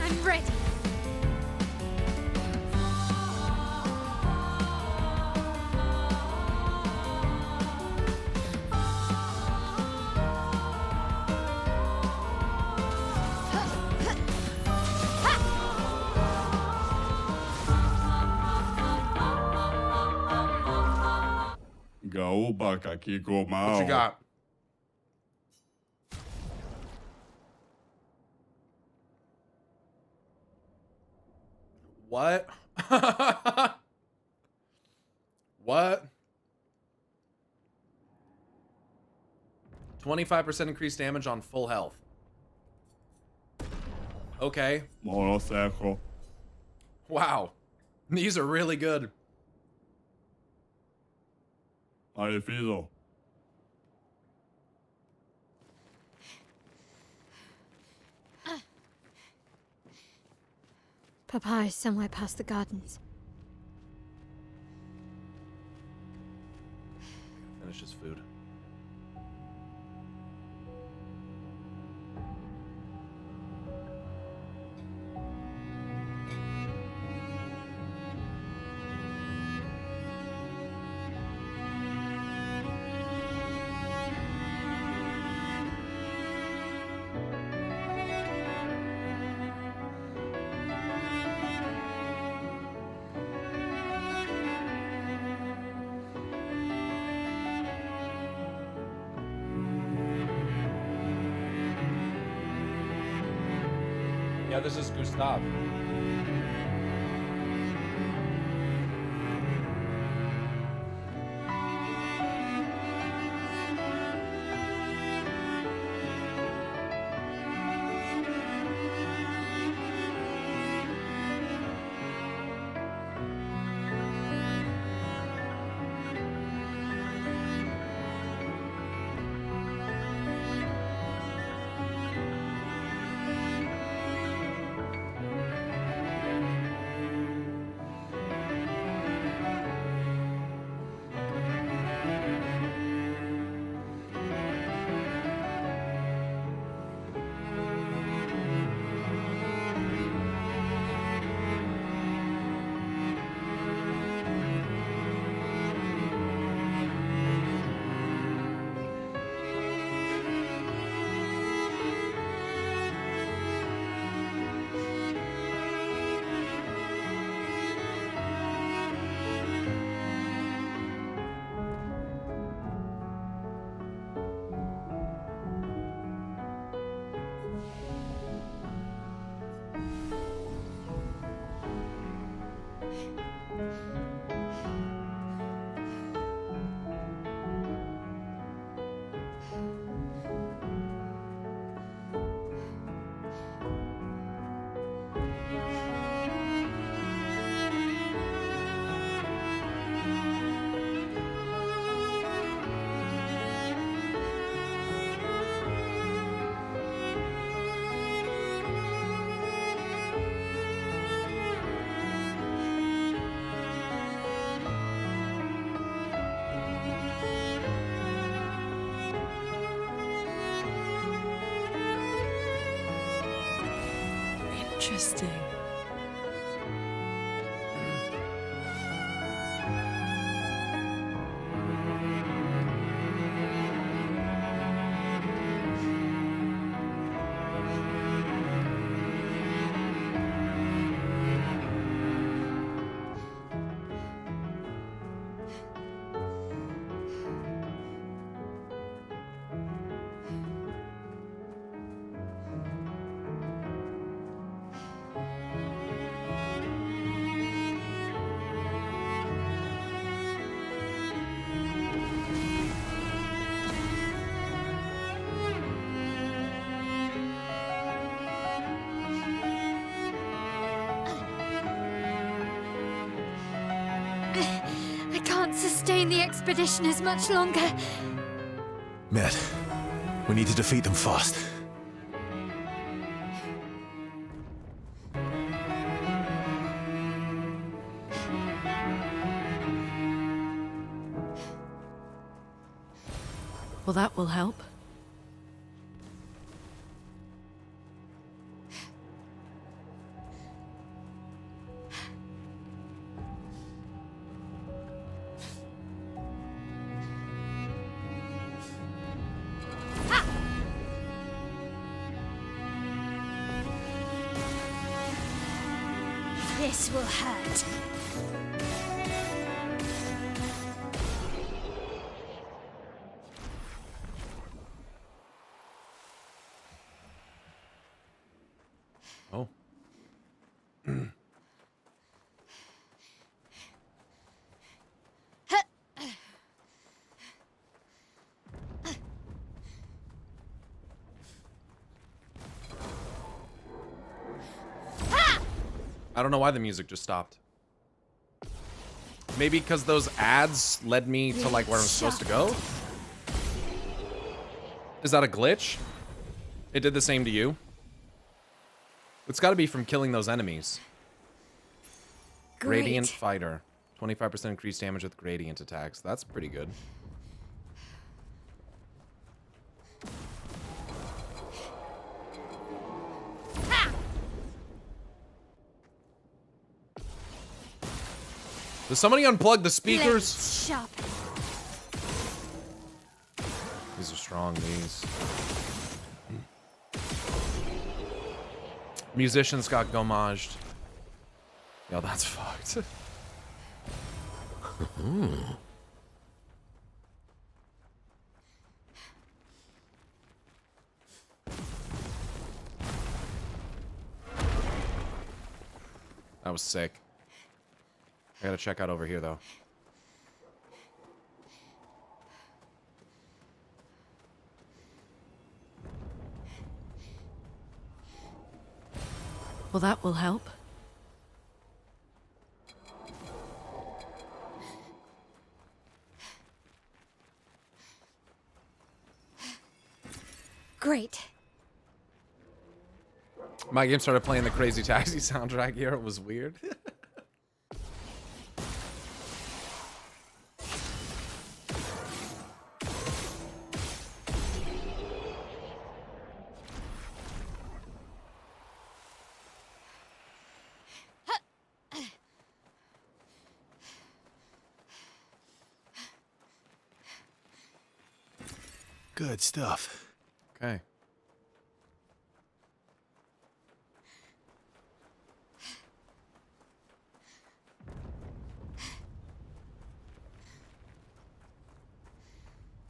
I'm ready. What you got? What? What? 25% increased damage on full health. Okay. Wow. These are really good. Papa is somewhere past the gardens. Finish his food. Yeah, this is Gustav. Interesting. I can't sustain the expedition as much longer. Med, we need to defeat them fast. Well, that will help. This will hurt. Oh. I don't know why the music just stopped. Maybe because those ads led me to like where I'm supposed to go? Is that a glitch? It did the same to you? It's got to be from killing those enemies. Great. Gradient Fighter. 25% increased damage with gradient attacks. That's pretty good. Does somebody unplug the speakers? Sharp. These are strong, these. Musicians got gomaged. Yo, that's fucked. That was sick. I gotta check out over here, though. Well, that will help. Great. My game started playing the Crazy Taxi soundtrack here. It was weird. Good stuff. Okay.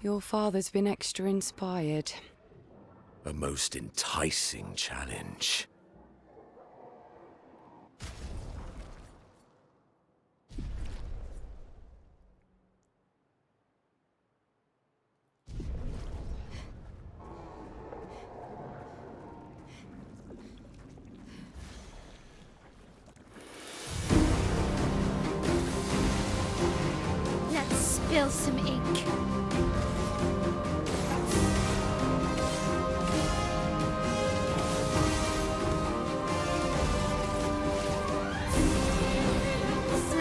Your father's been extra inspired. A most enticing challenge. Let's spill some ink.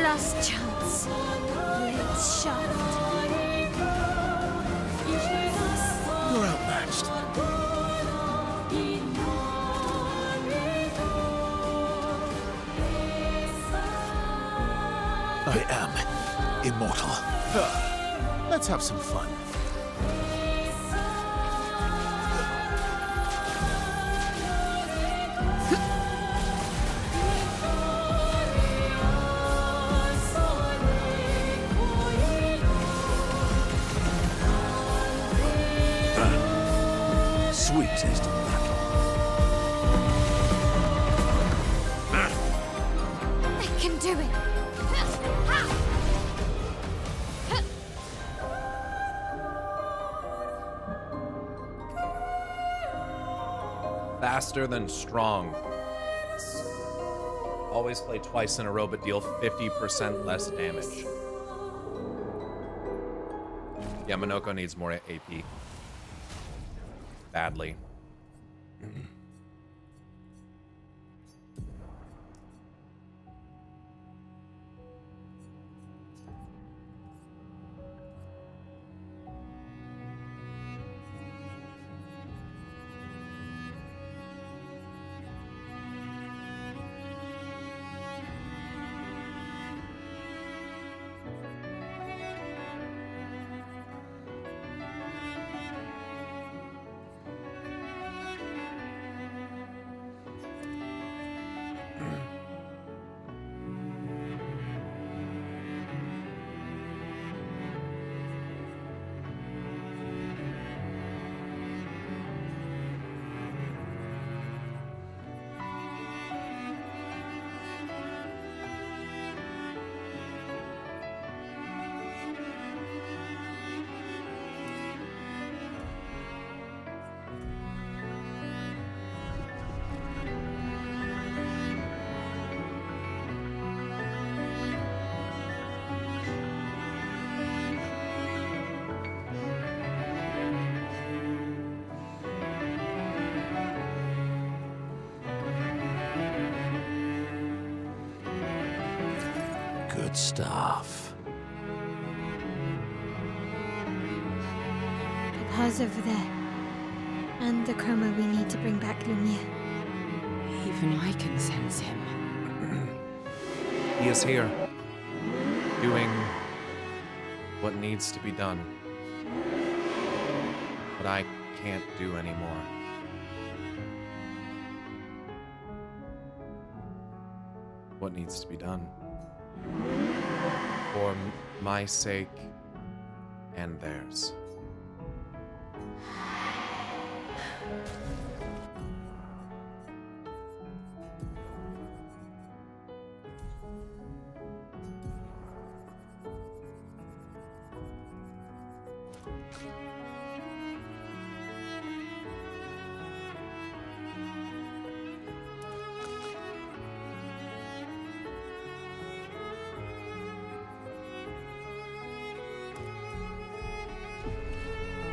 Last chance. Blade shaft. You're outmatched. I am immortal. Let's have some fun. Sweet taste of battle. I can do it. Faster than strong. Always play twice in a row, but deal 50% less damage. Yeah, Minoko needs more AP. Badly. Good stuff. Papa's over there. And the chroma we need to bring back Lumiere. Even I can sense him. He is here. Doing what needs to be done. But I can't do anymore. What needs to be done? For my sake and theirs.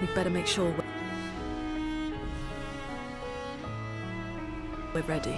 We'd better make sure we're ready.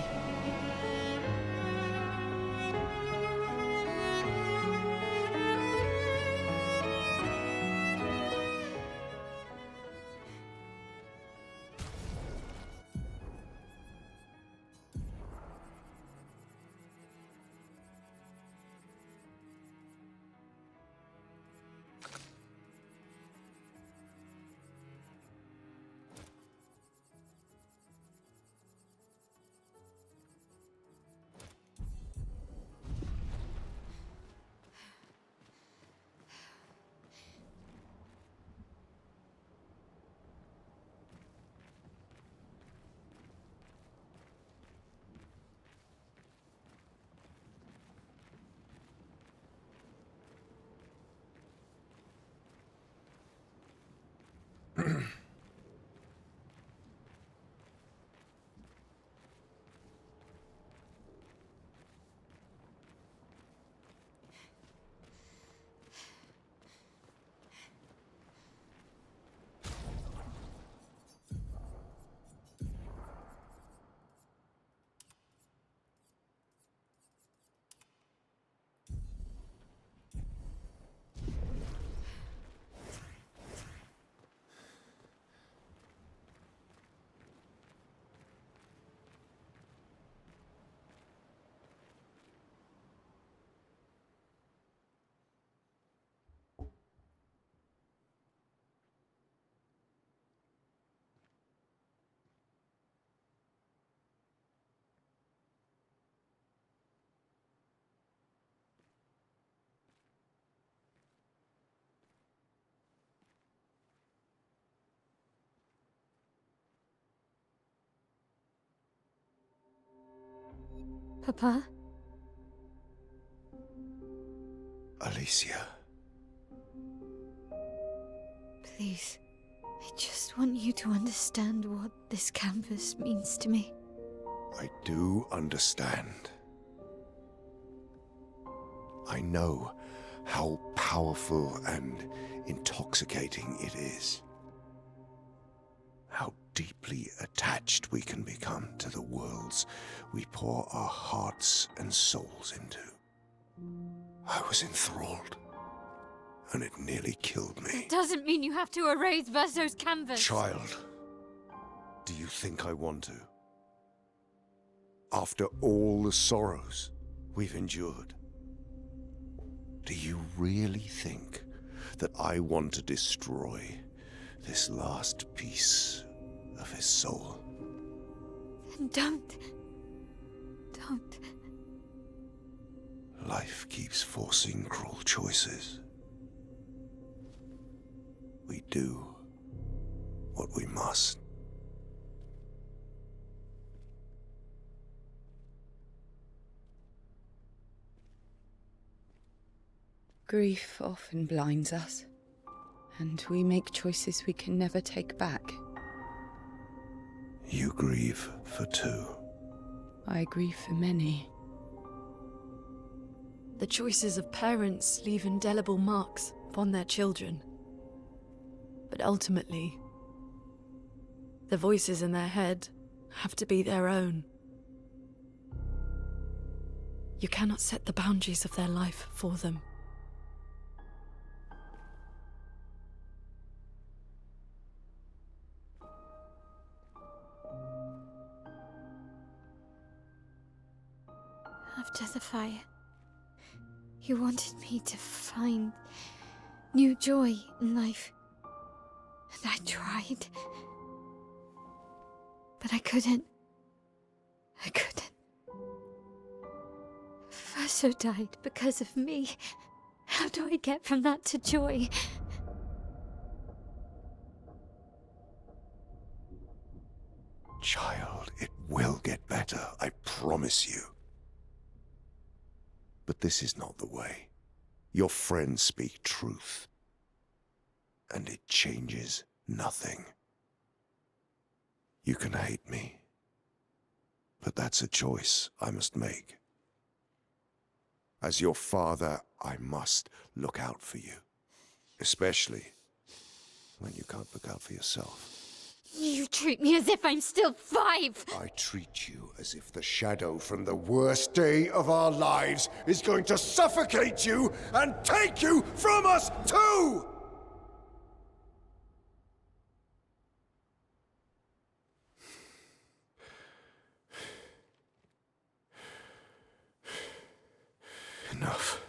Papa? Alicia. Please, I just want you to understand what this canvas means to me. I do understand. I know how powerful and intoxicating it is. How deeply attached we can become to the worlds we pour our hearts and souls into. I was enthralled, and it nearly killed me. It doesn't mean you have to erase Verso's canvas. Child, do you think I want to? After all the sorrows we've endured, do you really think that I want to destroy this last piece of his soul? Don't. Life keeps forcing cruel choices. We do what we must. Grief often blinds us, and we make choices we can never take back. You grieve for two. I grieve for many. The choices of parents leave indelible marks upon their children. But ultimately, the voices in their head have to be their own. You cannot set the boundaries of their life for them. After the fire, you wanted me to find new joy in life. And I tried. But I couldn't. Verso died because of me. How do I get from that to joy? Child, it will get better, I promise you. But this is not the way. Your friends speak truth, and it changes nothing. You can hate me, but that's a choice I must make. As your father, I must look out for you, especially when you can't look out for yourself. You treat me as if I'm still 5. I treat you as if the shadow from the worst day of our lives is going to suffocate you and take you from us too! Enough.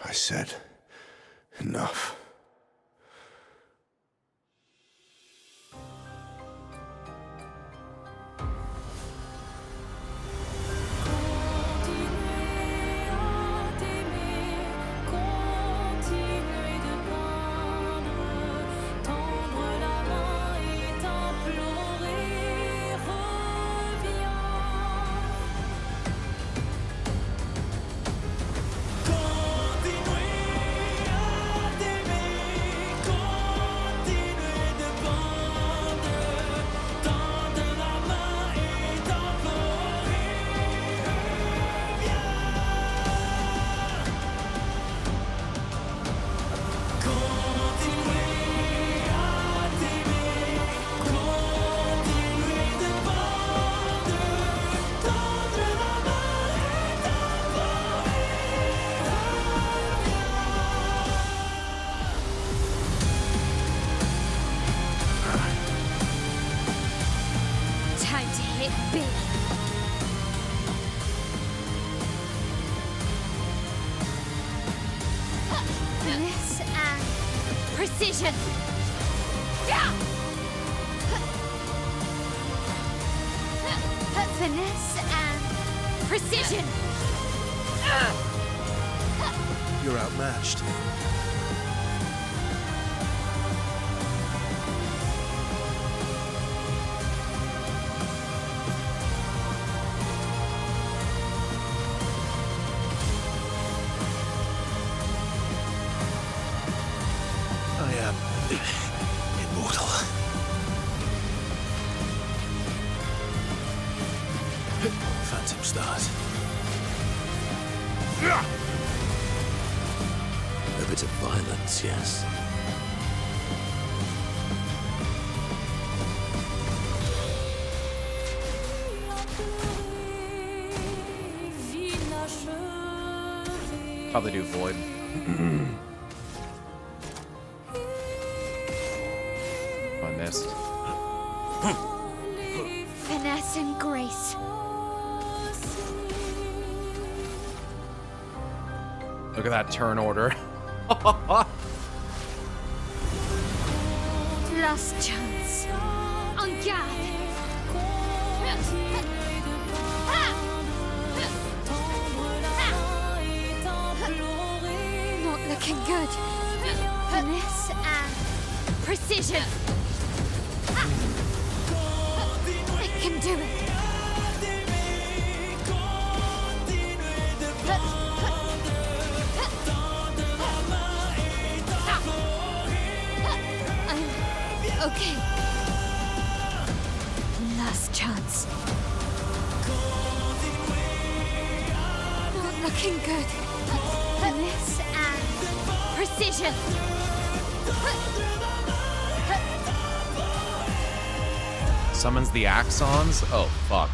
I said enough. Time to hit big. Finesse and precision. Finesse and precision. You're outmatched. I am immortal. Phantom stars. A bit of violence, yes. Probably do Void. I missed. Finesse and grace. Look at that turn order. Last chance. En garde. Not looking good. Finesse and precision. I can do it. I'm okay. Last chance. Not looking good. Finesse and precision. Summons the Axons? Oh, fuck.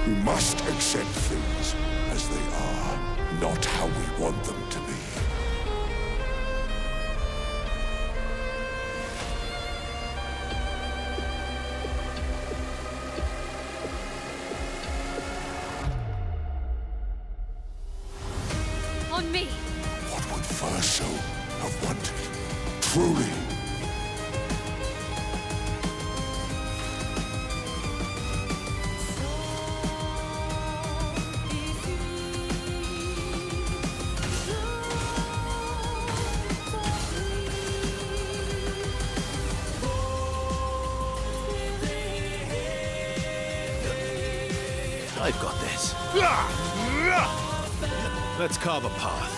We must accept things as they are, not how we want them to be. On me. What would Verso have wanted? Truly. I've got this. Let's carve a path.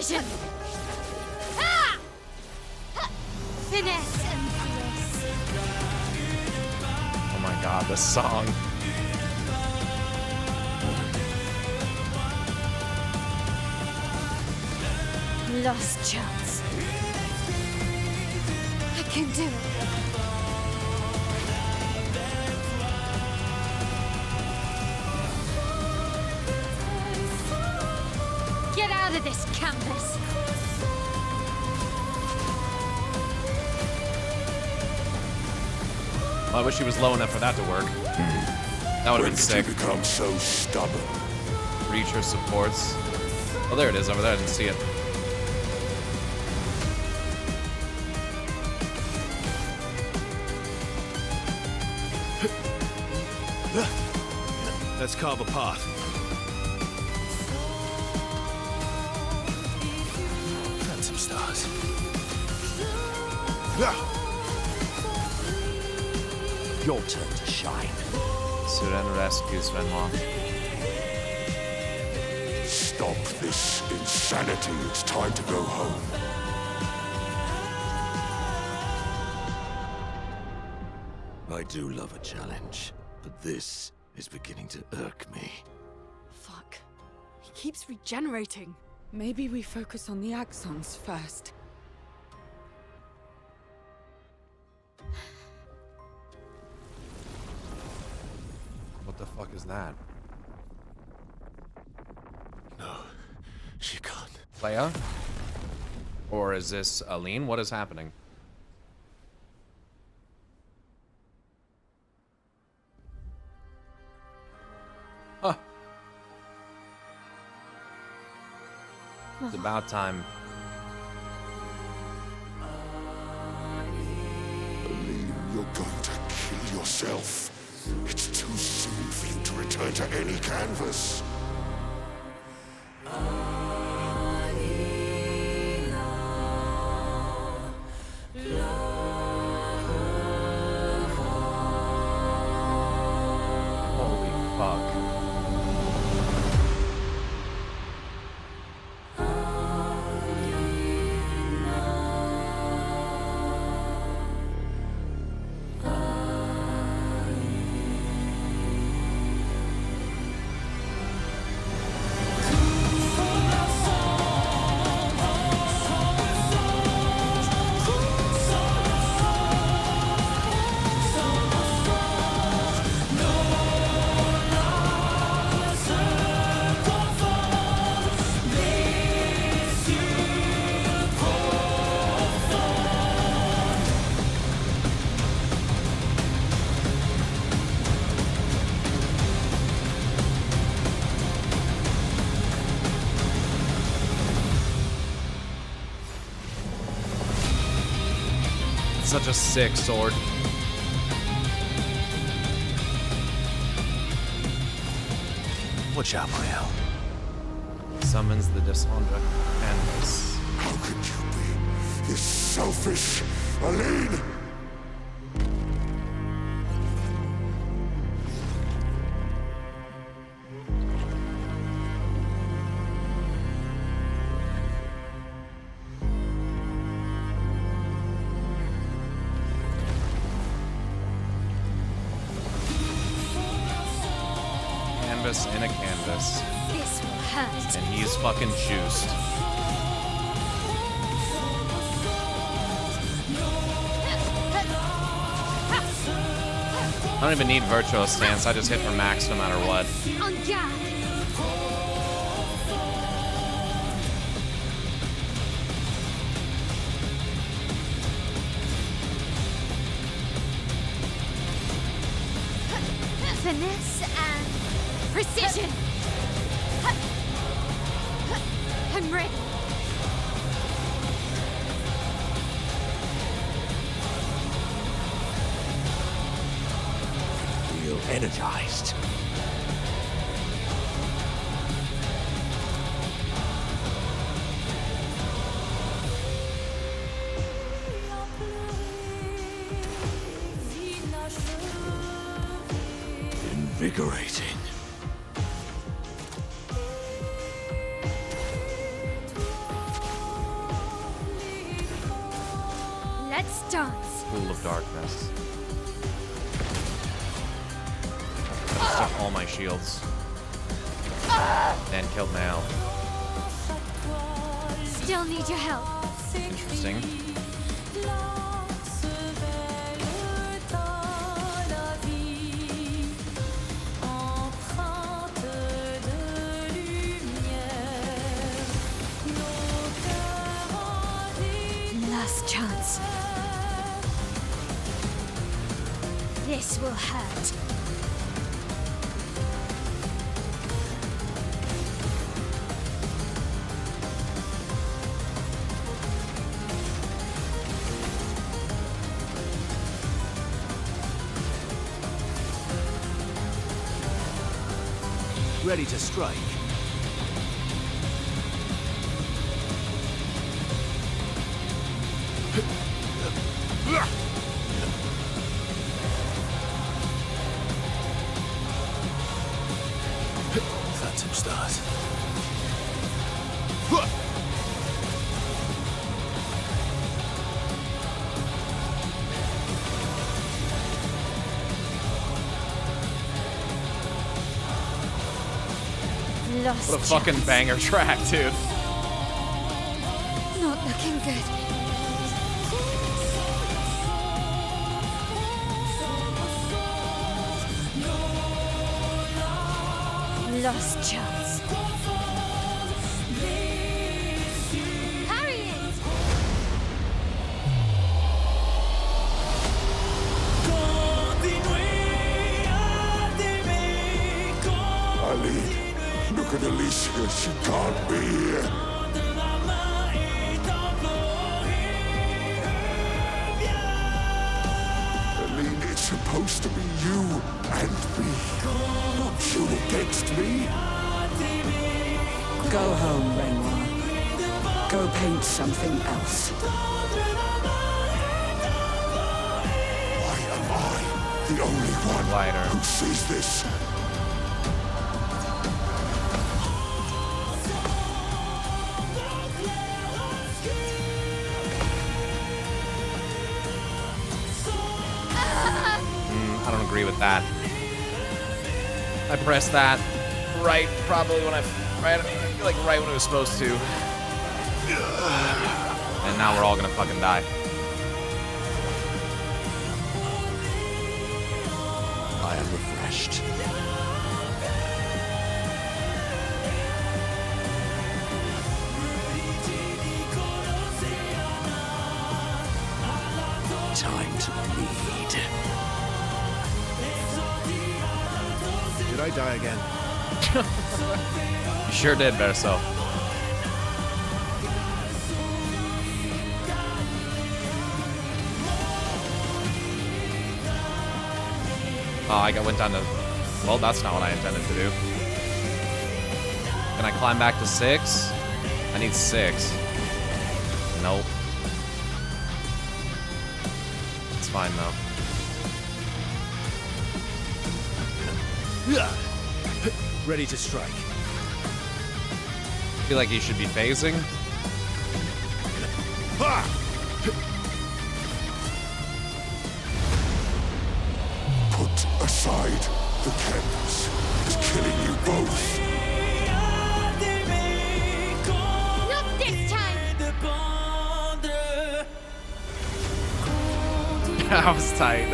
Precision! Ah! Finesse and bliss. Oh my god, this song. Lost chance. I can do it. Get out of this canvas. Well, I wish he was low enough for that to work. That would have been sick. You become so stubborn. Reacher supports. Oh, there it is over there. I didn't see it. Let's carve a path. And some stars. Your turn to shine. Suren rescues Renwa. Stop this insanity. It's time to go home. I do love a challenge, but this is beginning to irk me. Fuck. He keeps regenerating. Maybe we focus on the axons first. What the fuck is that? No, she can't. Leia? Or is this Aline? What is happening? Huh. It's about time. Aline, you're going to kill yourself. It's too soon for you to return to any canvas. Holy fuck. Such a sick sword. Watch out, Mael. Summons the Dishondra canvas. How could you be this selfish, Aline? Canvas in a canvas. This will hurt. And he's fucking juiced. I don't even need Virtual Stance, I just hit for max no matter what. On guard. Finesse and precision. I'm ready. Feel energized. Invigorating. Let's dance. Pool of darkness. I took all my shields. And killed Mal. Still need your help. Interesting. Last chance. This will hurt. Ready to strike. Phantom start. Lost What a fucking chance. banger track, dude. Not looking good. Lost chance. Parry it! Ali, look at Alicia. She can't be here. Aline, it's supposed to be you and me. Not you against me. Go home, Renoir. Go paint something else. Why am I the only one Lighter. who sees this? I don't agree with that. I pressed that right, probably when I feel like right when it was supposed to. And now we're all gonna fucking die. I am refreshed. Time to bleed. Did I die again? You sure did, Verso. Oh, I went down to... Well, that's not what I intended to do. Can I climb back to 6? I need 6. Nope. It's fine, though. Ready to strike. I feel like he should be phasing. Put aside the canvas. It's killing you both. Not this time! That was tight.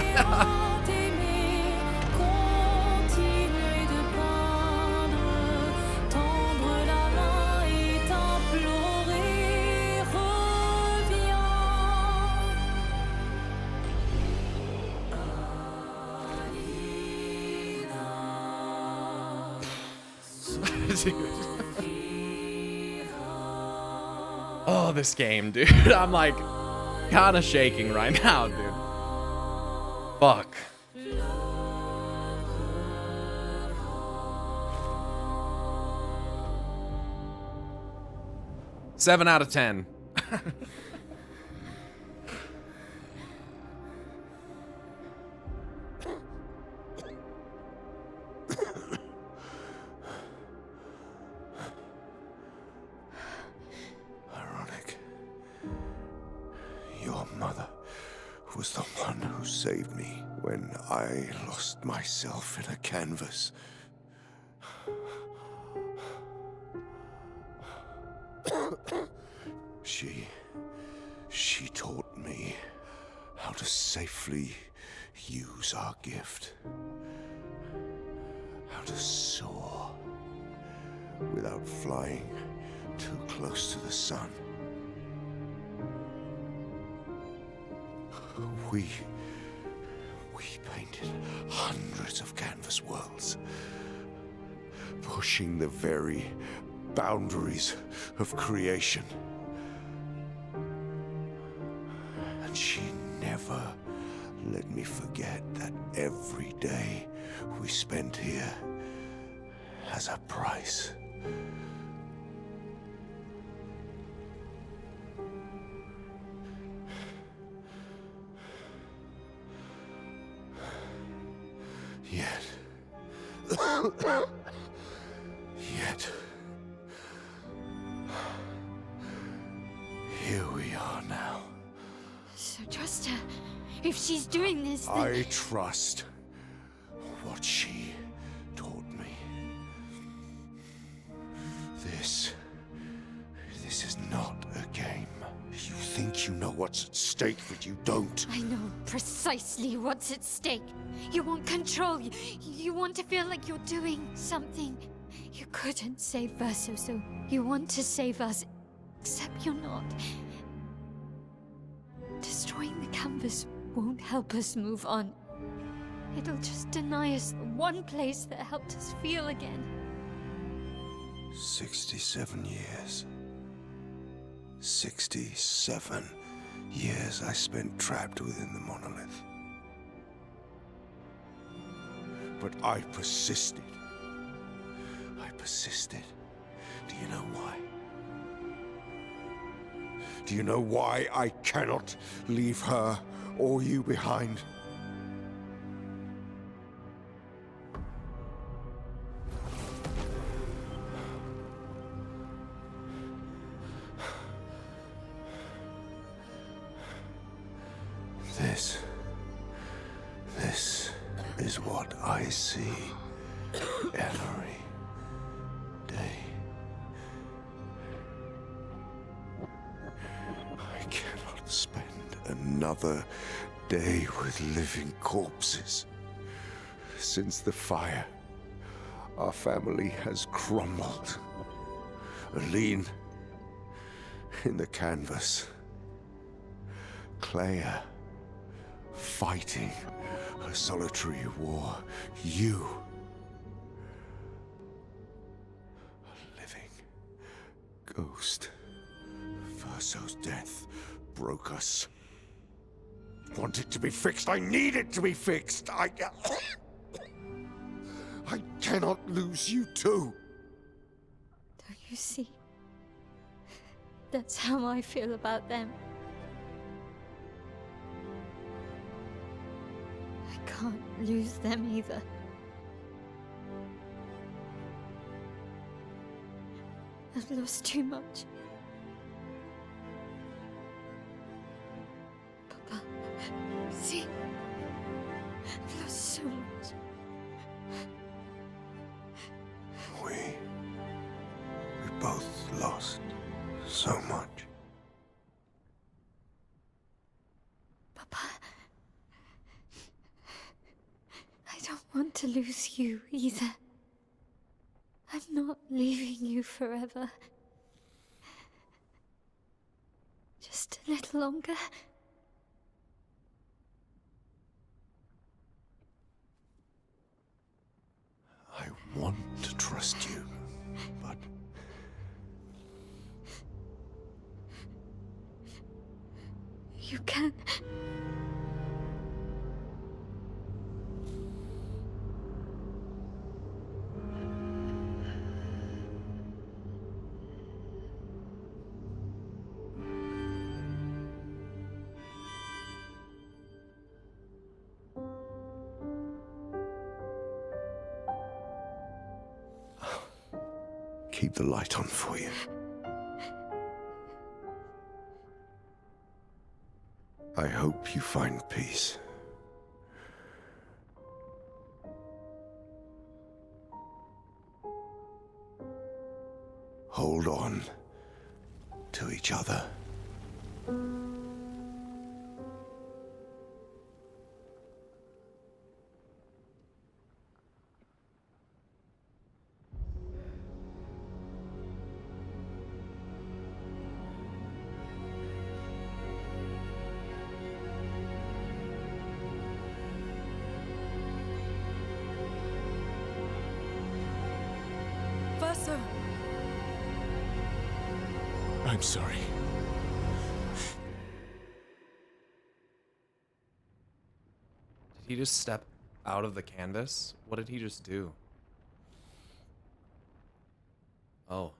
Oh, this game, dude. I'm like kind of shaking right now, dude. Fuck. Seven out of 10. Ironic. Your mother was the one who saved me when I lost myself in a canvas. She taught me how to safely use our gift. How to soar without flying too close to the sun. We painted hundreds of canvas worlds, pushing the very boundaries of creation. And she never let me forget that every day we spent here has a price. Yet, here we are now. So trust her. If she's doing this, then... I trust what she taught me. This is not a game. You think you know what's at stake, but you don't. I know precisely what's at stake. You want control. You want to feel like you're doing something. You couldn't save Verso, so you want to save us. Except you're not. Destroying the canvas won't help us move on. It'll just deny us the one place that helped us feel again. 67 years. 67 years I spent trapped within the monolith. But I persisted. I persisted. Do you know why? Do you know why I cannot leave her or you behind? This is what I see every day. I cannot spend another day with living corpses. Since the fire, our family has crumbled. Aline in the canvas. Clea fighting a solitary war. You, a living ghost. Verso's death broke us. Want it to be fixed. I need it to be fixed. I cannot lose you too. Don't you see? That's how I feel about them. I can't lose them either. I've lost too much. Papa, see? I've lost so much. We both lost so much. Papa, I don't want to lose you either. I'm not leaving you forever. Just a little longer. I want to trust you, but... You can. Keep the light on for you. I hope you find peace. Hold on to each other. Verso! I'm sorry. Did he just step out of the canvas? What did he just do? Oh.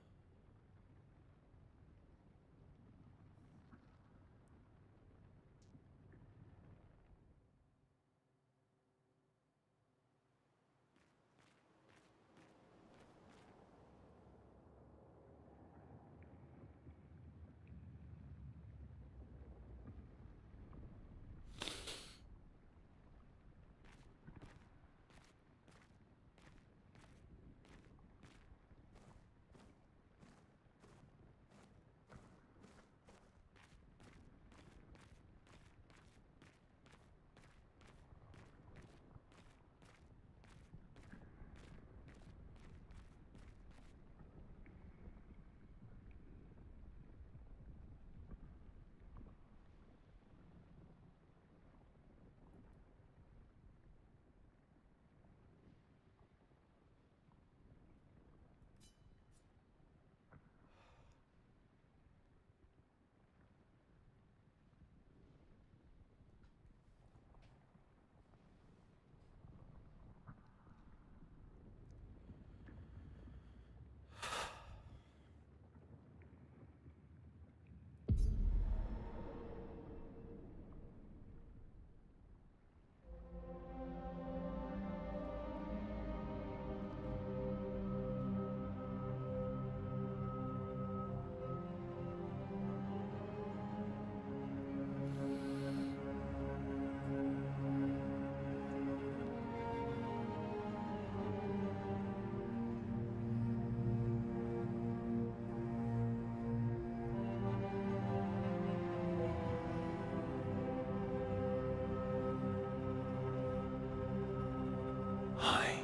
Hi.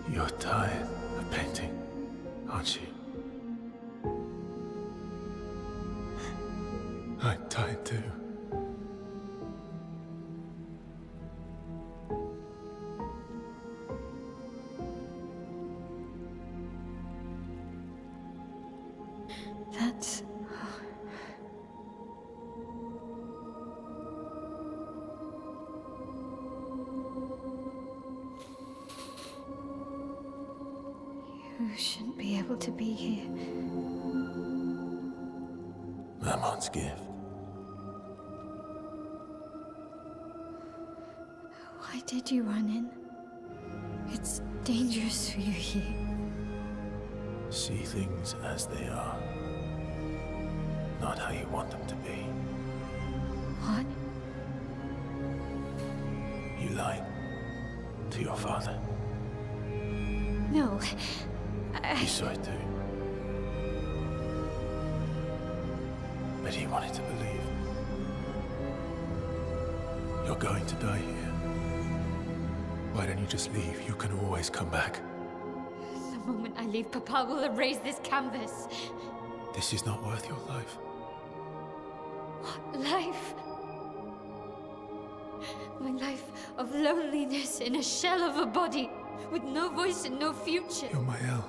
You're tired of painting, aren't you? I'm tired too. That's... You shouldn't be able to be here. Mamon's gift. Why did you run in? It's dangerous for you here. See things as they are, not how you want them to be. What? You lied to your father. No. You saw it too. But he wanted to believe. You're going to die here. Why don't you just leave? You can always come back. The moment I leave, Papa will erase this canvas. This is not worth your life. What life? My life of loneliness in a shell of a body, with no voice and no future. You're my El.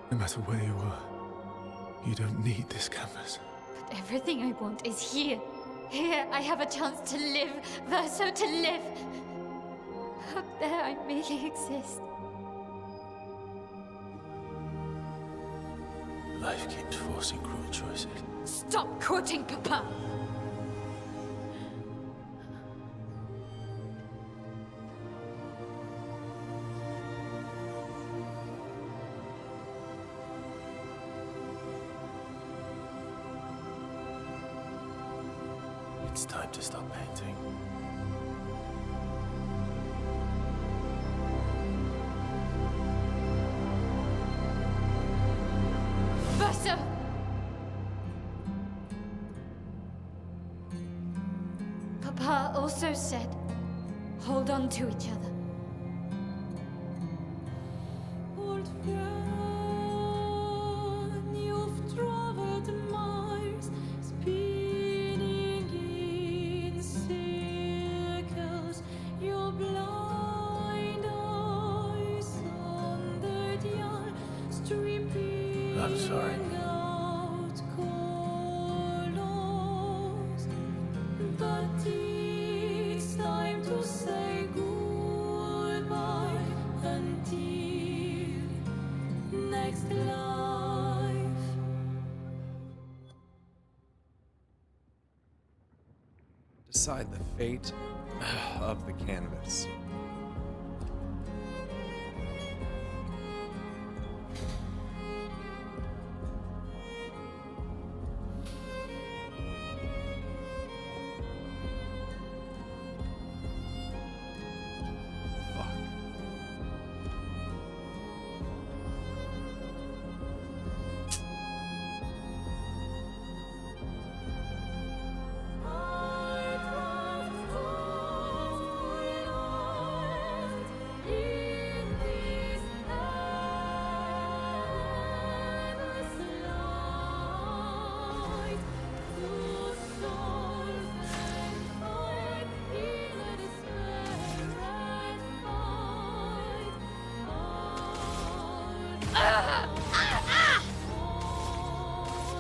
No matter where you are, you don't need this canvas. But everything I want is here. Here I have a chance to live, Verso, to live. Up there I merely exist. Life keeps forcing cruel choices. Stop quoting Papa! time to stop painting. Verso! Papa also said, hold on to each other. Old friend, you've traveled miles, spinning in circles. Your blind eyes on the dial, stripping I'm sorry. out colors. But it's time to say goodbye until next life. Decide the fate of the canvas. Fuck.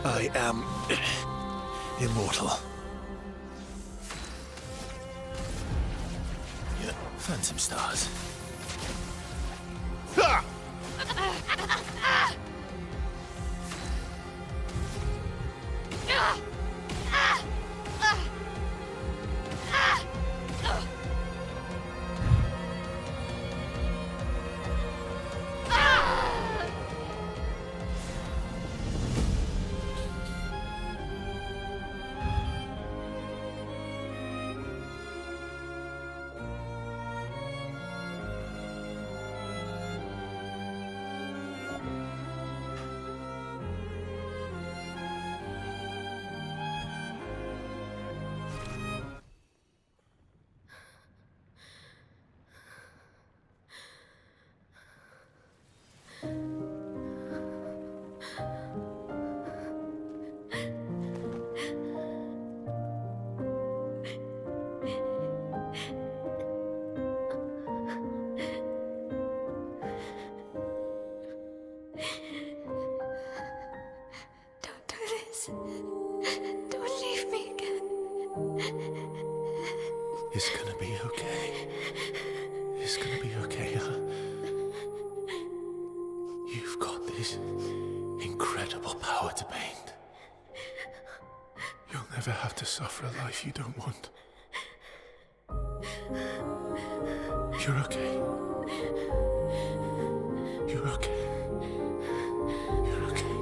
I am immortal. Yeah, phantom stars. Don't do this. Don't leave me again. It's gonna be okay. It's gonna be okay, huh? You've got this incredible power to paint. You'll never have to suffer a life you don't want. You're okay. You're okay. You're okay.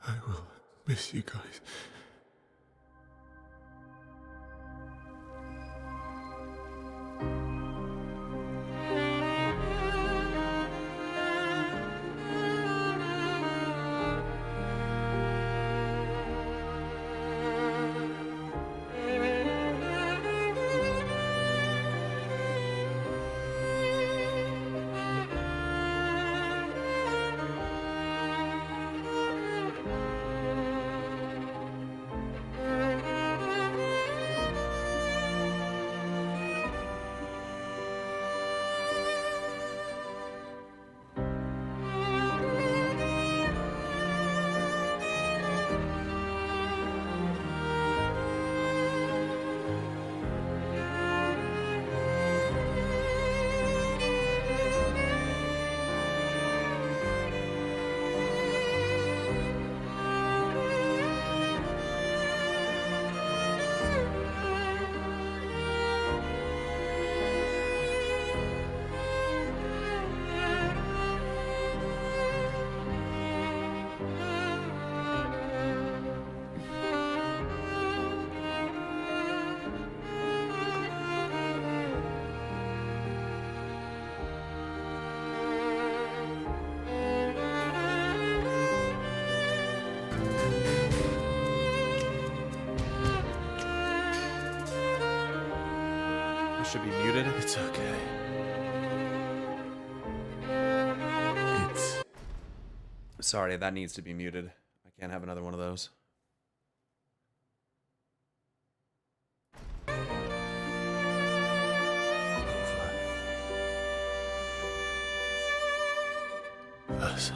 I will miss you guys. It should be muted. It's okay. It's... Sorry, that needs to be muted. I can't have another one of those. Us.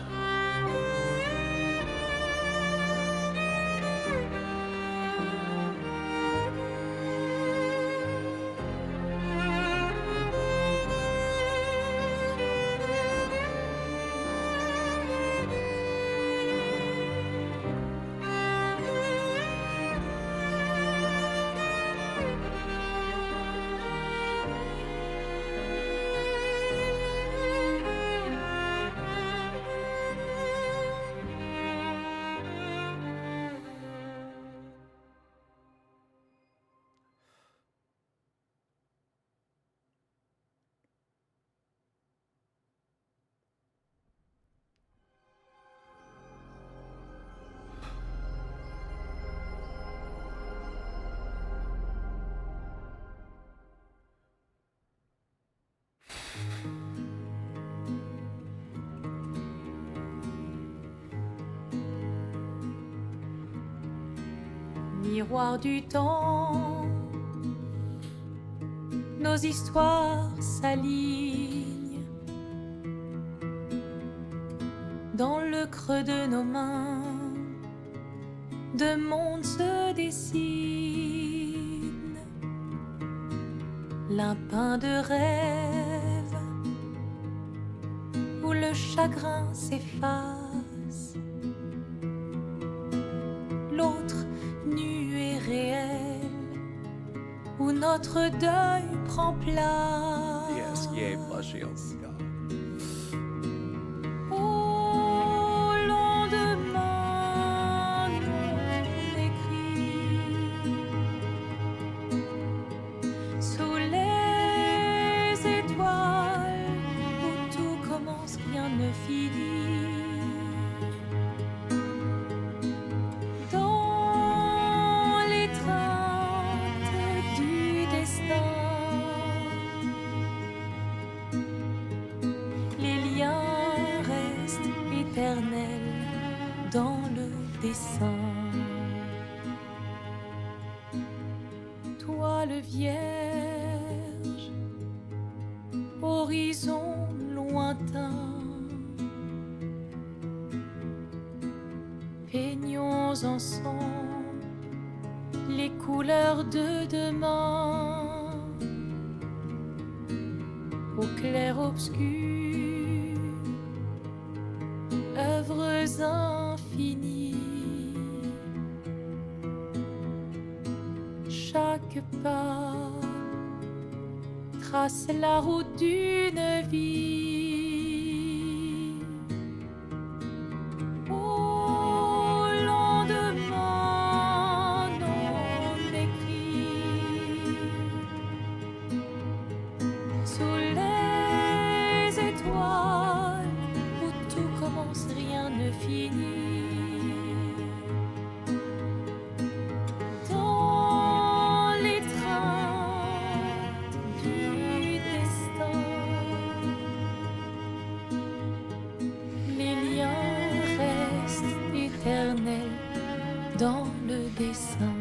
Miroir du temps, nos histoires s'alignent. Dans le creux de nos mains, deux mondes se dessinent. L'un peint de rêve, où le chagrin s'efface. L'autre nu et réel, où notre deuil prend place. Yes, yay, plus shields. God. Au lendemain non écrit, sous les étoiles, où tout commence, rien ne finit. Dans le dessin, toile vierge, horizon lointain, peignons ensemble les couleurs de demain, au clair obscur. Œuvres infinies, chaque pas trace la route d'une vie. Au lendemain non écrit, sous les étoiles, où tout commence, rien ne finit. Dans l'étreinte du destin, les liens restent éternels dans le dessin.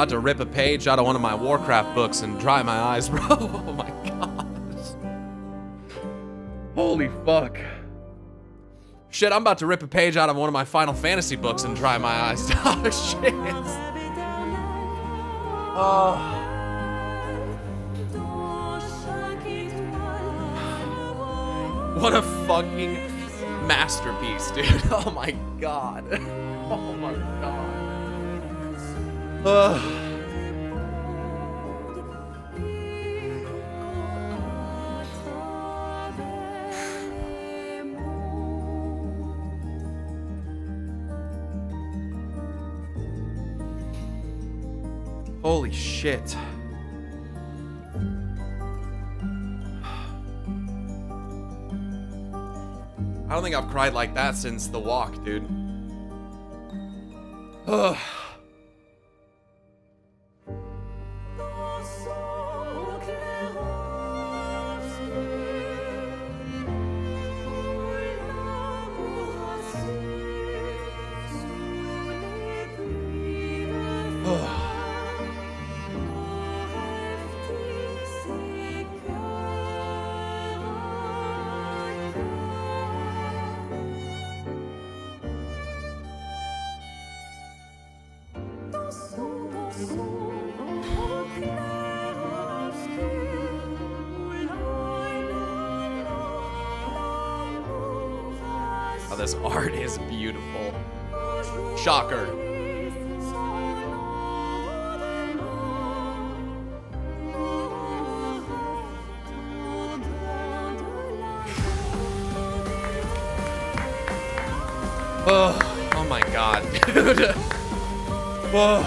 about to rip a page out of one of my Warcraft books and dry my eyes, bro. Oh my god. Holy fuck. Shit, I'm about to rip a page out of one of my Final Fantasy books and dry my eyes. Oh, shit. Oh. What a fucking masterpiece, dude. Oh my god. Oh my god. Holy shit. I don't think I've cried like that since The Walk, dude. Ugh. Oh, this art is beautiful. Shocker. Oh my god, dude. Whoa.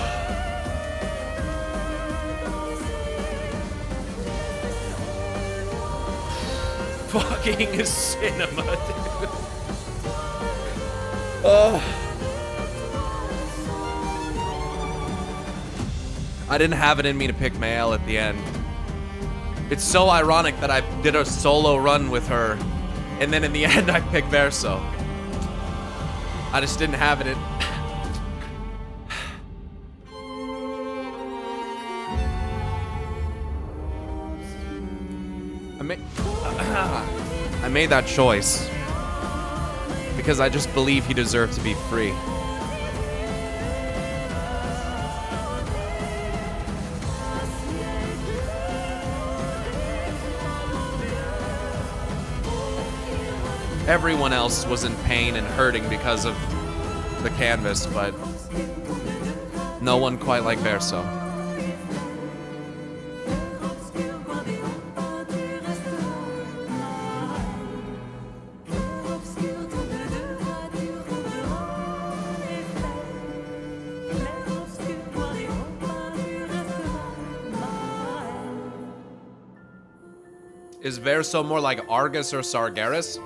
Fucking cinema, dude. I didn't have it in me to pick Mael at the end. It's so ironic that I did a solo run with her, and then in the end I picked Verso. I just didn't have it in. I made that choice because I just believe he deserved to be free. Everyone else was in pain and hurting because of the canvas, but no one quite like Verso. Is Verso more like Argus or Sargeras?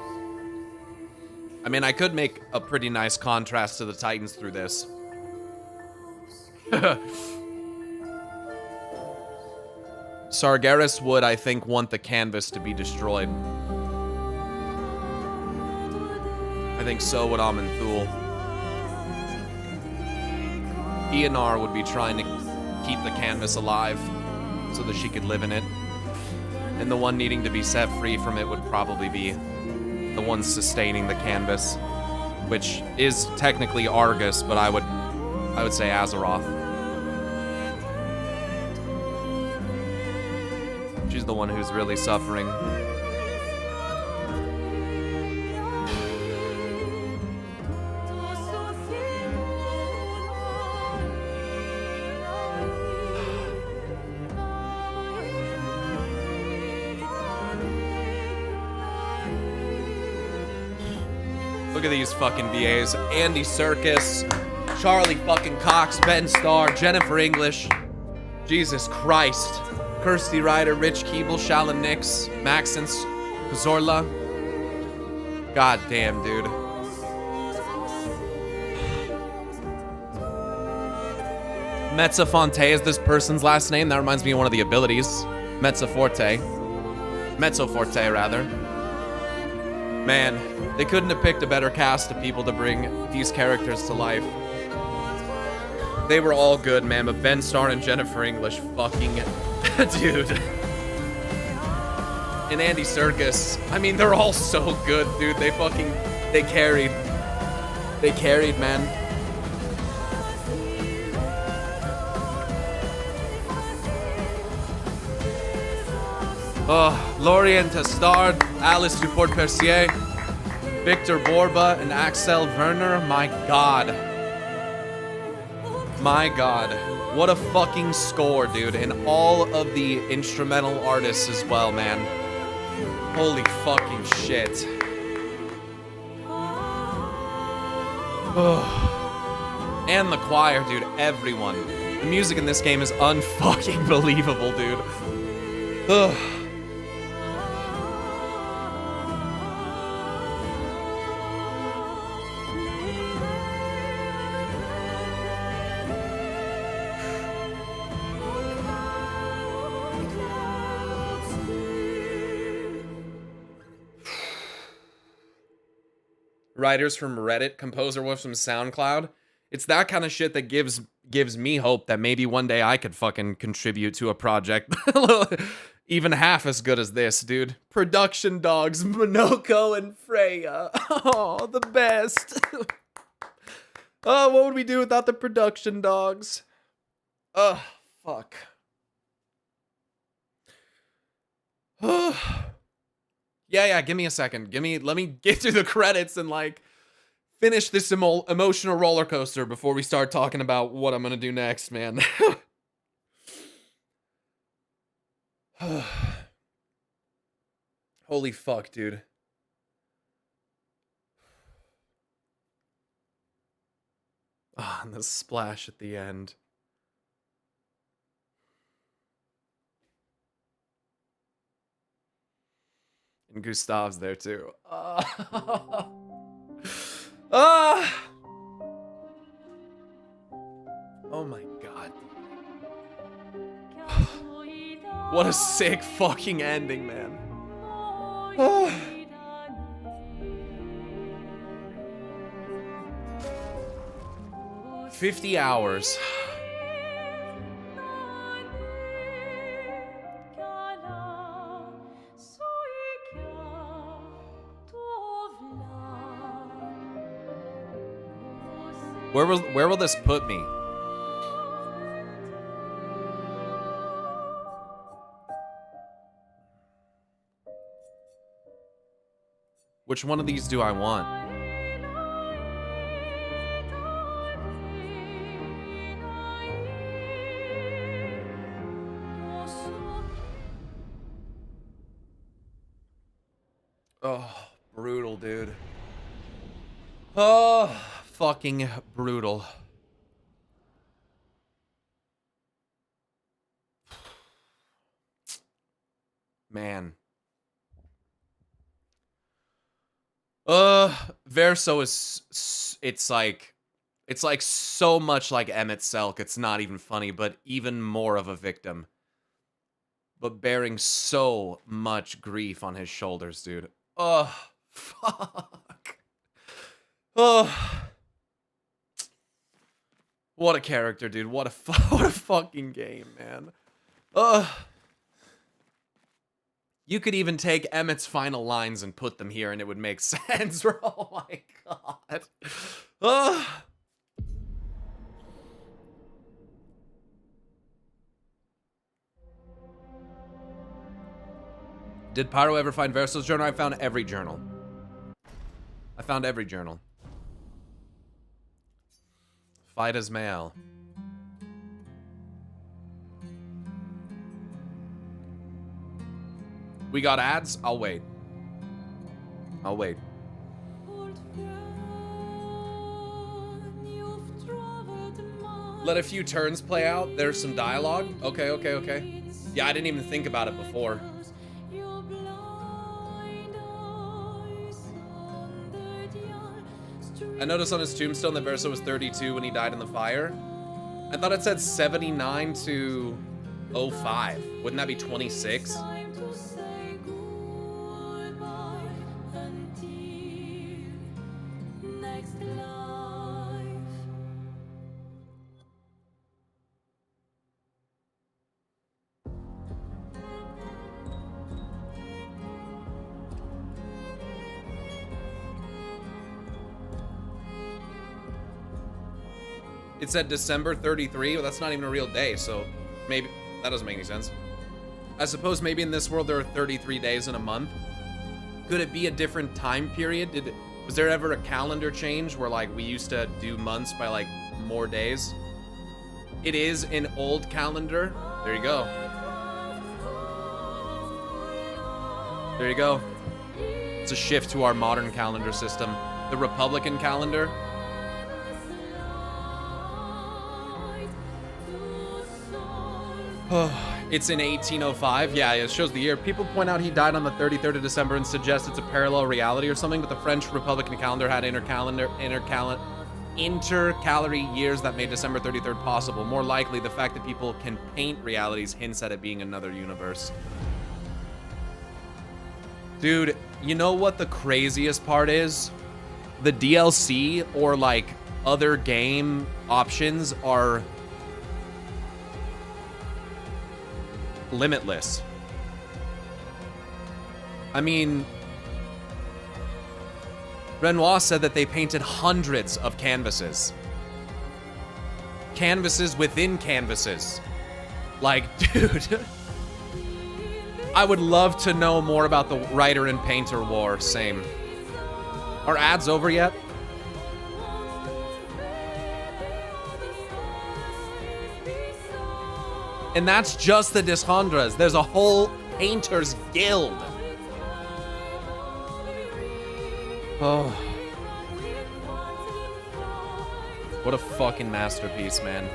I mean, I could make a pretty nice contrast to the Titans through this. Sargeras would, I think, want the canvas to be destroyed. I think so would Aman'Thul. Eonar would be trying to keep the canvas alive so that she could live in it. And the one needing to be set free from it would probably be the one sustaining the canvas, which is technically Argus, but I would say Azeroth. She's the one who's really suffering. Look at these fucking VAs. Andy Serkis, Charlie fucking Cox, Ben Starr, Jennifer English. Jesus Christ. Kirsty Ryder, Rich Keeble, Shalyn Nix, Maxence, Zorla. God damn, dude. Mezzafonte is this person's last name. That reminds me of one of the abilities. Mezzaforte, rather. Man, they couldn't have picked a better cast of people to bring these characters to life. They were all good, man, but Ben Starr and Jennifer English fucking... dude. And Andy Serkis. I mean, they're all so good, dude. They fucking... They carried. They carried, man. Oh, Lorient Testard, Alice Duport-Percier, Victor Borba, and Axel Werner. My God. My God. What a fucking score, dude. And all of the instrumental artists as well, man. Holy fucking shit. And the choir, dude. Everyone. The music in this game is unfucking believable, dude. Ugh. Writers from Reddit, composer with some SoundCloud. It's that kind of shit that gives me hope that maybe one day I could fucking contribute to a project even half as good as this, dude. Production dogs, Monoko and Freya. Oh, the best. Oh, what would we do without the production dogs? Ugh, fuck. Yeah, give me a second. Let me get through the credits and, like, finish this emotional roller coaster before we start talking about what I'm gonna do next, man. Holy fuck, dude. Ah, and the splash at the end. And Gustav's there too. Oh my God. What a sick fucking ending, man. 50 hours. Where will this put me? Which one of these do I want? Oh, brutal, dude. Oh, fucking brutal. Man. Verso is, it's like so much like Emmett Selk. It's not even funny, but even more of a victim. But bearing so much grief on his shoulders, dude. Oh, fuck. Oh. What a character, dude. What a fucking game, man. You could even take Emmett's final lines and put them here and it would make sense. Oh my God. Did Pyro ever find Verso's journal? I found every journal. I found every journal. Fight as male. We got ads? I'll wait. I'll wait. Let a few turns play out. There's some dialogue. Okay. Yeah, I didn't even think about it before. I noticed on his tombstone that Verso was 32 when he died in the fire. I thought it said 79 to 05. Wouldn't that be 26? It said December 33. Well, that's not even a real day, so maybe that doesn't make any sense. I suppose maybe in this world there are 33 days in a month. Could it be a different time period? Was there ever a calendar change where like we used to do months by like more days? It is an old calendar. There you go. There you go. It's a shift to our modern calendar system. The Republican calendar. It's in 1805. Yeah, it shows the year. People point out he died on the 33rd of December and suggest it's a parallel reality or something, but the French Republican calendar had intercalary years that made December 33rd possible. More likely, the fact that people can paint realities hints at it being another universe. Dude, you know what the craziest part is? The DLC or like other game options are limitless. I mean, Renoir said that they painted hundreds of canvases. Canvases within canvases. Like, dude. I would love to know more about the writer and painter war. Same. Are ads over yet? And that's just the Descendres. There's a whole painters guild. Oh. What a fucking masterpiece, man.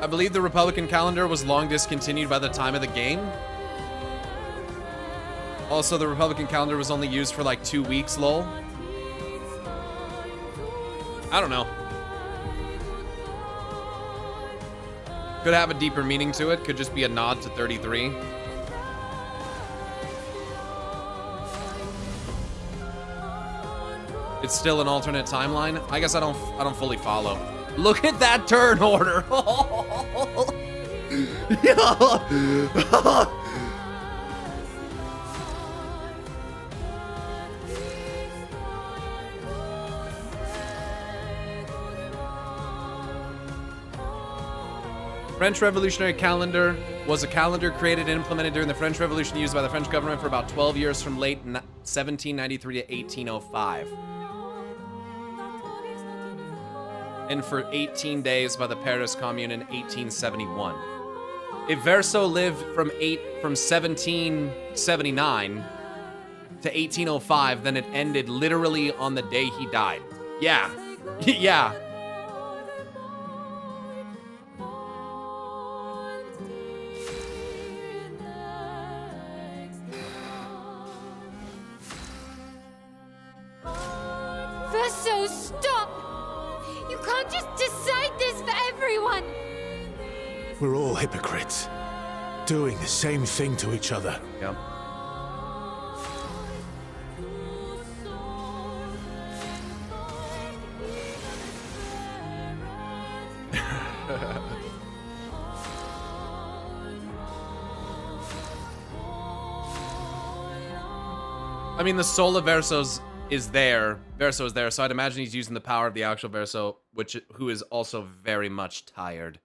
I believe the Republican calendar was long discontinued by the time of the game. Also, the Republican calendar was only used for like 2 weeks, lol. I don't know. Could have a deeper meaning to it. Could just be a nod to 33. It's still an alternate timeline. I guess I don't fully follow. Look at that turn order. French Revolutionary Calendar was a calendar created and implemented during the French Revolution used by the French government for about 12 years from late 1793 to 1805. And for 18 days by the Paris Commune in 1871. If Verso lived from 1779 to 1805, then it ended literally on the day he died. Yeah. Yeah. Verso, stop! You can't just decide this for everyone! We're all hypocrites, doing the same thing to each other. Yep. I mean, the soul of Verso is there, so I'd imagine he's using the power of the actual Verso, who is also very much tired.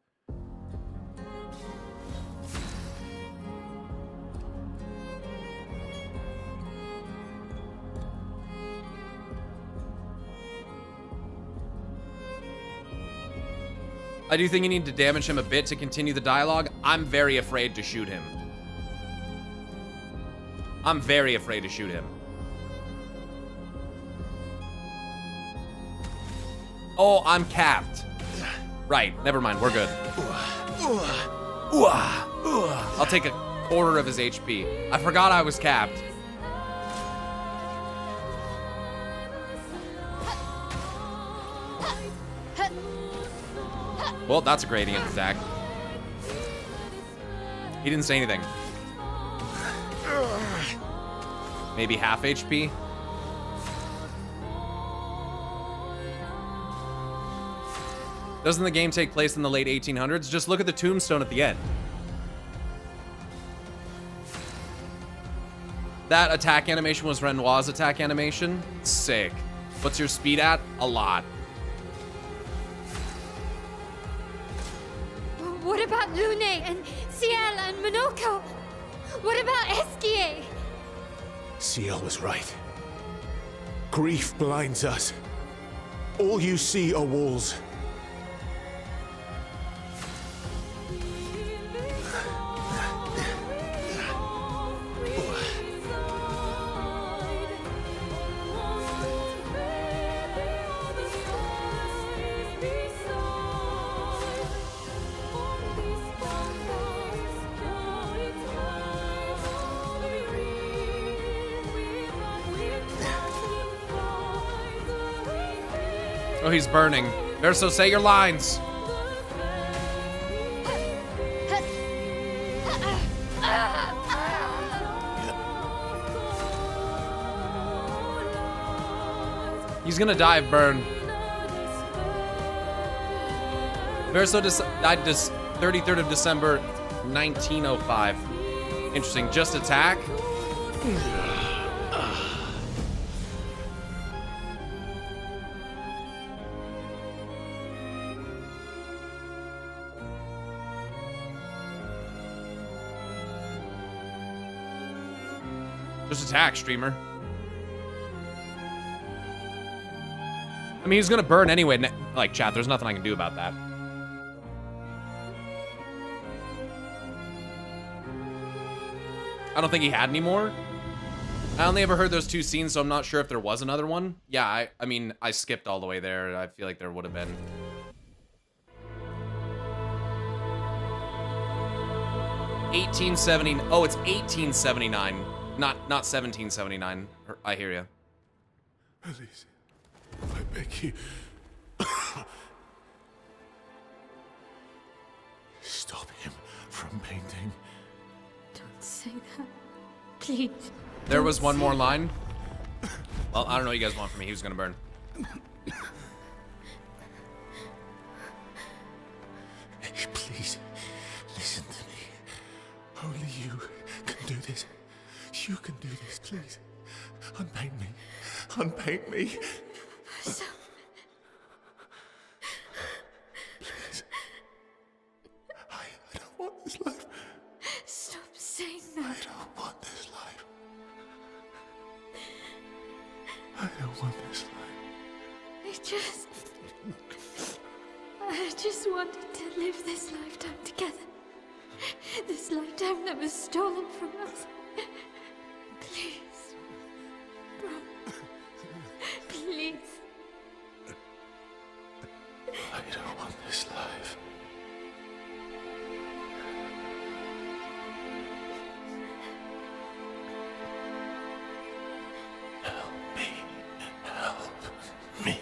I do think you need to damage him a bit to continue the dialogue. I'm very afraid to shoot him. I'm very afraid to shoot him. Oh, I'm capped. Right, never mind, we're good. I'll take a quarter of his HP. I forgot I was capped. Well, that's a gradient attack. He didn't say anything. Maybe half HP? Doesn't the game take place in the late 1800s? Just look at the tombstone at the end. That attack animation was Renoir's attack animation. Sick. What's your speed at? A lot. What about Lune and Ciel and Monoko? What about Esquier? Ciel was right. Grief blinds us. All you see are walls. Oh, he's burning. Verso, say your lines. He's gonna die of burn. Verso died 33rd of December, 1905. Interesting. Just attack. Just attack, streamer. I mean, he's gonna burn anyway. Like, chat, there's nothing I can do about that. I don't think he had any more. I only ever heard those two scenes, so I'm not sure if there was another one. Yeah, I mean, I skipped all the way there. I feel like there would have been. Oh, it's 1879. Not 1779. I hear you. Elise, I beg you. Stop him from painting. Don't say that. Please. There was one more line. Well, I don't know what you guys want from me. He was gonna burn. Please, listen to me. Only you can do this. You can do this, please. Unpaint me. Unpaint me. So... Please. I don't want this life. Stop saying that. I don't want this life. I don't want this life. I just wanted to live this lifetime together. This lifetime that was stolen from us. Please. Bro. Please. I don't want this life. Help me. Help me.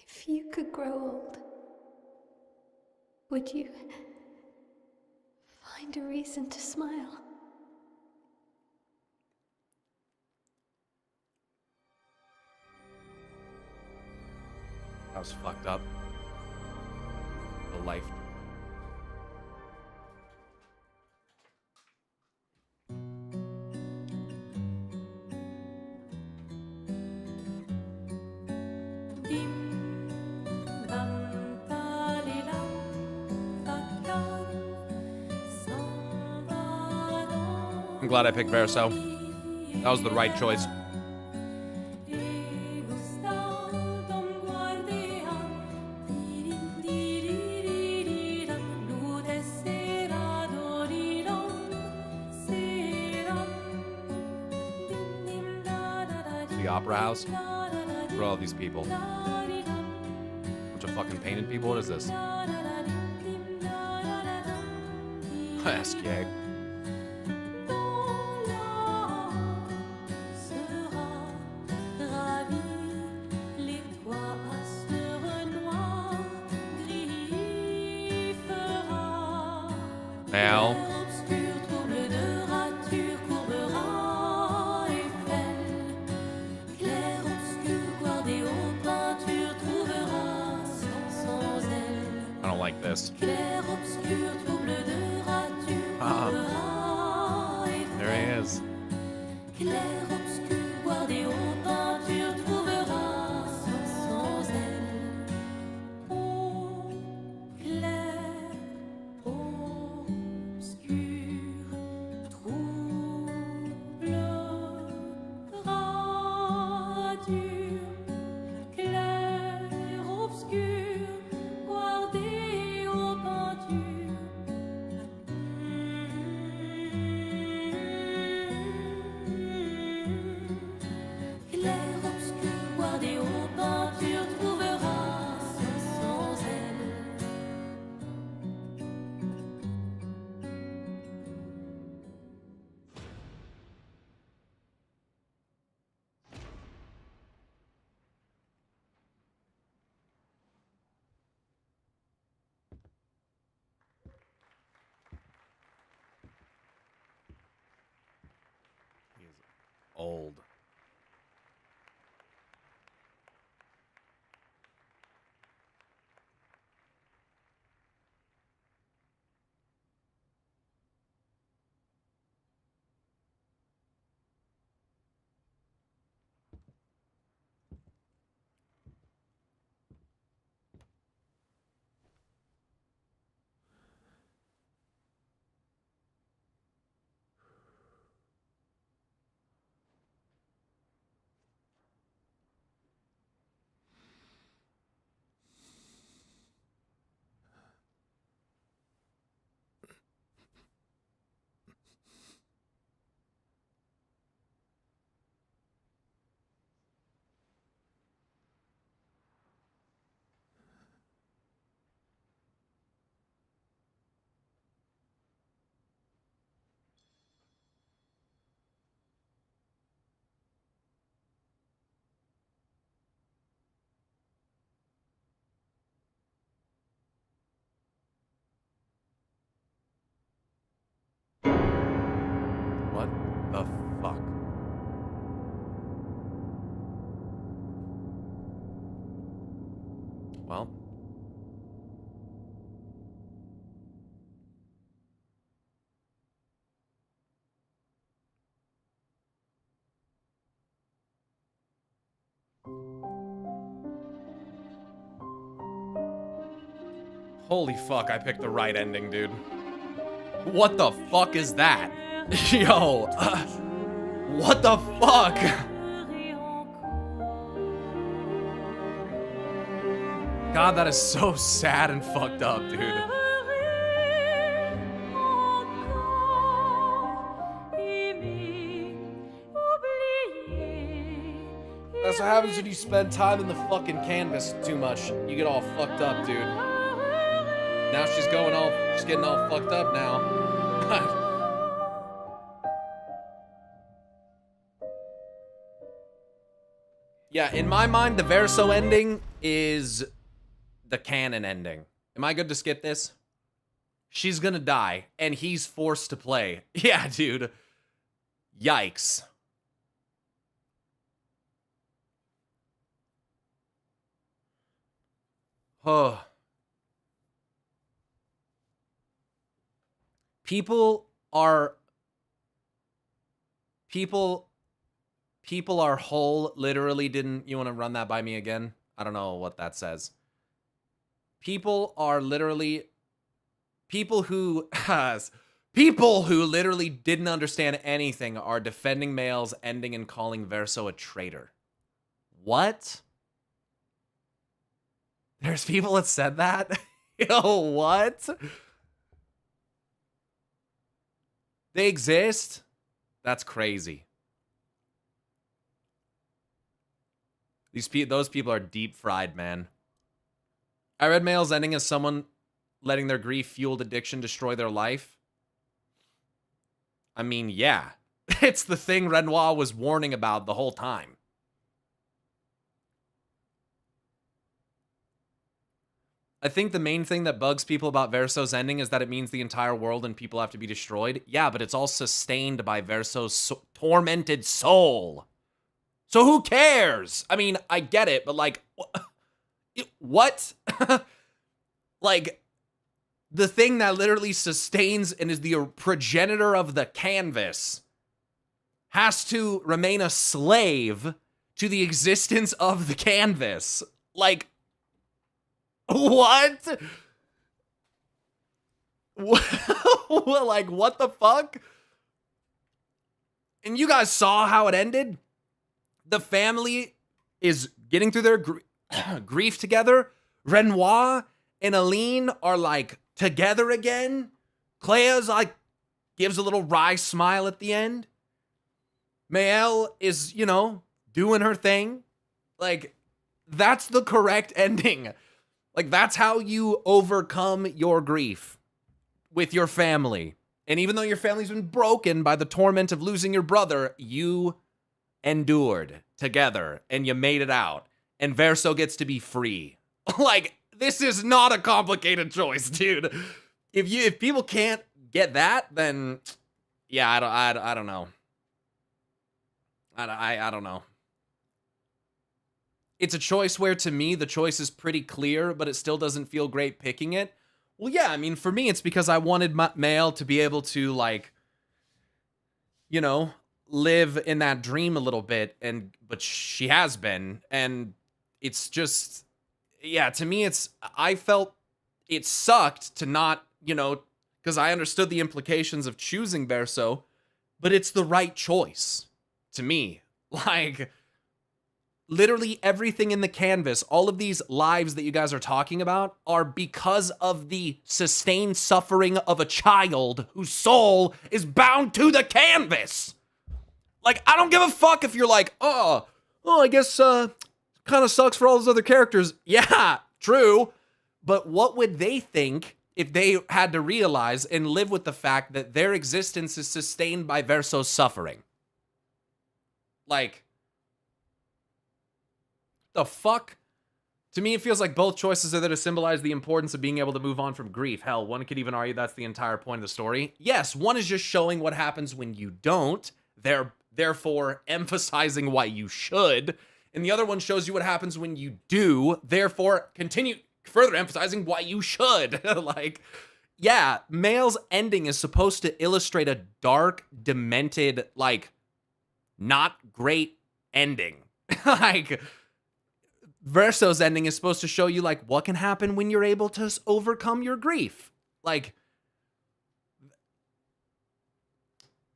If you could grow old, would you find a reason to smile? That was fucked up. The life. I'm glad I picked Verso. That was the right choice. the opera house. What are all these people? Bunch of fucking painted people? What is this? SK. Now. I don't like this. There he is. Old. What the fuck? Well. Holy fuck, I picked the right ending, dude. What the fuck is that? Yo, what the fuck? God, that is so sad and fucked up, dude. That's what happens when you spend time in the fucking canvas too much. You get all fucked up, dude. Now she's getting all fucked up now. Yeah, in my mind, the Verso ending is the canon ending. Am I good to skip this? She's gonna die, and he's forced to play. Yeah, dude. Yikes. Oh. People are whole literally didn't. You want to run that by me again? I don't know what that says. People are literally people who literally didn't understand anything are defending males, ending and calling Verso a traitor. What? There's people that said that? Yo, what? They exist? That's crazy. Those people are deep fried, man. I read Mael's ending as someone letting their grief-fueled addiction destroy their life. I mean, yeah. It's the thing Renoir was warning about the whole time. I think the main thing that bugs people about Verso's ending is that it means the entire world and people have to be destroyed. Yeah, but it's all sustained by Verso's tormented soul. So who cares? I mean, I get it, but like, what? Like, the thing that literally sustains and is the progenitor of the canvas has to remain a slave to the existence of the canvas. Like, what? Like, what the fuck? And you guys saw how it ended? The family is getting through their grief together. Renoir and Aline are like together again. Claire's like gives a little wry smile at the end. Mael is, you know, doing her thing. Like, that's the correct ending. Like, that's how you overcome your grief with your family. And even though your family's been broken by the torment of losing your brother, you endured together and you made it out. And Verso gets to be free. Like, this is not a complicated choice, dude. If people can't get that, then yeah, I don't know. I don't know. It's a choice where, to me, the choice is pretty clear, but it still doesn't feel great picking it. Well, yeah, I mean, for me, it's because I wanted Mael to be able to, like, you know, live in that dream a little bit, but she has been, and it's just, yeah, to me, I felt it sucked to not, you know, because I understood the implications of choosing Verso, but it's the right choice to me. Like, literally everything in the canvas, all of these lives that you guys are talking about are because of the sustained suffering of a child whose soul is bound to the canvas. Like, I don't give a fuck if you're like, oh, I guess kind of sucks for all those other characters. Yeah, true. But what would they think if they had to realize and live with the fact that their existence is sustained by Verso's suffering? Like, the fuck? To me, it feels like both choices are there to symbolize the importance of being able to move on from grief. Hell, one could even argue that's the entire point of the story. Yes, one is just showing what happens when you don't, therefore emphasizing why you should. And the other one shows you what happens when you do, therefore continue further emphasizing why you should. Like, yeah, Mael's ending is supposed to illustrate a dark, demented, like, not great ending. Like, Verso's ending is supposed to show you, like, what can happen when you're able to overcome your grief. Like,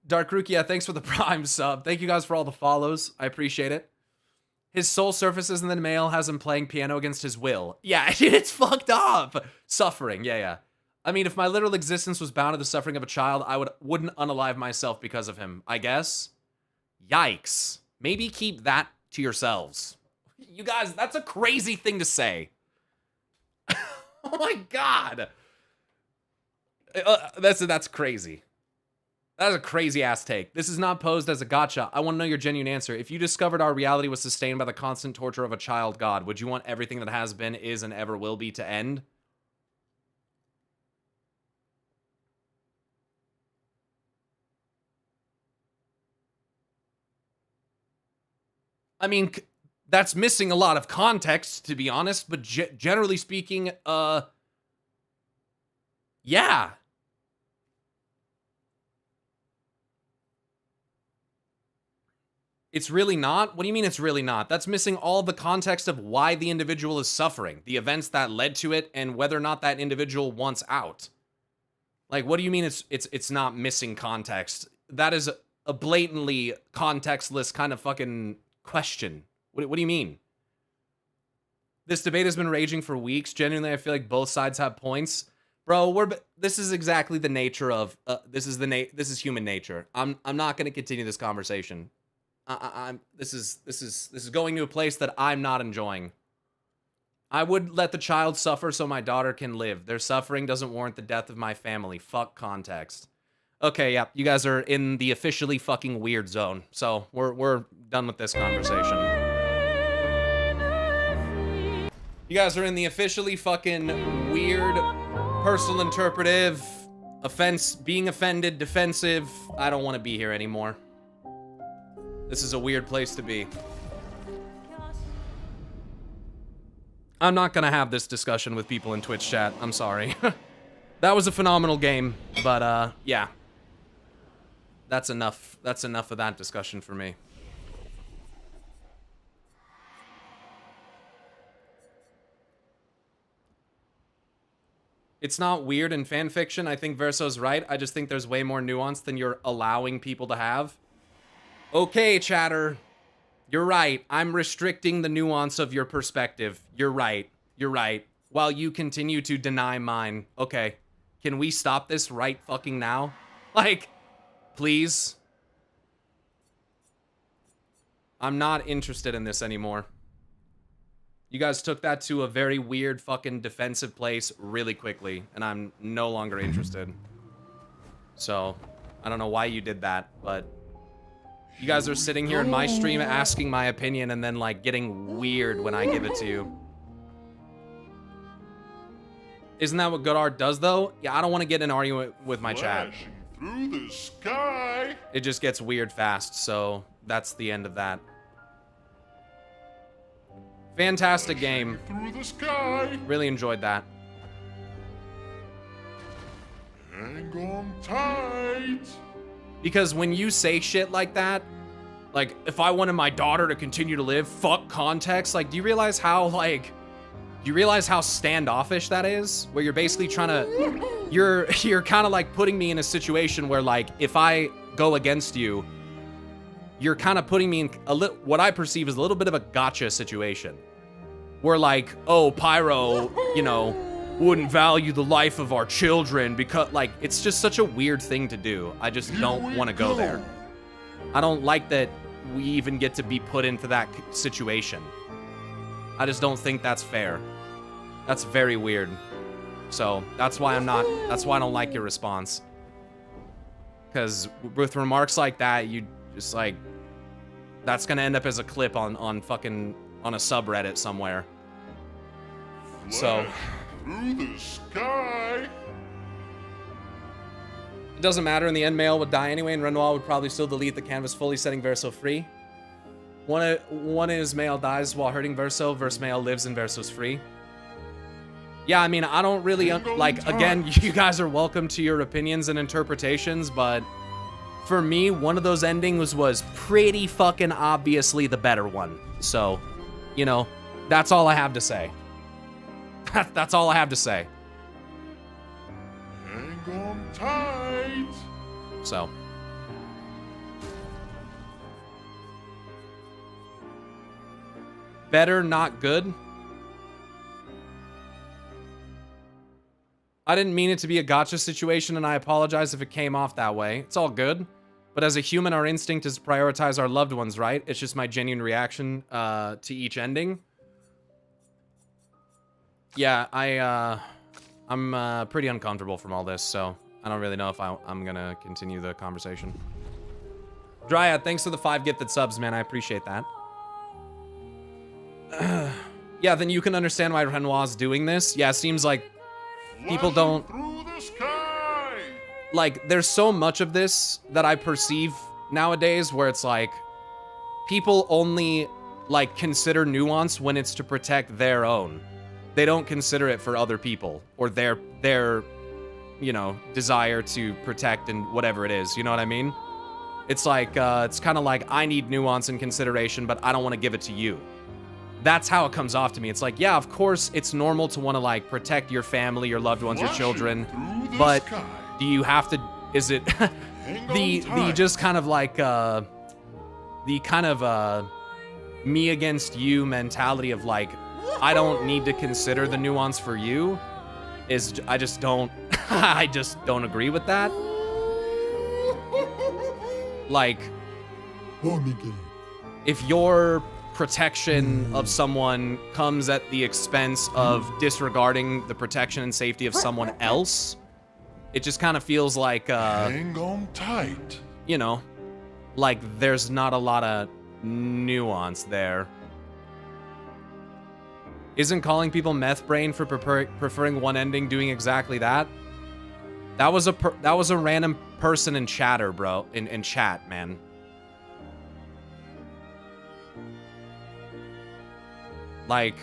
Dark Rukia, thanks for the Prime sub. Thank you guys for all the follows. I appreciate it. His soul surfaces and then Mael has him playing piano against his will. Yeah, it's fucked up. Suffering, yeah. I mean, if my literal existence was bound to the suffering of a child, I wouldn't unalive myself because of him, I guess. Yikes. Maybe keep that to yourselves. You guys, that's a crazy thing to say. Oh my god. That's crazy. That is a crazy ass take. This is not posed as a gotcha. I want to know your genuine answer. If you discovered our reality was sustained by the constant torture of a child god, would you want everything that has been, is, and ever will be to end? I mean, that's missing a lot of context, to be honest, but generally speaking, yeah. It's really not? What do you mean it's really not? That's missing all the context of why the individual is suffering, the events that led to it, and whether or not that individual wants out. Like, what do you mean it's not missing context? That is a blatantly contextless kind of fucking question. What do you mean? This debate has been raging for weeks. Genuinely, I feel like both sides have points. Bro, this is exactly the nature of this is human nature. I'm not going to continue this conversation. This is going to a place that I'm not enjoying. I would let the child suffer so my daughter can live. Their suffering doesn't warrant the death of my family. Fuck context. Okay, yeah, you guys are in the officially fucking weird zone. So we're done with this conversation. You guys are in the officially fucking weird, personal interpretive, being offended, defensive. I don't want to be here anymore. This is a weird place to be. I'm not gonna have this discussion with people in Twitch chat. I'm sorry. That was a phenomenal game, but yeah. That's enough. That's enough of that discussion for me. It's not weird in fanfiction. I think Verso's right. I just think there's way more nuance than you're allowing people to have. Okay, chatter. You're right. I'm restricting the nuance of your perspective. You're right. You're right. While you continue to deny mine. Okay. Can we stop this right fucking now? Like, please? I'm not interested in this anymore. You guys took that to a very weird fucking defensive place really quickly, and I'm no longer interested. So, I don't know why you did that, but you guys are sitting here in my stream asking my opinion and then, like, getting weird when I give it to you. Isn't that what good art does, though? Yeah, I don't want to get in an argument with my chat. Through the sky. It just gets weird fast, so that's the end of that. Fantastic game. Through the sky. Really enjoyed that. Hang on tight. Because when you say shit like that, like, if I wanted my daughter to continue to live, fuck context, like, do you realize how standoffish that is? Where you're basically trying to, you're kind of like putting me in a situation where, like, if I go against you, you're kind of putting me in what I perceive as a little bit of a gotcha situation. Where, like, oh, Pyro, you know, wouldn't value the life of our children because, like, it's just such a weird thing to do. I just don't want to go there. I don't like that we even get to be put into that situation. I just don't think that's fair. That's very weird. So, that's why I don't like your response. Because with remarks like that, you just, like, that's gonna end up as a clip on a subreddit somewhere. So, through the sky. It doesn't matter. In the end, Mail would die anyway, and Renoir would probably still delete the canvas fully, setting Verso free. One is Mail dies while hurting Verso, versus Mail lives and Verso's free. Yeah, I mean, I don't really, like, again, you guys are welcome to your opinions and interpretations, but for me, one of those endings was pretty fucking obviously the better one. So, you know, that's all I have to say. That's all I have to say. Hang on tight. So. Better, not good. I didn't mean it to be a gotcha situation, and I apologize if it came off that way. It's all good. But as a human, our instinct is to prioritize our loved ones, right? It's just my genuine reaction to each ending. Yeah, I'm pretty uncomfortable from all this, so I don't really know if I'm gonna continue the conversation. Dryad, thanks for the 5 gifted subs, man. I appreciate that. Yeah, then you can understand why Renoir's doing this. Yeah, it seems like people don't... Like, there's so much of this that I perceive nowadays where it's like, people only, like, consider nuance when it's to protect their own. They don't consider it for other people or their you know, desire to protect and whatever it is. You know what I mean? It's like, it's kind of like, I need nuance and consideration, but I don't want to give it to you. That's how it comes off to me. It's like, yeah, of course, it's normal to want to, like, protect your family, your loved ones, your children, but do you have to, is it the just kind of like, the kind of, me against you mentality of, like, I don't need to consider the nuance for you, is, I just don't, I just don't agree with that. Like, if your protection of someone comes at the expense of disregarding the protection and safety of someone else, it just kind of feels like, hang on tight. You know, like there's not a lot of nuance there. Isn't calling people meth brain for preferring one ending doing exactly that? That was a random person in chatter, bro. In chat, man. Like,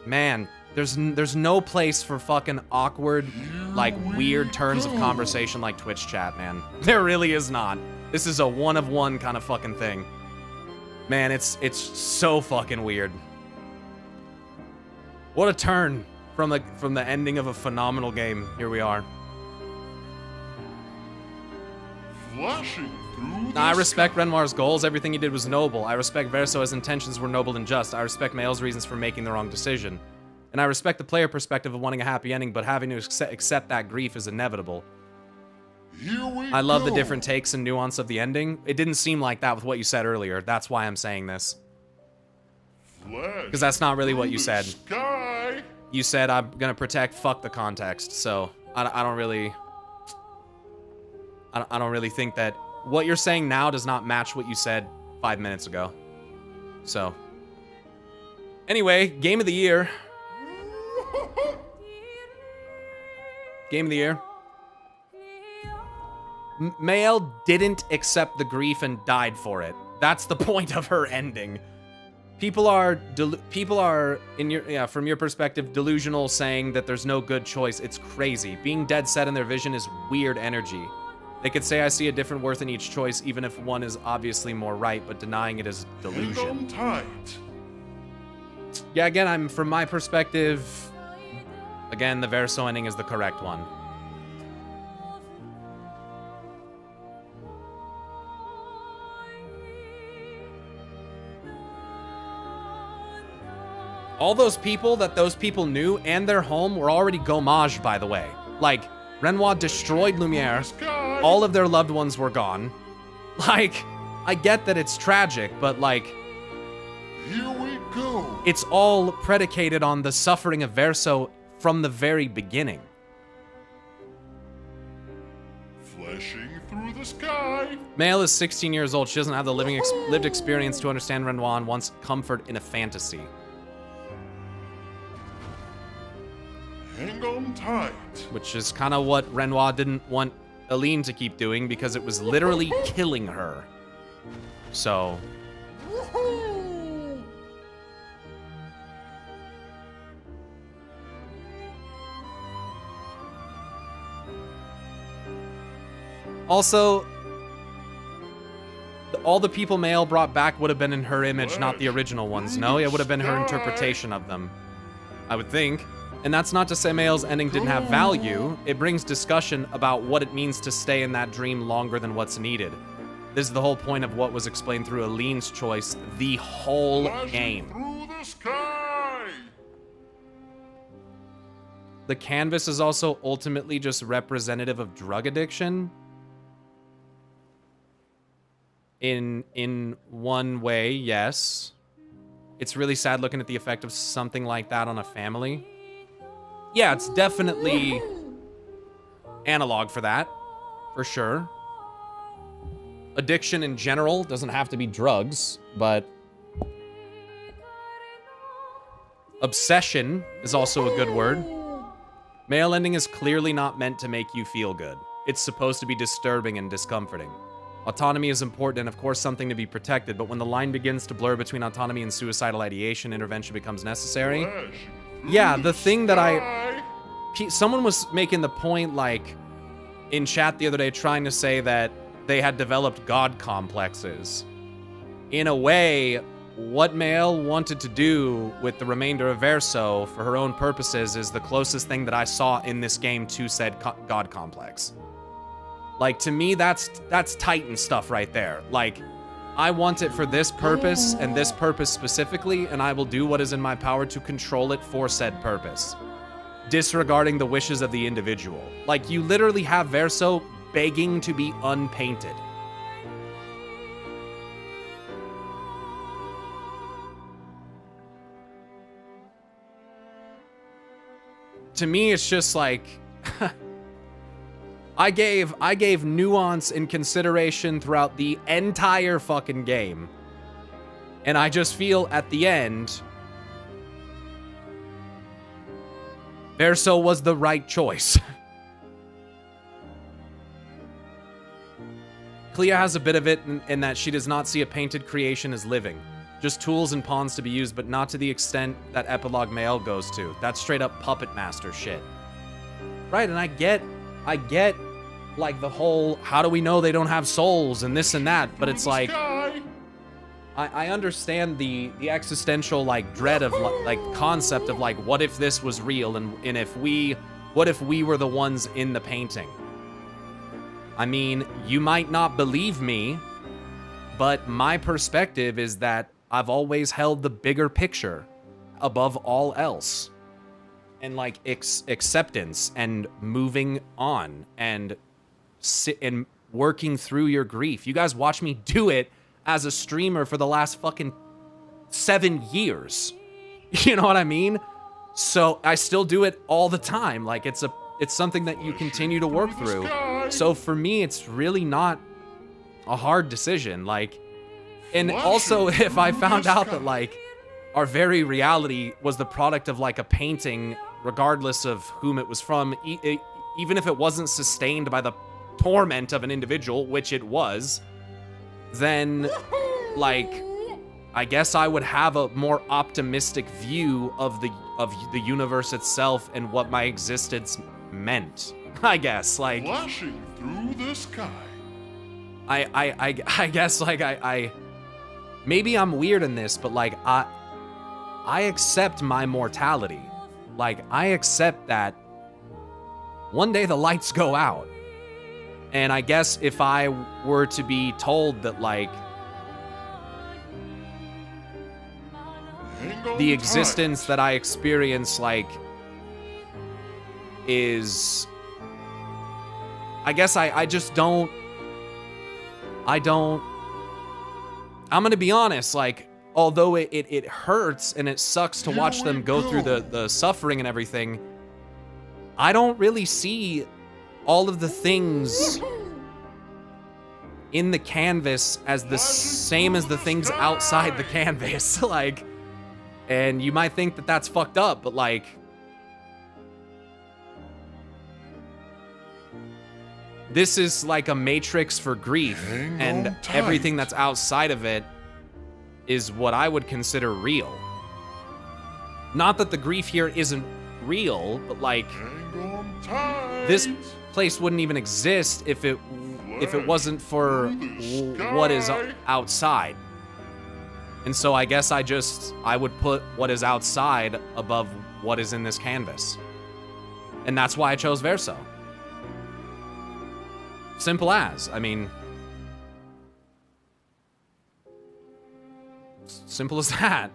man, there's no place for fucking awkward, like weird turns of conversation like Twitch chat, man. There really is not. This is a one-of-one kind of fucking thing. Man, it's so fucking weird. What a turn from the ending of a phenomenal game. Here we are. Flashing through I respect Renoir's goals. Everything he did was noble. I respect Verso's intentions were noble and just. I respect Mael's reasons for making the wrong decision. And I respect the player perspective of wanting a happy ending, but having to accept that grief is inevitable. I love the different takes and nuance of the ending. It didn't seem like that with what you said earlier. That's why I'm saying this. Because that's not really what you said. You said, I'm gonna protect, fuck the context. So, I don't really think that what you're saying now does not match what you said 5 minutes ago. So, anyway, game of the year. Game of the year. Mael didn't accept the grief and died for it. That's the point of her ending. People are in your from your perspective delusional, saying that there's no good choice. It's crazy. Being dead set in their vision is weird energy. They could say I see a different worth in each choice, even if one is obviously more right, but denying it is delusion. Yeah, again, from my perspective, again, the Verso ending is the correct one. All those people that those people knew and their home were already gommaged, by the way. Like, Renoir destroyed Lumiere. All of their loved ones were gone. Like, I get that it's tragic, but like... Here we go. It's all predicated on the suffering of Verso from the very beginning. Flashing through the sky. Mael is 16 years old. She doesn't have the lived experience to understand Renoir and wants comfort in a fantasy. Hang on tight. Which is kind of what Renoir didn't want Aline to keep doing because it was literally killing her. So... Also, all the people Mael brought back would have been in her image, not the original ones. No, it would have been her interpretation of them, I would think. And that's not to say Mael's ending didn't have value. It brings discussion about what it means to stay in that dream longer than what's needed. This is the whole point of what was explained through Aline's choice the whole game. Through the sky. The canvas is also ultimately just representative of drug addiction. In one way, yes. It's really sad looking at the effect of something like that on a family. Yeah, it's definitely analog for that, for sure. Addiction in general doesn't have to be drugs, but obsession is also a good word. Mael ending is clearly not meant to make you feel good. It's supposed to be disturbing and discomforting. Autonomy is important and of course something to be protected, but when the line begins to blur between autonomy and suicidal ideation, intervention becomes necessary. Yeah, the thing that someone was making the point, like, in chat the other day, trying to say that they had developed god complexes. In a way, what Mael wanted to do with the remainder of Verso for her own purposes is the closest thing that I saw in this game to said god complex. Like, to me, that's Titan stuff right there. Like, I want it for this purpose and this purpose specifically, and I will do what is in my power to control it for said purpose, disregarding the wishes of the individual. Like, you literally have Verso begging to be unpainted. to me, it's just like I gave nuance and consideration throughout the entire fucking game. And I just feel at the end, Verso was the right choice. Clea has a bit of it in that she does not see a painted creation as living. Just tools and pawns to be used, but not to the extent that Epilogue Mail goes to. That's straight up puppet master shit. Right, and I get, like, the whole, how do we know they don't have souls and this and that, but it's like, I understand the existential, like, dread of, like, concept of, like, what if this was real, and what if we were the ones in the painting? I mean, you might not believe me, but my perspective is that I've always held the bigger picture above all else. And, like, acceptance and moving on and working through your grief. You guys watch me do it as a streamer for the last fucking 7 years. You know what I mean? So I still do it all the time. Like, it's something that you continue to work through. So for me, it's really not a hard decision. Like, and also if I found out that, like, our very reality was the product of, like, a painting, regardless of whom it was from, even if it wasn't sustained by the torment of an individual, which it was, then, like, I guess I would have a more optimistic view of the universe itself and what my existence meant. I guess, like, flashing through the sky. I guess, like, I maybe I'm weird in this, but, like, I accept my mortality. Like, I accept that one day the lights go out. And I guess if I were to be told that, like, the existence that I experience, like, is... I guess I just don't... I'm gonna be honest, like, although it hurts and it sucks to watch them go through the suffering and everything, I don't really see all of the things in the canvas as the same as the things outside the canvas. Like, and you might think that that's fucked up, but, like, this is like a matrix for grief, and everything that's outside of it is what I would consider real. Not that the grief here isn't real, but, like, this place wouldn't even exist if it wasn't for what is outside. And so I guess I would put what is outside above what is in this canvas. And that's why I chose Verso. Simple as. I mean, simple as that.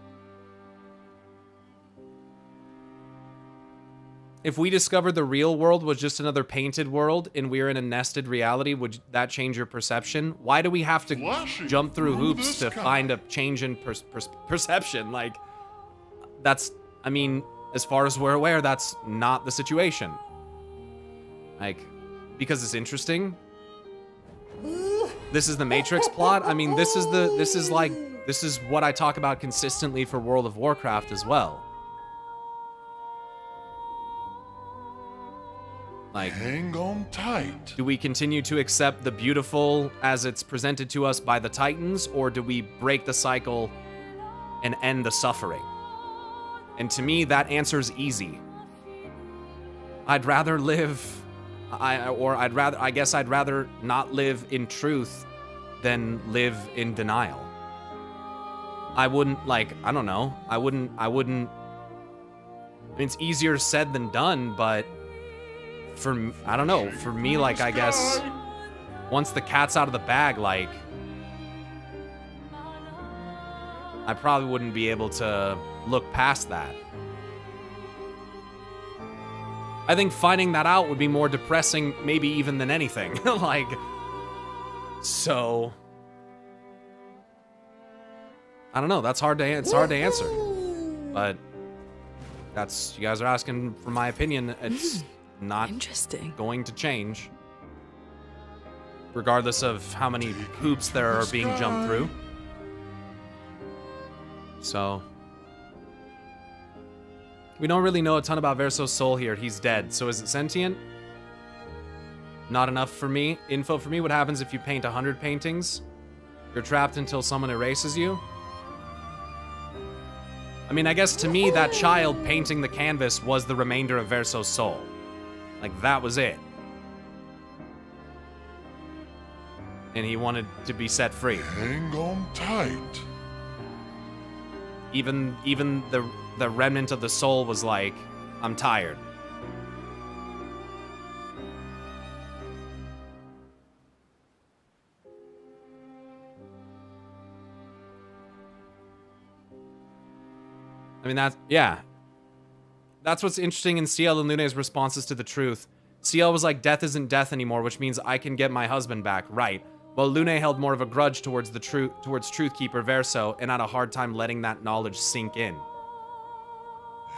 If we discovered the real world was just another painted world and we're in a nested reality, would that change your perception? Why do we have to jump through hoops to find a change in perception? Like, that's, I mean, as far as we're aware, that's not the situation. Like, because it's interesting. This is the Matrix plot. I mean, this is what I talk about consistently for World of Warcraft as well. Like, hang on tight. Do we continue to accept the beautiful as it's presented to us by the Titans, or do we break the cycle and end the suffering? And to me, that answer's easy. I'd rather live, I guess I'd rather not live in truth than live in denial. I wouldn't, like, I don't know. I wouldn't, I mean, it's easier said than done, but I don't know, for me, like, I guess, once the cat's out of the bag, like, I probably wouldn't be able to look past that. I think finding that out would be more depressing, maybe even than anything. Like, so, I don't know, it's hard to answer, but That's, you guys are asking for my opinion. It's not Interesting. going to change. Regardless of how many hoops there are being jumped through. So, we don't really know a ton about Verso's soul here. He's dead. So is it sentient? Not enough for me. Info for me. What happens if you paint 100 paintings? You're trapped until someone erases you? I mean, I guess to me, that child painting the canvas was the remainder of Verso's soul. Like, that was it. And he wanted to be set free. Hang on tight. Even the remnant of the soul was like, I'm tired. I mean, that's what's interesting in CL and Lune's responses to the truth. CL was like, death isn't death anymore, which means I can get my husband back, right? Well, Lune held more of a grudge towards Truthkeeper Verso and had a hard time letting that knowledge sink in.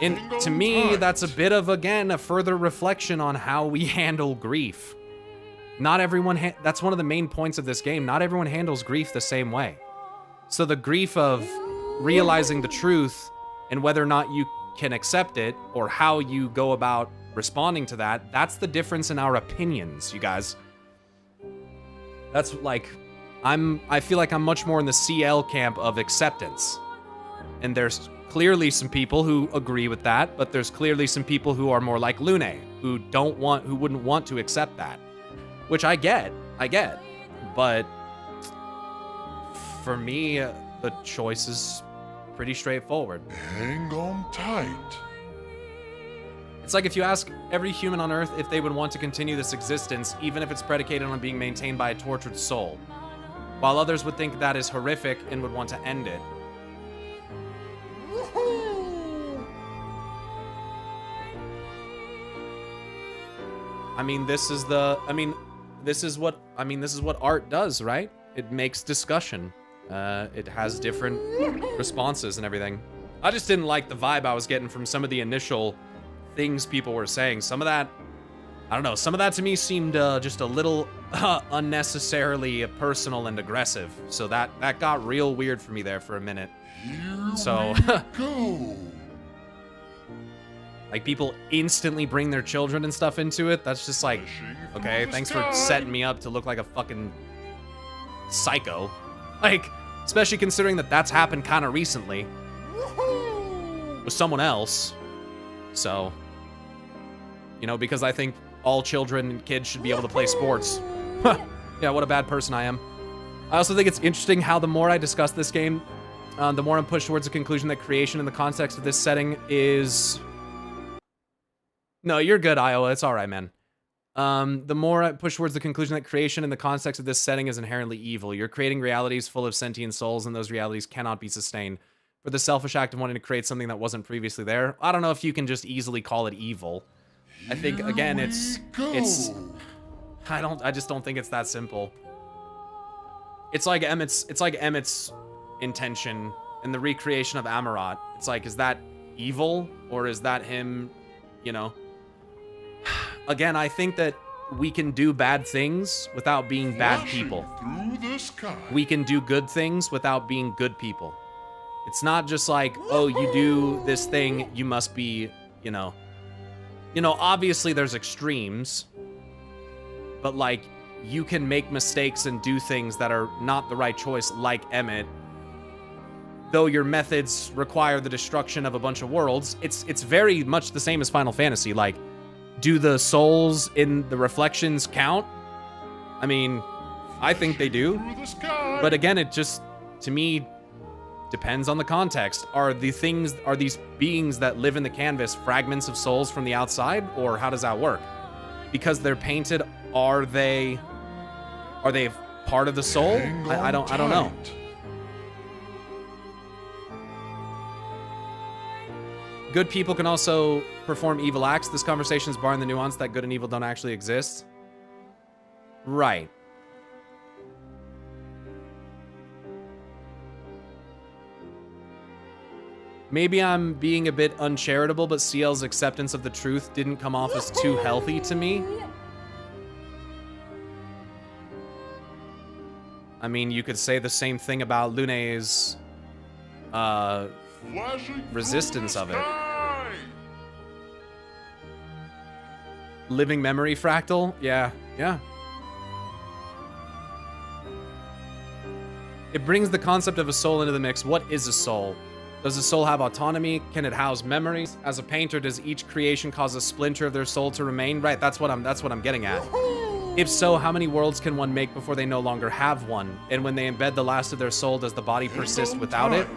And to me, that's a bit of, again, a further reflection on how we handle grief. Not everyone, that's one of the main points of this game. Not everyone handles grief the same way. So the grief of realizing the truth and whether or not you can accept it or how you go about responding to that, that's the difference in our opinions, you guys. That's like, I feel like I'm much more in the CL camp of acceptance. And there's clearly some people who agree with that, but there's clearly some people who are more like Lune, who wouldn't want to accept that. Which I get. But for me, the choice is pretty straightforward. Hang on tight. It's like if you ask every human on Earth if they would want to continue this existence, even if it's predicated on being maintained by a tortured soul, while others would think that is horrific and would want to end it. I mean, this is what art does, right? It makes discussion. It has different responses and everything. I just didn't like the vibe I was getting from some of the initial things people were saying. Some of that, I don't know, some of that to me seemed just a little unnecessarily personal and aggressive. So that got real weird for me there for a minute. So, like, people instantly bring their children and stuff into it. That's just like, okay, thanks for setting me up to look like a fucking psycho. Like, especially considering that that's happened kind of recently with someone else. So, you know, because I think all children and kids should be able to play sports. Yeah, what a bad person I am. I also think it's interesting how the more I discuss this game, the more I'm pushed towards the conclusion that creation in the context of this setting is... No, you're good, Iowa. It's all right, man. The more I push towards the conclusion that creation in the context of this setting is inherently evil. You're creating realities full of sentient souls, and those realities cannot be sustained. For the selfish act of wanting to create something that wasn't previously there, I don't know if you can just easily call it evil. I think, again, I just don't think it's that simple. It's like Emmett's intention in the recreation of Amarat. It's like, is that evil, or is that him, you know? Again, I think that we can do bad things without being bad people. We can do good things without being good people. It's not just like, oh, you do this thing, you must be, you know, obviously there's extremes, but like, you can make mistakes and do things that are not the right choice, like Emmett. Though your methods require the destruction of a bunch of worlds, it's very much the same as Final Fantasy. Like, do the souls in the reflections count? I mean, I think they do. But again, it just, to me, depends on the context. Are these beings that live in the canvas fragments of souls from the outside, or how does that work? Because they're painted, are they part of the soul? I don't know. Good people can also perform evil acts. This conversation is barring the nuance that good and evil don't actually exist. Right. Maybe I'm being a bit uncharitable, but CL's acceptance of the truth didn't come off as too healthy to me. I mean, you could say the same thing about Lune's resistance of it. Living memory fractal? Yeah, yeah. It brings the concept of a soul into the mix. What is a soul? Does a soul have autonomy? Can it house memories? As a painter, does each creation cause a splinter of their soul to remain? Right, that's what I'm getting at. If so, how many worlds can one make before they no longer have one? And when they embed the last of their soul, does the body persist without it?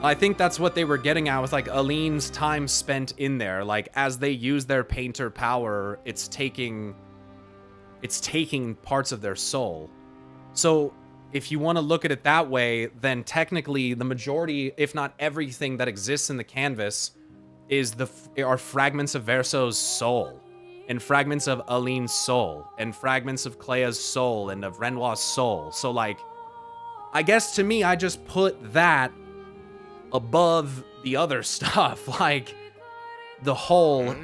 I think that's what they were getting at with like Aline's time spent in there. Like as they use their painter power, it's taking parts of their soul. So if you want to look at it that way, then technically the majority, if not everything that exists in the canvas are fragments of Verso's soul, and fragments of Aline's soul, and fragments of Clea's soul, and of Renoir's soul. So like, I guess to me, I just put that above the other stuff. Like the whole,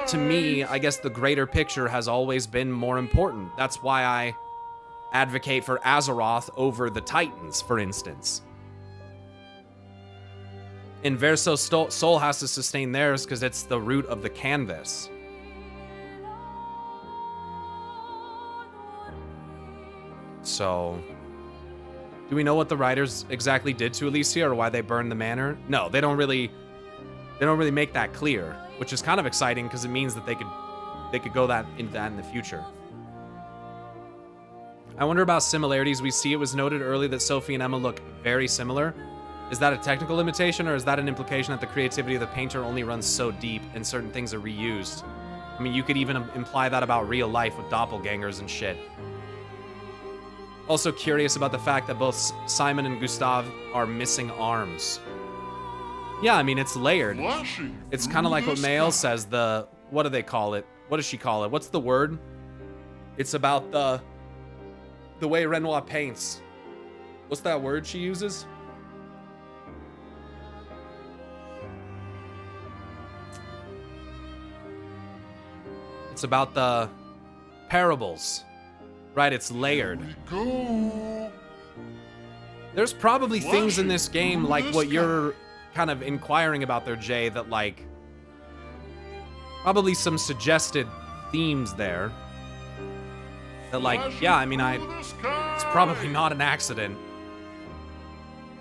to me, I guess the greater picture has always been more important. That's why I advocate for Azeroth over the Titans, for instance. And Verso's soul has to sustain theirs because it's the root of the canvas. So, do we know what the writers exactly did to Alicia or why they burned the manor? No, they don't really make that clear, which is kind of exciting because it means that they could go into that in the future. I wonder about similarities. We see it was noted early that Sophie and Emma look very similar. Is that a technical limitation, or is that an implication that the creativity of the painter only runs so deep and certain things are reused? I mean, you could even imply that about real life with doppelgangers and shit. Also curious about the fact that both Simon and Gustave are missing arms. Yeah, I mean, it's layered. It's kind of like what Mael says, what do they call it? What does she call it? What's the word? It's about the way Renoir paints. What's that word she uses? It's about the parables. Right, it's layered. There's probably things in this game like what you're kind of inquiring about there, Jay, that like probably some suggested themes there. That like, yeah, I mean, it's probably not an accident.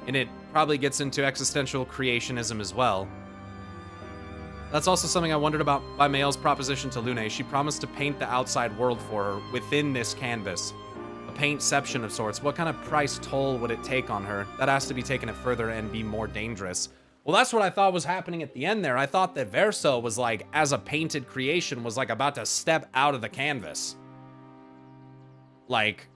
And it probably gets into existential creationism as well. That's also something I wondered about by Mael's proposition to Lune. She promised to paint the outside world for her within this canvas. A paintception of sorts. What kind of price toll would it take on her? That has to be taken it further and be more dangerous. Well, that's what I thought was happening at the end there. I thought that Verso was like, as a painted creation, was like about to step out of the canvas. Like,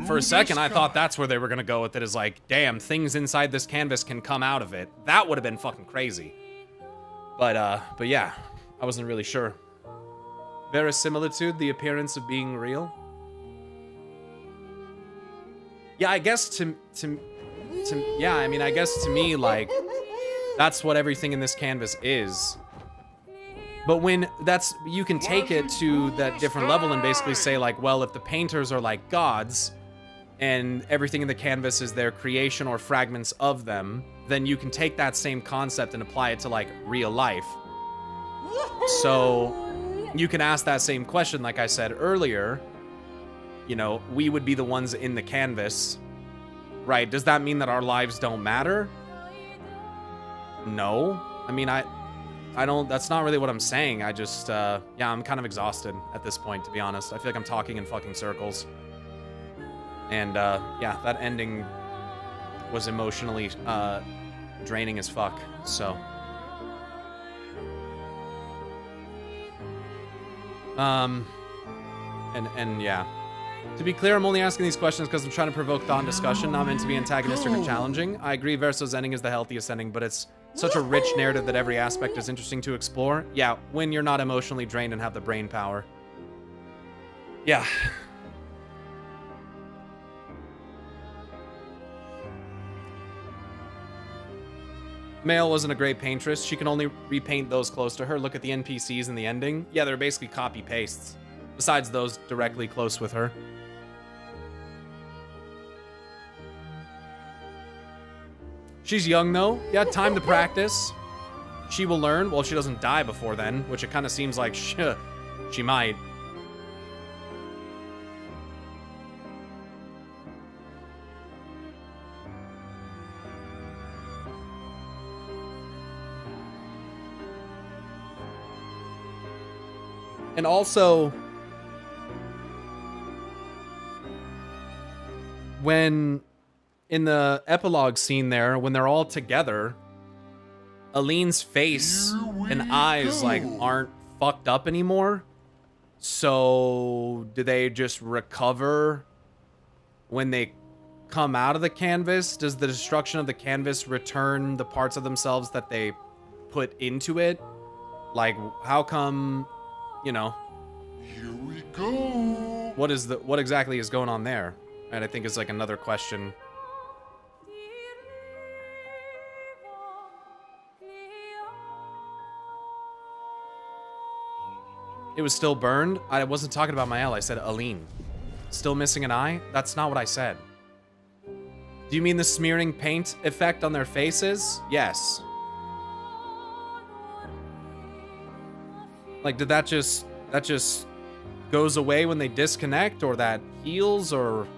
for a second, I thought that's where they were gonna go with it, is like, damn, things inside this canvas can come out of it. That would have been fucking crazy. But yeah, I wasn't really sure. Verisimilitude, the appearance of being real. Yeah, I guess yeah, I mean, I guess to me, like, that's what everything in this canvas is. But when you can take it to that different level and basically say like, well, if the painters are like gods and everything in the canvas is their creation or fragments of them, then you can take that same concept and apply it to like real life. So you can ask that same question, like I said earlier, you know, we would be the ones in the canvas, right? Does that mean that our lives don't matter? No. I mean, I don't, that's not really what I'm saying. I just, yeah, I'm kind of exhausted at this point, to be honest. I feel like I'm talking in fucking circles. And, yeah, that ending was emotionally, draining as fuck, so. And yeah. To be clear, I'm only asking these questions because I'm trying to provoke thought and discussion, not meant to be antagonistic or challenging. I agree Verso's ending is the healthiest ending, but it's such a rich narrative that every aspect is interesting to explore. Yeah, when you're not emotionally drained and have the brain power. Yeah. Mail wasn't a great paintress. She can only repaint those close to her. Look at the NPCs in the ending. Yeah, they're basically copy-pastes. Besides those directly close with her. She's young, though. Yeah, time to practice. She will learn. Well, she doesn't die before then, which it kind of seems like she might. And also, when in the epilogue scene there, when they're all together, Aline's face and eyes like aren't fucked up anymore. So do they just recover when they come out of the canvas? Does the destruction of the canvas return the parts of themselves that they put into it? Like, how come, you know? Here we go. What exactly is going on there? And I think it's like another question. It was still burned? I wasn't talking about Mael, I said Aline. Still missing an eye? That's not what I said. Do you mean the smearing paint effect on their faces? Yes. Like, did that just goes away when they disconnect, or that heals, or...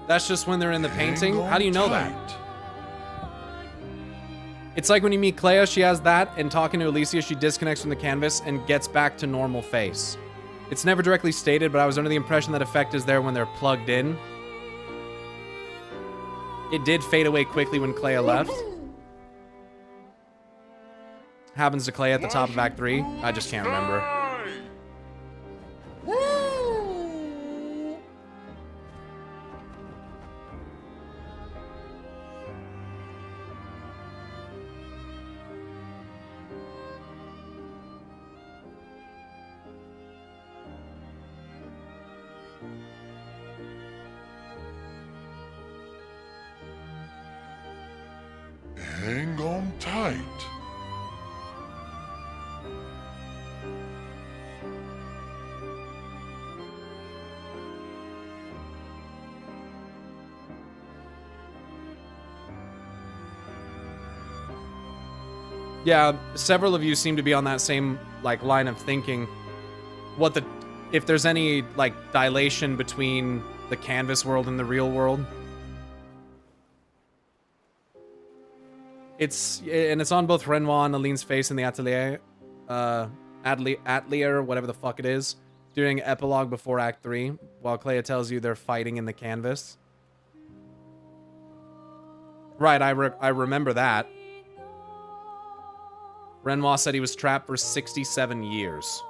That's just when they're in the painting? How do you know that? It's like when you meet Clea, she has that, and talking to Alicia, she disconnects from the canvas and gets back to normal face. It's never directly stated, but I was under the impression that effect is there when they're plugged in. It did fade away quickly when Clea left. Happens to Clea at the top of Act 3. I just can't remember. Hang on tight. Yeah, several of you seem to be on that same like line of thinking. If there's any like dilation between the canvas world and the real world. It's on both Renoir and Aline's face in the atelier, atelier, whatever the fuck it is, during epilogue before Act 3, while Clea tells you they're fighting in the canvas. Right, I remember that. Renoir said he was trapped for 67 years.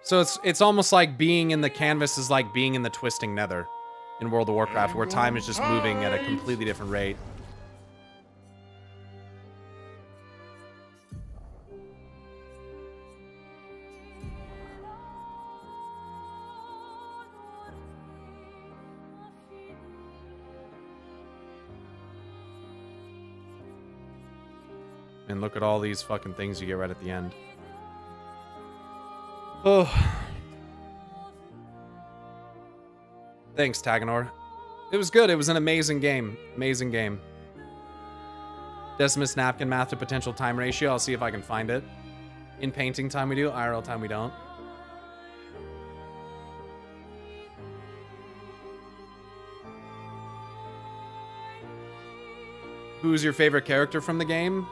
So it's almost like being in the canvas is like being in the twisting nether in World of Warcraft, where time is just moving at a completely different rate. And look at all these fucking things you get right at the end. Oh. Thanks, Taganor. It was good. It was an amazing game. Amazing game. Decimus napkin math to potential time ratio. I'll see if I can find it. In painting time we do. IRL time we don't. Who's your favorite character from the game?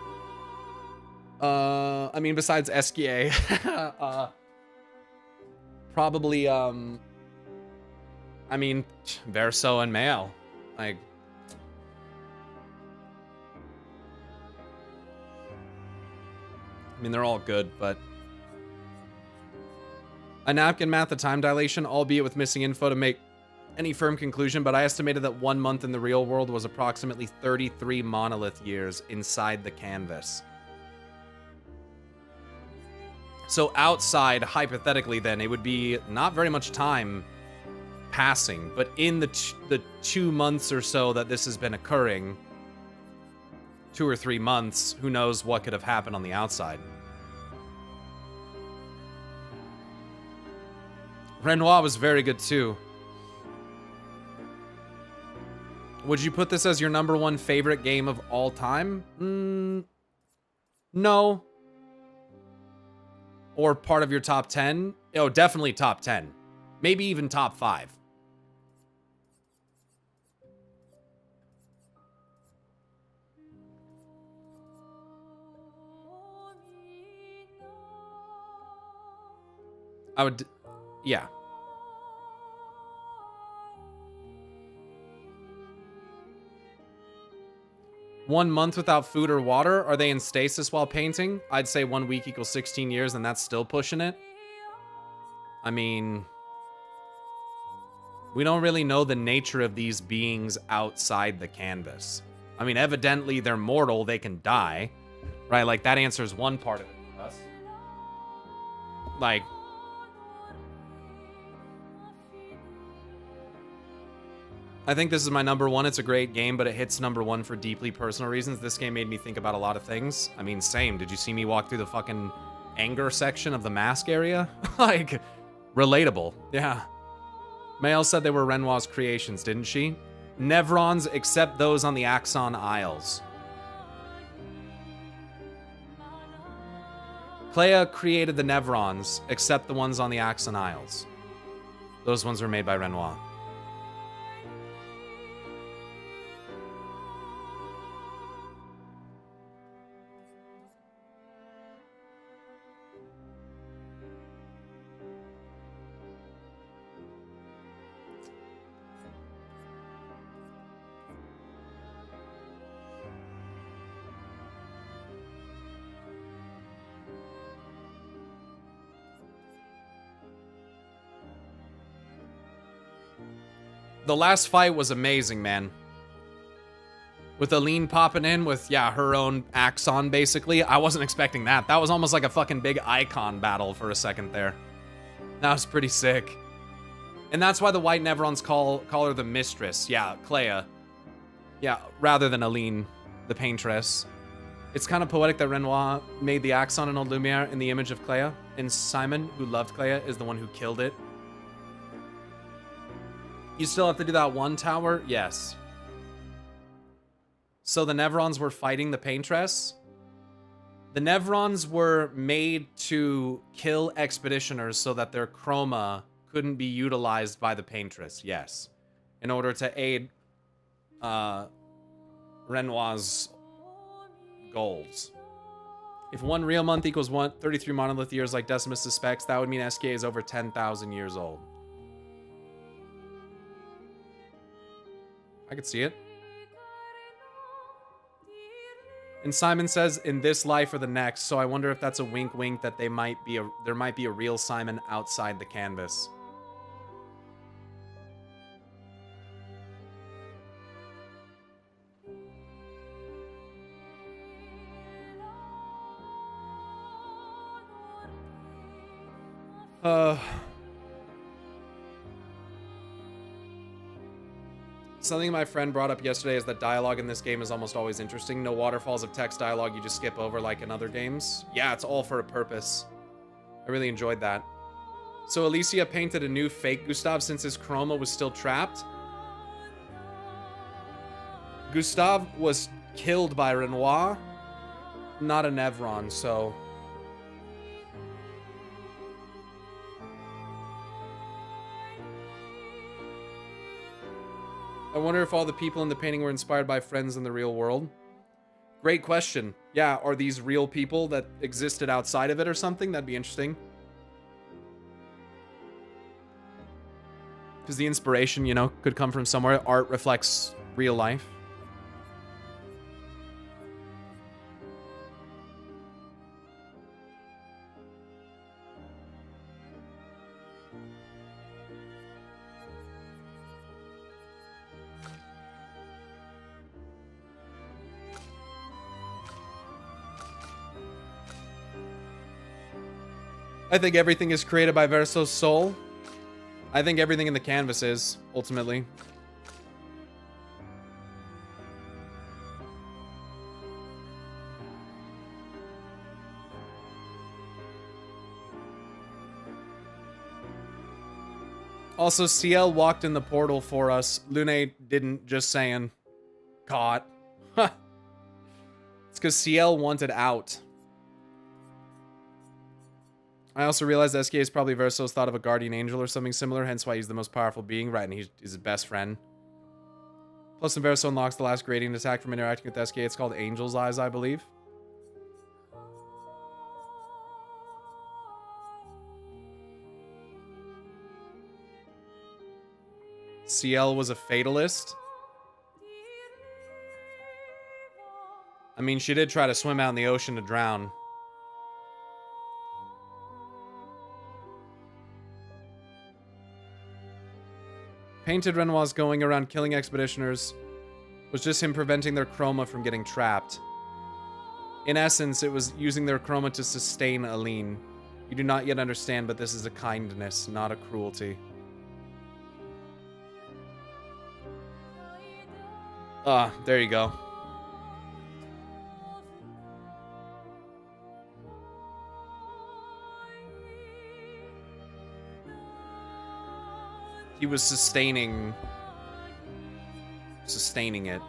I mean, besides Esquier. Probably, I mean, Verso and Mael. Like, I mean, they're all good, but a napkin math the time dilation, albeit with missing info to make any firm conclusion, but I estimated that 1 month in the real world was approximately 33 monolith years inside the canvas. So outside, hypothetically, then, it would be not very much time passing, but in the 2 months or so that this has been occurring, 2 or 3 months, who knows what could have happened on the outside. Renoir was very good too. Would you put this as your #1 favorite game of all time? No. Or part of your top 10? Oh, definitely top 10. Maybe even top 5. I would, yeah. One month without food or water? Are they in stasis while painting? I'd say 1 week equals 16 years, and that's still pushing it. I mean, we don't really know the nature of these beings outside the canvas. I mean, evidently they're mortal, they can die, right? Like, that answers one part of it for us. Like, I think this is my #1. It's a great game, but it hits #1 for deeply personal reasons. This game made me think about a lot of things. I mean, same. Did you see me walk through the fucking anger section of the mask area? Like, relatable. Yeah. Mael said they were Renoir's creations, didn't she? Nevrons, except those on the Axon Isles. Clea created the Nevrons, except the ones on the Axon Isles. Those ones were made by Renoir. The last fight was amazing, man. With Aline popping in with, yeah, her own Axon, basically. I wasn't expecting that. That was almost like a fucking big icon battle for a second there. That was pretty sick. And that's why the White Nevrons call her the Mistress. Yeah, Clea. Yeah, rather than Aline, the Paintress. It's kind of poetic that Renoir made the Axon in Old Lumiere in the image of Clea. And Simon, who loved Clea, is the one who killed it. You still have to do that one tower? Yes. So the Nevrons were fighting the Paintress? The Nevrons were made to kill expeditioners so that their chroma couldn't be utilized by the Paintress, yes. In order to aid Renoir's goals. If 1 real month equals 33 monolith years like Decimus suspects, that would mean SKA is over 10,000 years old. I could see it. And Simon says, in this life or the next, so I wonder if that's a wink-wink that there might be a real Simon outside the canvas. Something my friend brought up yesterday is that dialogue in this game is almost always interesting. No waterfalls of text dialogue you just skip over like in other games. Yeah, it's all for a purpose. I really enjoyed that. So Alicia painted a new fake Gustave since his chroma was still trapped. Gustave was killed by Renoir, not a Nevron, so... I wonder if all the people in the painting were inspired by friends in the real world. Great question. Yeah, are these real people that existed outside of it or something? That'd be interesting. Because the inspiration, you know, could come from somewhere. Art reflects real life. I think everything is created by Verso's soul. I think everything in the canvas is, ultimately. Also, CL walked in the portal for us. Lune didn't, just saying. Caught. It's because CL wanted out. I also realized SK is probably Verso's thought of a guardian angel or something similar, hence why he's the most powerful being, right, and he's his best friend. Plus, when Verso unlocks the last gradient attack from interacting with SK, it's called Angel's Eyes, I believe. CL was a fatalist. I mean, she did try to swim out in the ocean to drown. Painted Renoir's going around killing expeditioners was just him preventing their chroma from getting trapped. In essence, it was using their chroma to sustain Aline. You do not yet understand, but this is a kindness, not a cruelty. Ah, there you go. He was sustaining it.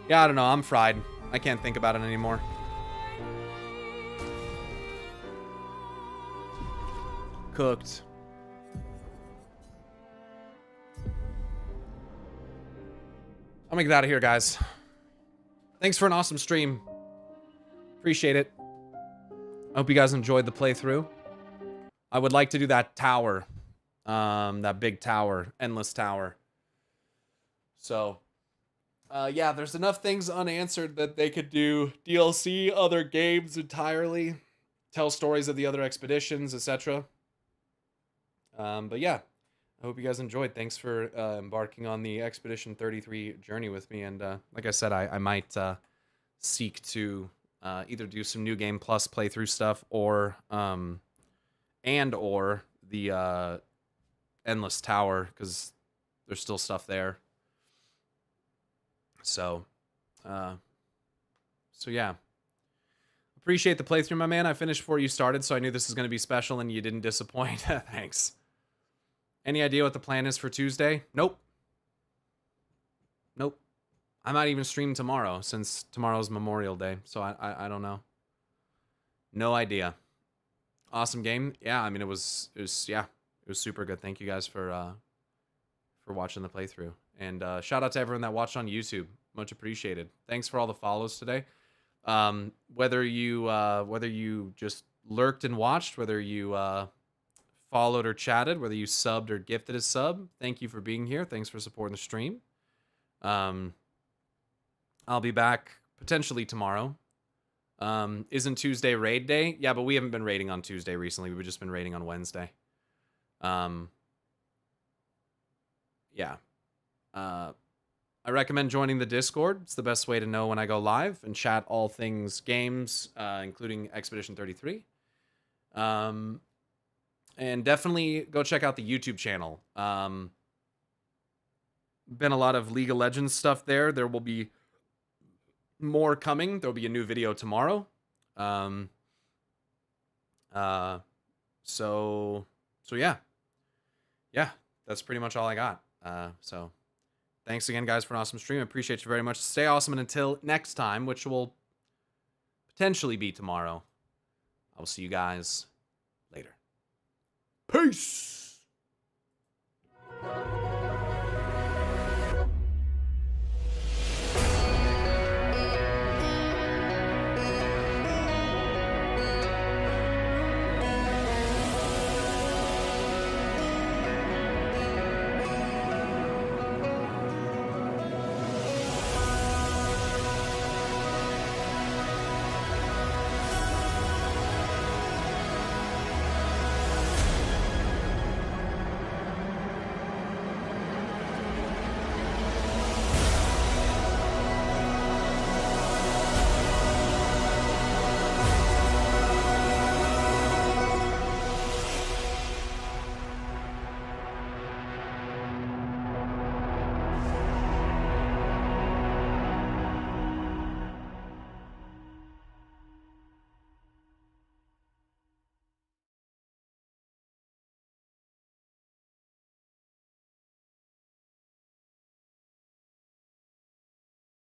Yeah, I don't know. I'm fried. I can't think about it anymore. Cooked. I'm gonna get out of here, guys. Thanks for an awesome stream. Appreciate it. I hope you guys enjoyed the playthrough. I would like to do that tower. That big tower. Endless tower. So, yeah, there's enough things unanswered that they could do DLC, other games entirely. Tell stories of the other expeditions, etc. But yeah, I hope you guys enjoyed. Thanks for embarking on the Expedition 33 journey with me. And like I said, I might seek to either do some New Game Plus playthrough stuff or the Endless Tower, because there's still stuff there. So yeah. Appreciate the playthrough, my man. I finished before you started, so I knew this was going to be special, and you didn't disappoint. Thanks. Any idea what the plan is for Tuesday? Nope. Nope. I might even stream tomorrow, since tomorrow's Memorial Day, so I don't know. No idea. Awesome game. Yeah, I mean, it was super good. Thank you guys for watching the playthrough. And shout out to everyone that watched on YouTube. Much appreciated. Thanks for all the follows today. Whether you just lurked and watched, whether you followed or chatted, whether you subbed or gifted a sub, thank you for being here. Thanks for supporting the stream. I'll be back potentially tomorrow. Isn't Tuesday raid day? Yeah, but we haven't been raiding on Tuesday recently. We've just been raiding on Wednesday. Yeah. I recommend joining the Discord. It's the best way to know when I go live and chat all things games, including Expedition 33. And definitely go check out the YouTube channel. Been a lot of League of Legends stuff there. There will be more coming. There'll be a new video tomorrow. So yeah. Yeah, that's pretty much all I got. So thanks again, guys, for an awesome stream. I appreciate you very much. Stay awesome, and until next time, which will potentially be tomorrow, I will see you guys later. Peace!